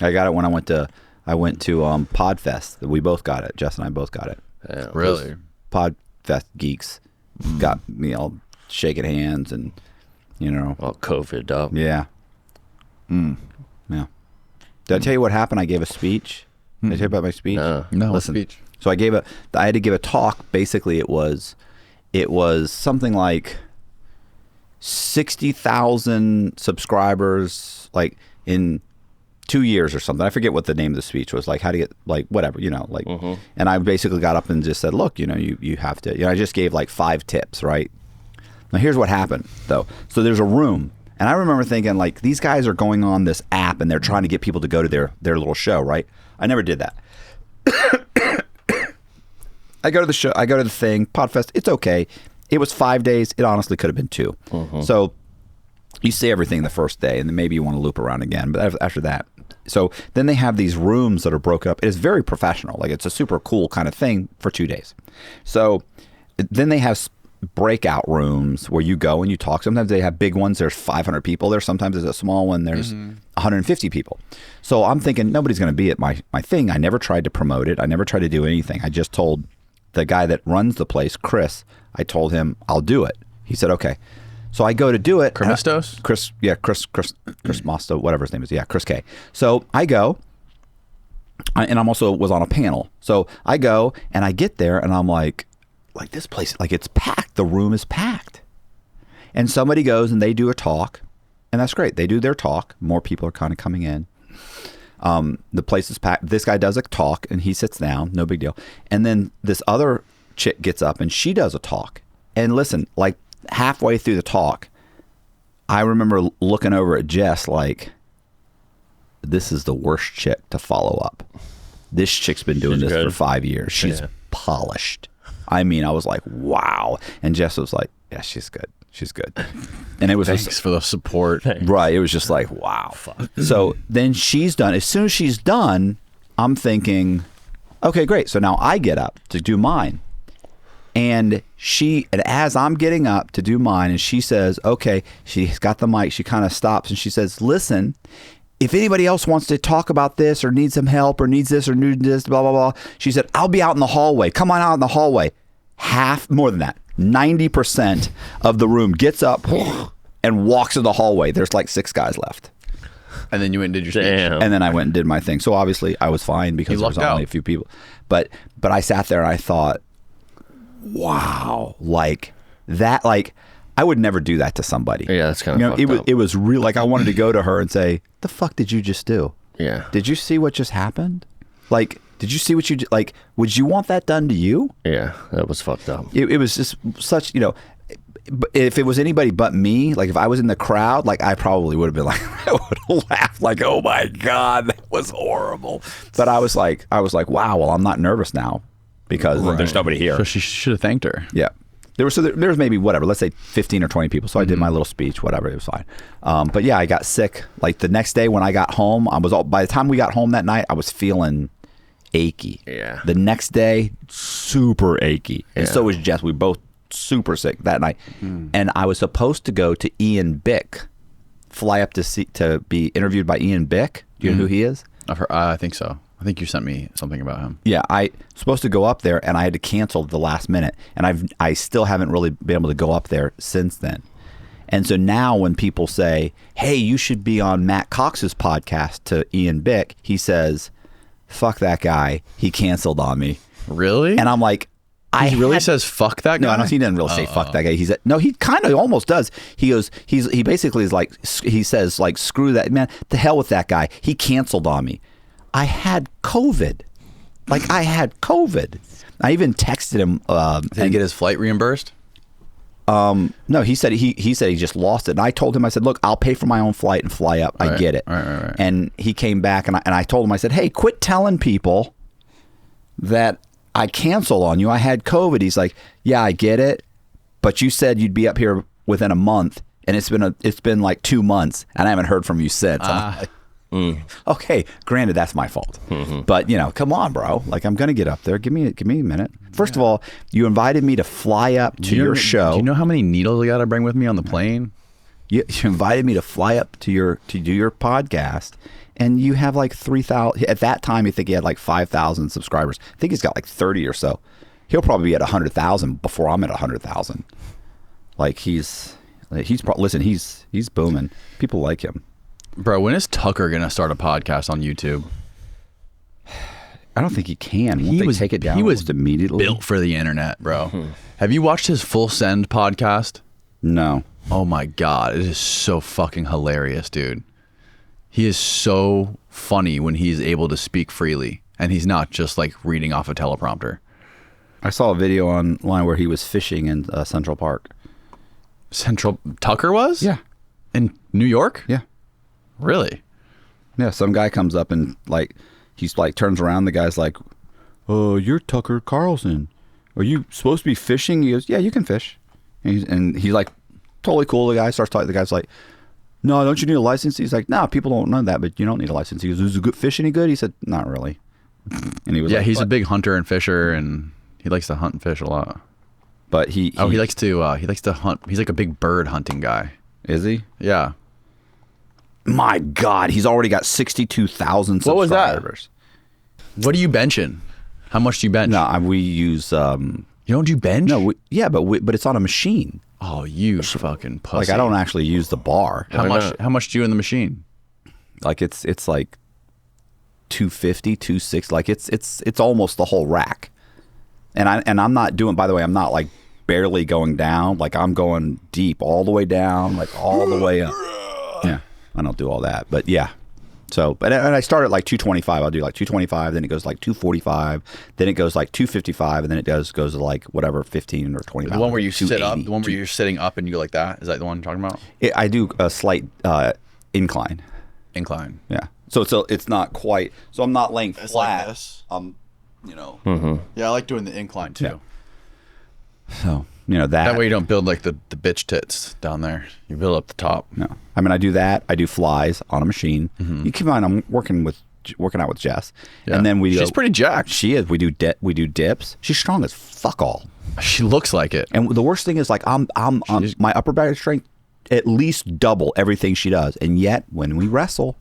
I got it when I went to Podfest. We both got it. Jess and I both got it. Yeah. Really? Podfest geeks got shaking hands and All COVID up. yeah. Yeah. Did I tell you what happened? I gave a speech. Did I tell you about my speech? No. No, Listen. speech. So I had to give a talk. Basically, it was something like 60,000 subscribers, like in 2 years or something. I forget what the name of the speech was. Like how to get like whatever, like. And I basically got up and just said, look, you have to. I just gave like 5 tips, right? Now here's what happened though. So there's a room, and I remember thinking like these guys are going on this app and they're trying to get people to go to their little show, right? I never did that. I go to the show. I go to the thing. Podfest. It's okay. It was 5 days. It honestly could have been 2. So you see everything the first day, and then maybe you want to loop around again. But after that, so then they have these rooms that are broken up. It is very professional. Like it's a super cool kind of thing for 2 days. So then they have breakout rooms where you go and you talk. Sometimes they have big ones. There's 500 people there. Sometimes there's a small one. There's 150 people. So I'm thinking nobody's going to be at my thing. I never tried to promote it. I never tried to do anything. I just told the guy that runs the place, Chris, I told him I'll do it. He said, okay. So I go to do it. Christos? Chris Mosto, whatever his name is. Yeah, Chris K. So I go, and I'm also was on a panel. So I go and I get there and I'm like this place, like it's packed. The room is packed. And somebody goes and they do a talk, and that's great. They do their talk. More people are kind of coming in. The place is packed. This guy does a talk and he sits down, no big deal. And then this other chick gets up and she does a talk. And listen, like halfway through the talk, I remember looking over at Jess like, this is the worst chick to follow up. This chick's been doing this for 5 years. She's polished. I mean, I was like, wow. And Jess was like, yeah, she's good. She's good. And it was Thanks for the support. right. It was just like, wow. So then she's done. As soon as she's done, I'm thinking, okay, great. So now I get up to do mine. And as I'm getting up to do mine, and she says, okay, she's got the mic. She kind of stops and she says, listen, if anybody else wants to talk about this or needs some help or needs this or needs this, blah, blah, blah. She said, I'll be out in the hallway. Come on out in the hallway. More than that. 90% of the room gets up and walks in the hallway. There's like 6 guys left. And then you went and did your speech. Damn. And then I went and did my thing. So obviously I was fine because there was only a few people. But I sat there and I thought, wow, like that, like I would never do that to somebody. Yeah, that's kind of fucked up. It was real. Like I wanted to go to her and say, the fuck did you just do? Yeah. Did you see what just happened? Like, did you see what you did? Like, would you want that done to you? Yeah, that was fucked up. It was just such, if it was anybody but me, like if I was in the crowd, like I probably would have been like, I would have laughed like, oh my God, that was horrible. But I was like, wow, well, I'm not nervous now because there's nobody here. So she should have thanked her. Yeah. There was maybe whatever, let's say 15 or 20 people. So I did my little speech, whatever, it was fine. But yeah, I got sick. Like the next day when I got home, by the time we got home that night, I was feeling achy. Yeah. The next day, super achy. And so was Jess. We both super sick that night. And I was supposed to go to Ian Bick, fly up to be interviewed by Ian Bick. Do you know who he is? I've heard, I think so. I think you sent me something about him. Yeah, I was supposed to go up there, and I had to cancel at the last minute, and I still haven't really been able to go up there since then. And so now when people say, hey, you should be on Matt Cox's podcast to Ian Bick, he says, fuck that guy. He canceled on me. Really? And I'm like, he really says fuck that guy? No, I don't. He doesn't really say fuck that guy. He kind of almost does. He goes. He basically is like. He says like, screw that man. To hell with that guy. He canceled on me. I had COVID. Like I had COVID. I even texted him. Did he get his flight reimbursed? No, he said he said he just lost it. And I told him, I said, look, I'll pay for my own flight and fly up. I get it. Right. And he came back and I told him, I said, hey, quit telling people that I canceled on you. I had COVID. He's like, yeah, I get it. But you said you'd be up here within a month, and it's been like 2 months, and I haven't heard from you since. Okay, granted, that's my fault. But come on, bro. Like, I'm gonna get up there. Give me a minute. First of all, you invited me to fly up to your show. Do you know how many needles I got to bring with me on the plane? You invited me to fly up to do your podcast. And you have like 3,000. At that time, you think he had like 5,000 subscribers. I think he's got like 30 or so. He'll probably be at 100,000 before I'm at 100,000. Like listen, he's booming. People like him. Bro, when is Tucker gonna start a podcast on YouTube? I don't think he can. Won't they take it down almost immediately? Built for the internet, bro. Have you watched his Full Send podcast? No. Oh my God, it is so fucking hilarious, dude. He is so funny when he's able to speak freely, and he's not just like reading off a teleprompter. I saw a video online where he was fishing in Central Park. Tucker was? Yeah. In New York? Yeah. Really? Yeah. Some guy comes up and like he's like turns around. The guy's like, "Oh, you're Tucker Carlson. Are you supposed to be fishing?" He goes, "Yeah, you can fish." And he's like, totally cool. The guy starts talking. The guy's like, "No, don't you need a license?" He's like, "No, people don't know that, but you don't need a license." He goes, "Is it fish any good?" He said, "Not really." And he was like, he's a big hunter and fisher, and he likes to hunt and fish a lot. But he likes to hunt. He's like a big bird hunting guy. Is he? Yeah. My God, he's already got 62,000 subscribers. What was that? What are you benching? How much do you bench? No, we use. You don't do bench? No, but it's on a machine. Oh, you fucking pussy! Like I don't actually use the bar. How much do you in the machine? Like it's like 250, 260. Like it's almost the whole rack. And I'm not doing. By the way, I'm not like barely going down. Like I'm going deep, all the way down, like all the way up. Yeah, I don't do all that, but yeah. So, and I start at like 225. I'll do like 225, then it goes like 245, then it goes like 255, and then it goes to like whatever 15 or 20. The one where you sit up, the one where you're sitting up and you go like that. Is that the one you're talking about? I do a slight incline. Incline. Yeah. So it's not quite. So I'm not laying flat. Like this. Yeah, I like doing the incline too. Yeah. So that way you don't build like the bitch tits down there. You build up the top. No, I mean I do that. I do flies on a machine. You keep in mind I'm working out with Jess, and then she's pretty jacked. She is. We do dips. She's strong as fuck all. She looks like it. And the worst thing is like I'm my upper body strength at least double everything she does, and yet when we wrestle,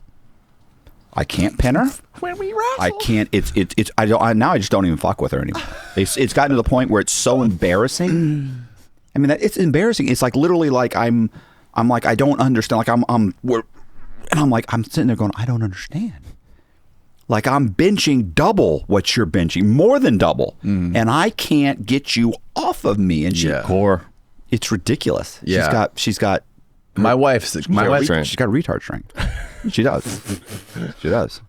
I can't pin her. When we wrestle, I can't. Now I just don't even fuck with her anymore. It's gotten to the point where it's so embarrassing. I mean, it's embarrassing. It's like literally like I'm like I don't understand. Like I'm sitting there going, I don't understand. Like I'm benching double what you're benching, more than double, and I can't get you off of me. And core. It's ridiculous. Yeah. She's got. My wife's she's got retard strength. She does. She does.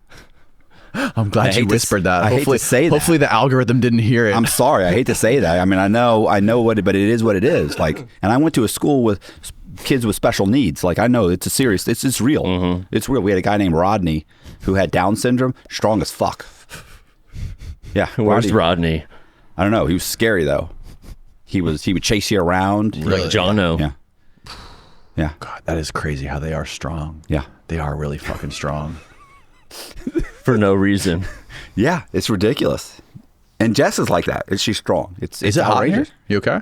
I'm glad you whispered that. I hate to say that. Hopefully the algorithm didn't hear it. I'm sorry. I hate to say that. I mean, I know what it, but it is what it is. Like, and I went to a school with kids with special needs. Like, I know it's it's real. It's real. We had a guy named Rodney who had Down syndrome, strong as fuck. Yeah. Where's Rodney? I don't know. He was scary though. He would chase you around. Like Jono. Yeah. Yeah. God, that is crazy how they are strong. Yeah. They are really fucking strong. For no reason. Yeah, it's ridiculous. And Jess is like that. She's strong. It's it hot outrageous. in here? You okay?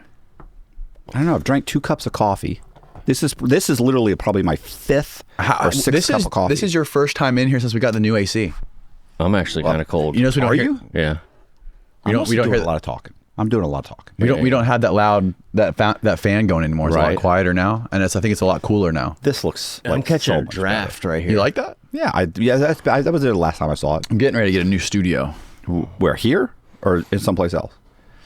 I don't know. I've drank 2 cups of coffee. This is literally probably my 5th or 6th cup of coffee. This is your first time in here since we got the new AC. I'm actually kind of cold. You know, we don't hear. Yeah. We don't hear a lot of talking. I'm doing a lot of talking. We don't have that loud that fan going anymore. It's a lot quieter now, and I think it's a lot cooler now. This looks I'm like catching so a much draft better. right here. You like that? Yeah, that was the last time I saw it. I'm getting ready to get a new studio. Where, here or in someplace else?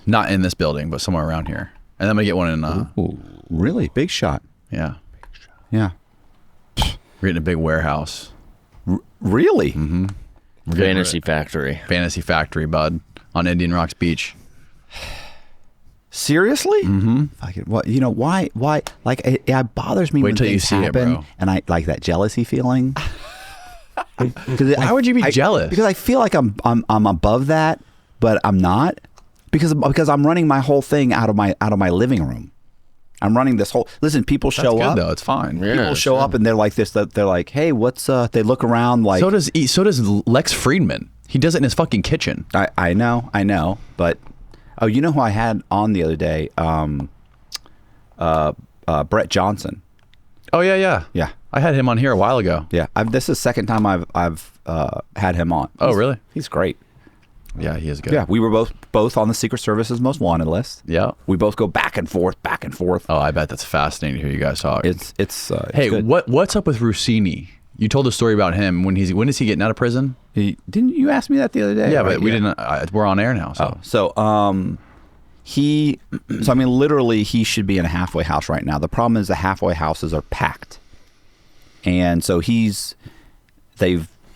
Not in this building, but somewhere around here. And I'm gonna get one in. Ooh, really big shot. Yeah, Yeah. we're getting a big warehouse. Really? Mm-hmm. Fantasy Factory. Fantasy Factory, bud, on Indian Rocks Beach. Seriously? Mm-hmm. What? You know why? Like it bothers me. Wait when till you things see it, happen, bro. And I like that jealousy feeling. Why would you be jealous? Because I feel like I'm above that, but I'm not. Because I'm running my whole thing out of my living room. I'm running this whole. Listen, people show That's good, up. though. It's fine. Yeah. People show up and they're like this. They're like, hey, what's They look around like. So does Lex Friedman. He does it in his fucking kitchen. I know, but you know who I had on the other day? Brett Johnson. Oh yeah. Yeah. I had him on here a while ago. Yeah, this is the second time I've had him on. Oh, really? He's great. Yeah, he is good. Yeah, we were both on the Secret Service's most wanted list. Yeah. We both go back and forth. Oh, I bet that's fascinating to hear you guys talk. It's hey, good. what's up with Rausini? You told a story about him. When is he getting out of prison? Didn't you ask me that the other day? Yeah, right? but we didn't. We're on air now. So So I mean, literally, he should be in a halfway house right now. The problem is the halfway houses are packed, and so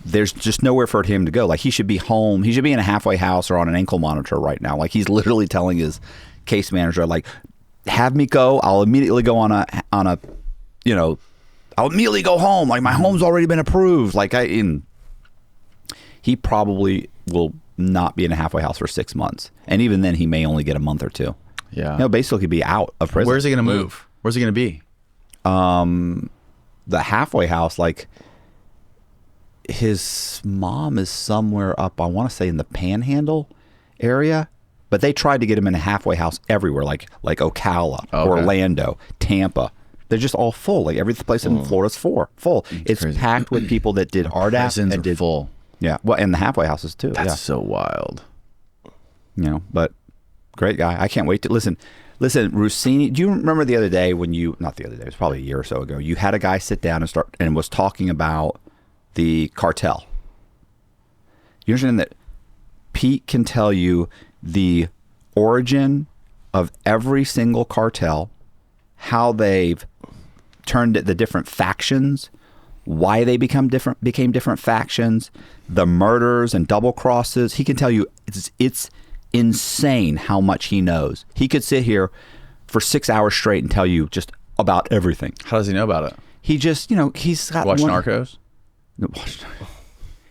there's just nowhere for him to go. Like, he should be home. He should be in a halfway house or on an ankle monitor right now. Like, he's literally telling his case manager, like, have me go. I'll immediately go on a, I'll immediately go home. Like, my home's already been approved. Like, he probably will not be in a halfway house for 6 months. And even then, he may only get a month or two. yeah. Basically be out of prison. Where's he gonna move? Where's he gonna be? The halfway house, like, his mom is somewhere up, I want to say in the Panhandle area, but they tried to get him in a halfway house everywhere, like Ocala, Orlando, Tampa. They're just all full. Like, every place in Florida's full. It's crazy. packed with people that did RDAP Prisons and are did full. Yeah, well, and the halfway houses too. That's so wild. But great guy. I can't wait to listen. Rausini, do you remember the other day when not the other day, it was probably a year or so ago, you had a guy sit down and was talking about the cartel. You understand that Pete can tell you the origin of every single cartel, how they've turned the different factions, why they became different factions, the murders and double crosses. He can tell you it's insane how much he knows. He could sit here for 6 hours straight and tell you just about everything. How does he know about it? He just, he's got Watch Narcos?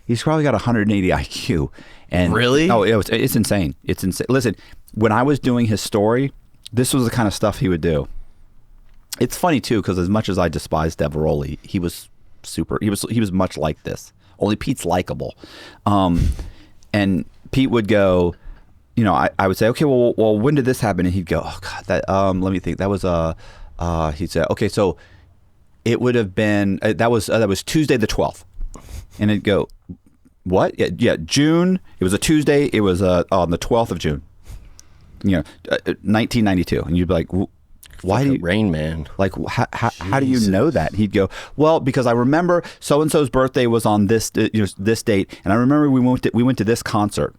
He's probably got 180 IQ. And really? Oh, it's insane. It's insane. Listen, when I was doing his story, this was the kind of stuff he would do. It's funny too, because as much as I despise Deveroli, he was much like this. Only Pete's likable. And Pete would go, I would say, okay, well, when did this happen? And he'd go, oh God, that let me think. That was he'd say, okay, so it would have been that was Tuesday the 12th. And it'd go, what? Yeah, June. It was a Tuesday. It was on the 12th of June. 1992. And you'd be like, why do you, Rain Man? Like, how do you know that? He'd go, well, because I remember so and so's birthday was on this this date, and I remember we went to this concert,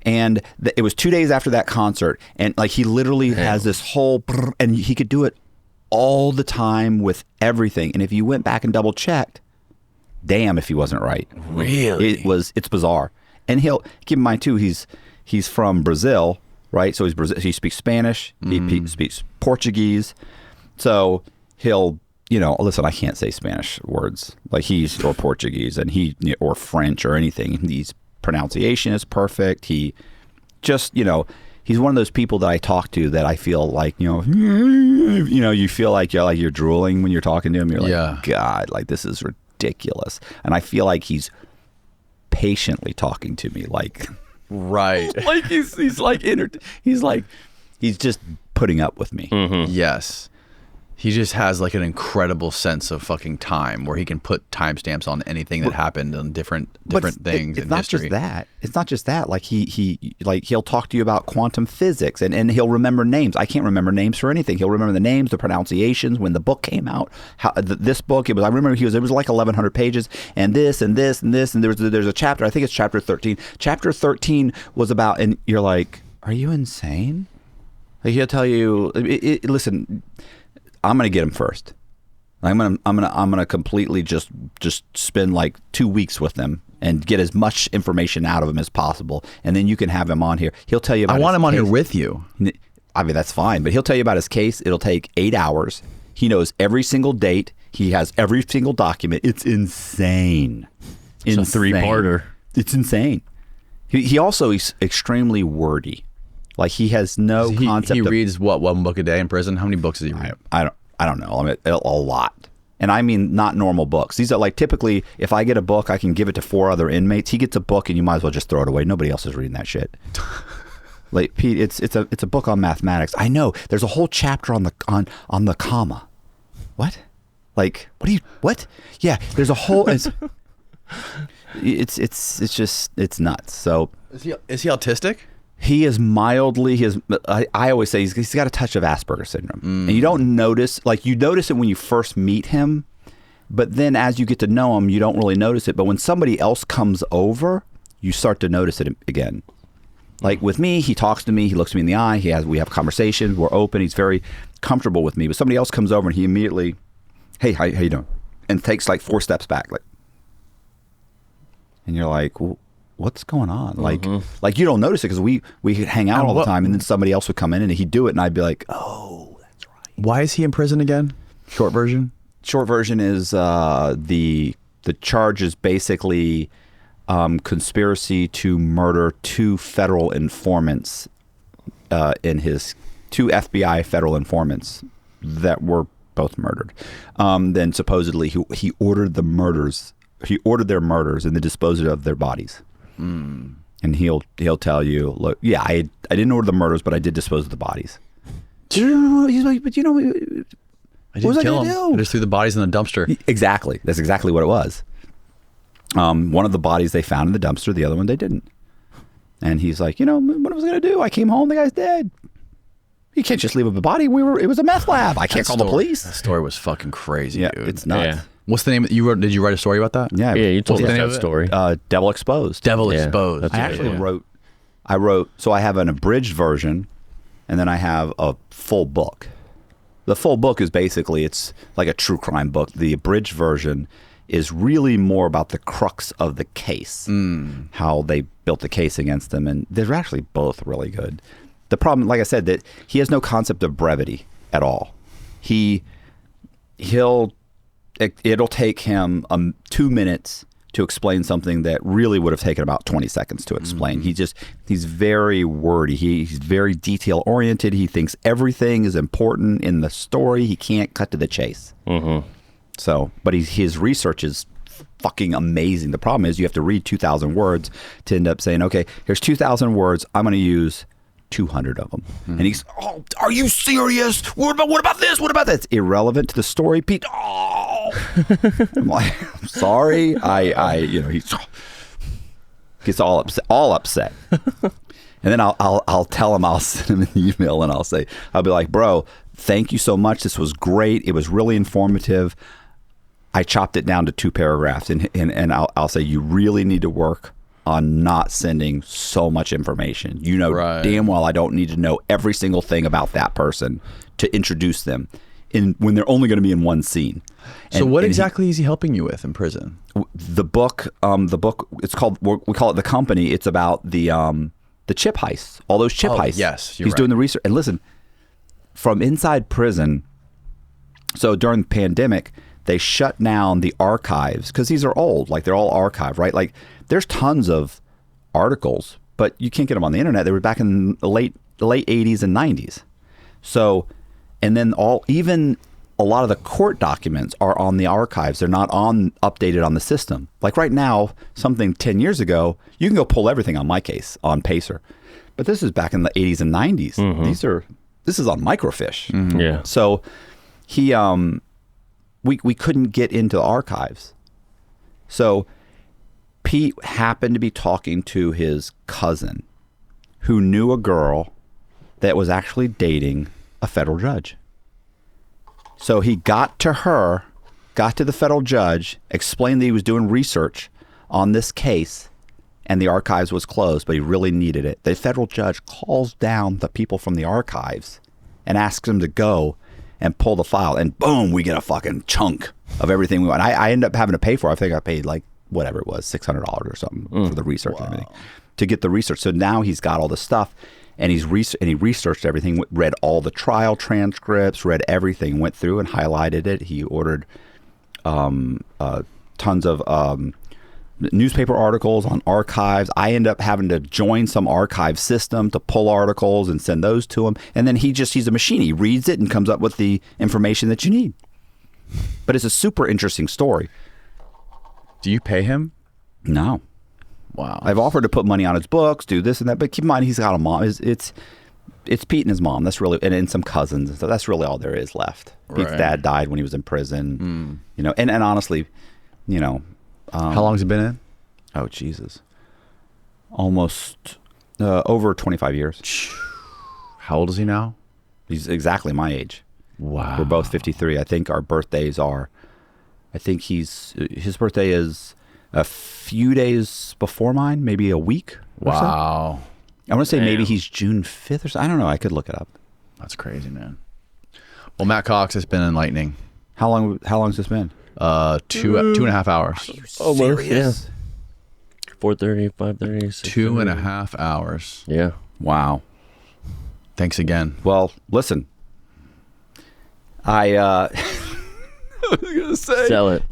and it was 2 days after that concert, and like he literally has this whole, and he could do it all the time with everything, and if you went back and double checked, damn if he wasn't right. Really? It's bizarre, and he'll keep in mind too. He's from Brazil. Right, so he speaks Spanish, he speaks Portuguese, so he'll, listen, I can't say Spanish words, like or Portuguese, and or French or anything. His pronunciation is perfect. He just, he's one of those people that I talk to that I feel like, you feel like you're drooling when you're talking to him. You're like, God, like this is ridiculous, and I feel like he's patiently talking to me, like. Right. Like he's just putting up with me. Yes. He just has like an incredible sense of fucking time where he can put timestamps on anything that happened on different things in history. It's not just that. Like he'll talk to you about quantum physics and he'll remember names. I can't remember names for anything. He'll remember the names, the pronunciations, when the book came out. This book, it was like 1,100 pages, and this and this and this, and there's a chapter. I think it's chapter 13. Chapter 13 was about, and you're like, are you insane? Like he'll tell you, listen. I'm gonna get him first. I'm gonna completely just spend like 2 weeks with him and get as much information out of him as possible, and then you can have him on here. He'll tell you about. I want him on here with you. I mean, that's fine, but he'll tell you about his case. It'll take 8 hours. He knows every single date. He has every single document. It's insane. It's a 3-parter. It's insane. He also is extremely wordy. Like he has no concept. He reads what, 1 book a day in prison? How many books does he read? I don't know. I mean, a lot. And I mean not normal books. These are like, typically if I get a book, I can give it to 4 other inmates. He gets a book and you might as well just throw it away. Nobody else is reading that shit. Like Pete, it's a book on mathematics. I know. There's a whole chapter on the comma. What? Like what? Yeah, there's a whole it's nuts. So is he autistic? He is mildly, I always say he's got a touch of Asperger's syndrome. And you don't notice, like you notice it when you first meet him, but then as you get to know him, you don't really notice it. But when somebody else comes over, you start to notice it again. Like with me, he talks to me, he looks me in the eye, we have conversations, we're open, he's very comfortable with me. But somebody else comes over and he immediately, hey, how you doing? And takes like 4 steps back, like, and you're like, well, what's going on? Like you don't notice it because we hang out all the time, and then somebody else would come in and he'd do it, and I'd be like, oh, that's right. Why is he in prison again? Short version is the charge is basically conspiracy to murder 2 federal informants in his 2 FBI federal informants that were both murdered. Then supposedly he ordered the murders. He ordered their murders and the disposal of their bodies. And he'll tell you, look, yeah, I didn't order the murders, but I did dispose of the bodies. He's like, but what was I going to do? I just threw the bodies in the dumpster. Exactly. That's exactly what it was. One of the bodies they found in the dumpster, the other one they didn't. And he's like, what was I going to do? I came home, the guy's dead. You can't just leave a body. It was a meth lab. I can't call the police. That story was fucking crazy, yeah, dude. It's nuts. Yeah. What's the name? Did you write a story about that? Yeah, you told us that it? story. Devil Exposed. Devil Exposed. I actually wrote. So I have an abridged version, and then I have a full book. The full book is basically, it's like a true crime book. The abridged version is really more about the crux of the case, how they built the case against them, and they're actually both really good. The problem, like I said, that he has no concept of brevity at all. It'll take him 2 minutes to explain something that really would have taken about 20 seconds to explain. He's very wordy. He's very detail oriented. He thinks everything is important in the story. He can't cut to the chase. So, but his research is fucking amazing. The problem is you have to read 2,000 words to end up saying, okay, here's 2,000 words. I'm going to use 200 of them. And he's, oh, are you serious? What about this? What about that? It's irrelevant to the story, Pete. Oh, I'm like, I'm sorry. He gets all upset. And then I'll tell him, I'll send him an email and I'll be like, bro, thank you so much. This was great. It was really informative. I chopped it down to 2 paragraphs and I'll say, you really need to work on not sending so much information. Damn well I don't need to know every single thing about that person to introduce them when they're only going to be in one scene. So what exactly is he helping you with in prison? The book, it's called, we call it The Company. It's about the chip heists, all those chip heists. Yes, he's doing the research. And listen, from inside prison, so during the pandemic, they shut down the archives because these are old, like they're all archived, right? Like there's tons of articles, but you can't get them on the internet. They were back in the late 80s and 90s. So, and then even a lot of the court documents are on the archives. They're not updated on the system. Like right now, something 10 years ago, you can go pull everything on my case on Pacer. But this is back in the 80s and 90s. This is on microfiche. Yeah. So we couldn't get into the archives. So Pete happened to be talking to his cousin who knew a girl that was actually dating a federal judge. So he got to the federal judge, explained that he was doing research on this case and the archives was closed, but he really needed it. The federal judge calls down the people from the archives and asks them to go and pull the file, and boom, we get a fucking chunk of everything we want. I end up having to pay for it. I think I paid like whatever it was, $600 or something for the research and everything to get the research. So now he's got all the stuff, and he researched everything, read all the trial transcripts, read everything, went through and highlighted it. He ordered tons of newspaper articles on archives. I end up having to join some archive system to pull articles and send those to him. And then he's a machine. He reads it and comes up with the information that you need. But it's a super interesting story. Do you pay him? No. Wow. I've offered to put money on his books, do this and that, but keep in mind he's got a mom. It's Pete and his mom. That's really, and some cousins. And so that's really all there is left. Right. Pete's dad died when he was in prison. You know, and honestly, you know, how long has he been in? Oh, Jesus. Almost over 25 years. How old is he now? He's exactly my age. Wow. We're both 53. I think our birthdays are, his birthday is a few days before mine, maybe a week. Wow. I want to say maybe he's June 5th or something. I don't know. I could look it up. That's crazy, man. Well, Matt Cox, it's been enlightening. How long's this been? 2.5 hours. Almost, yeah. 4:30, 5:30, 2.5 hours. Yeah. Wow. Thanks again. Well, listen. I was gonna say, sell it.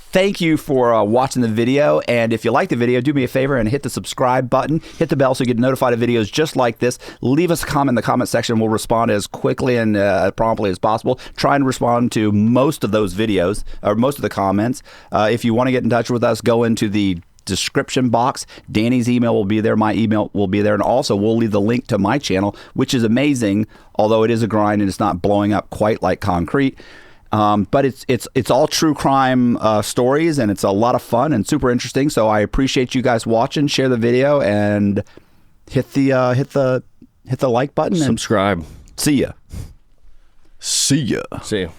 Thank you for watching the video, and if you like the video, do me a favor and hit the subscribe button, hit the bell so you get notified of videos just like this. Leave us a comment in the comment section. We'll respond as quickly and promptly as possible. Try and respond to most of those videos, or most of the comments. If you want to get in touch with us, go into the description box. Danny's email will be there. My email will be there. And also, we'll leave the link to my channel, which is amazing, although it is a grind and it's not blowing up quite like Koncrete. But it's all true crime stories, and it's a lot of fun and super interesting. So I appreciate you guys watching. Share the video and hit the like button. Subscribe. And see ya. See ya. See ya.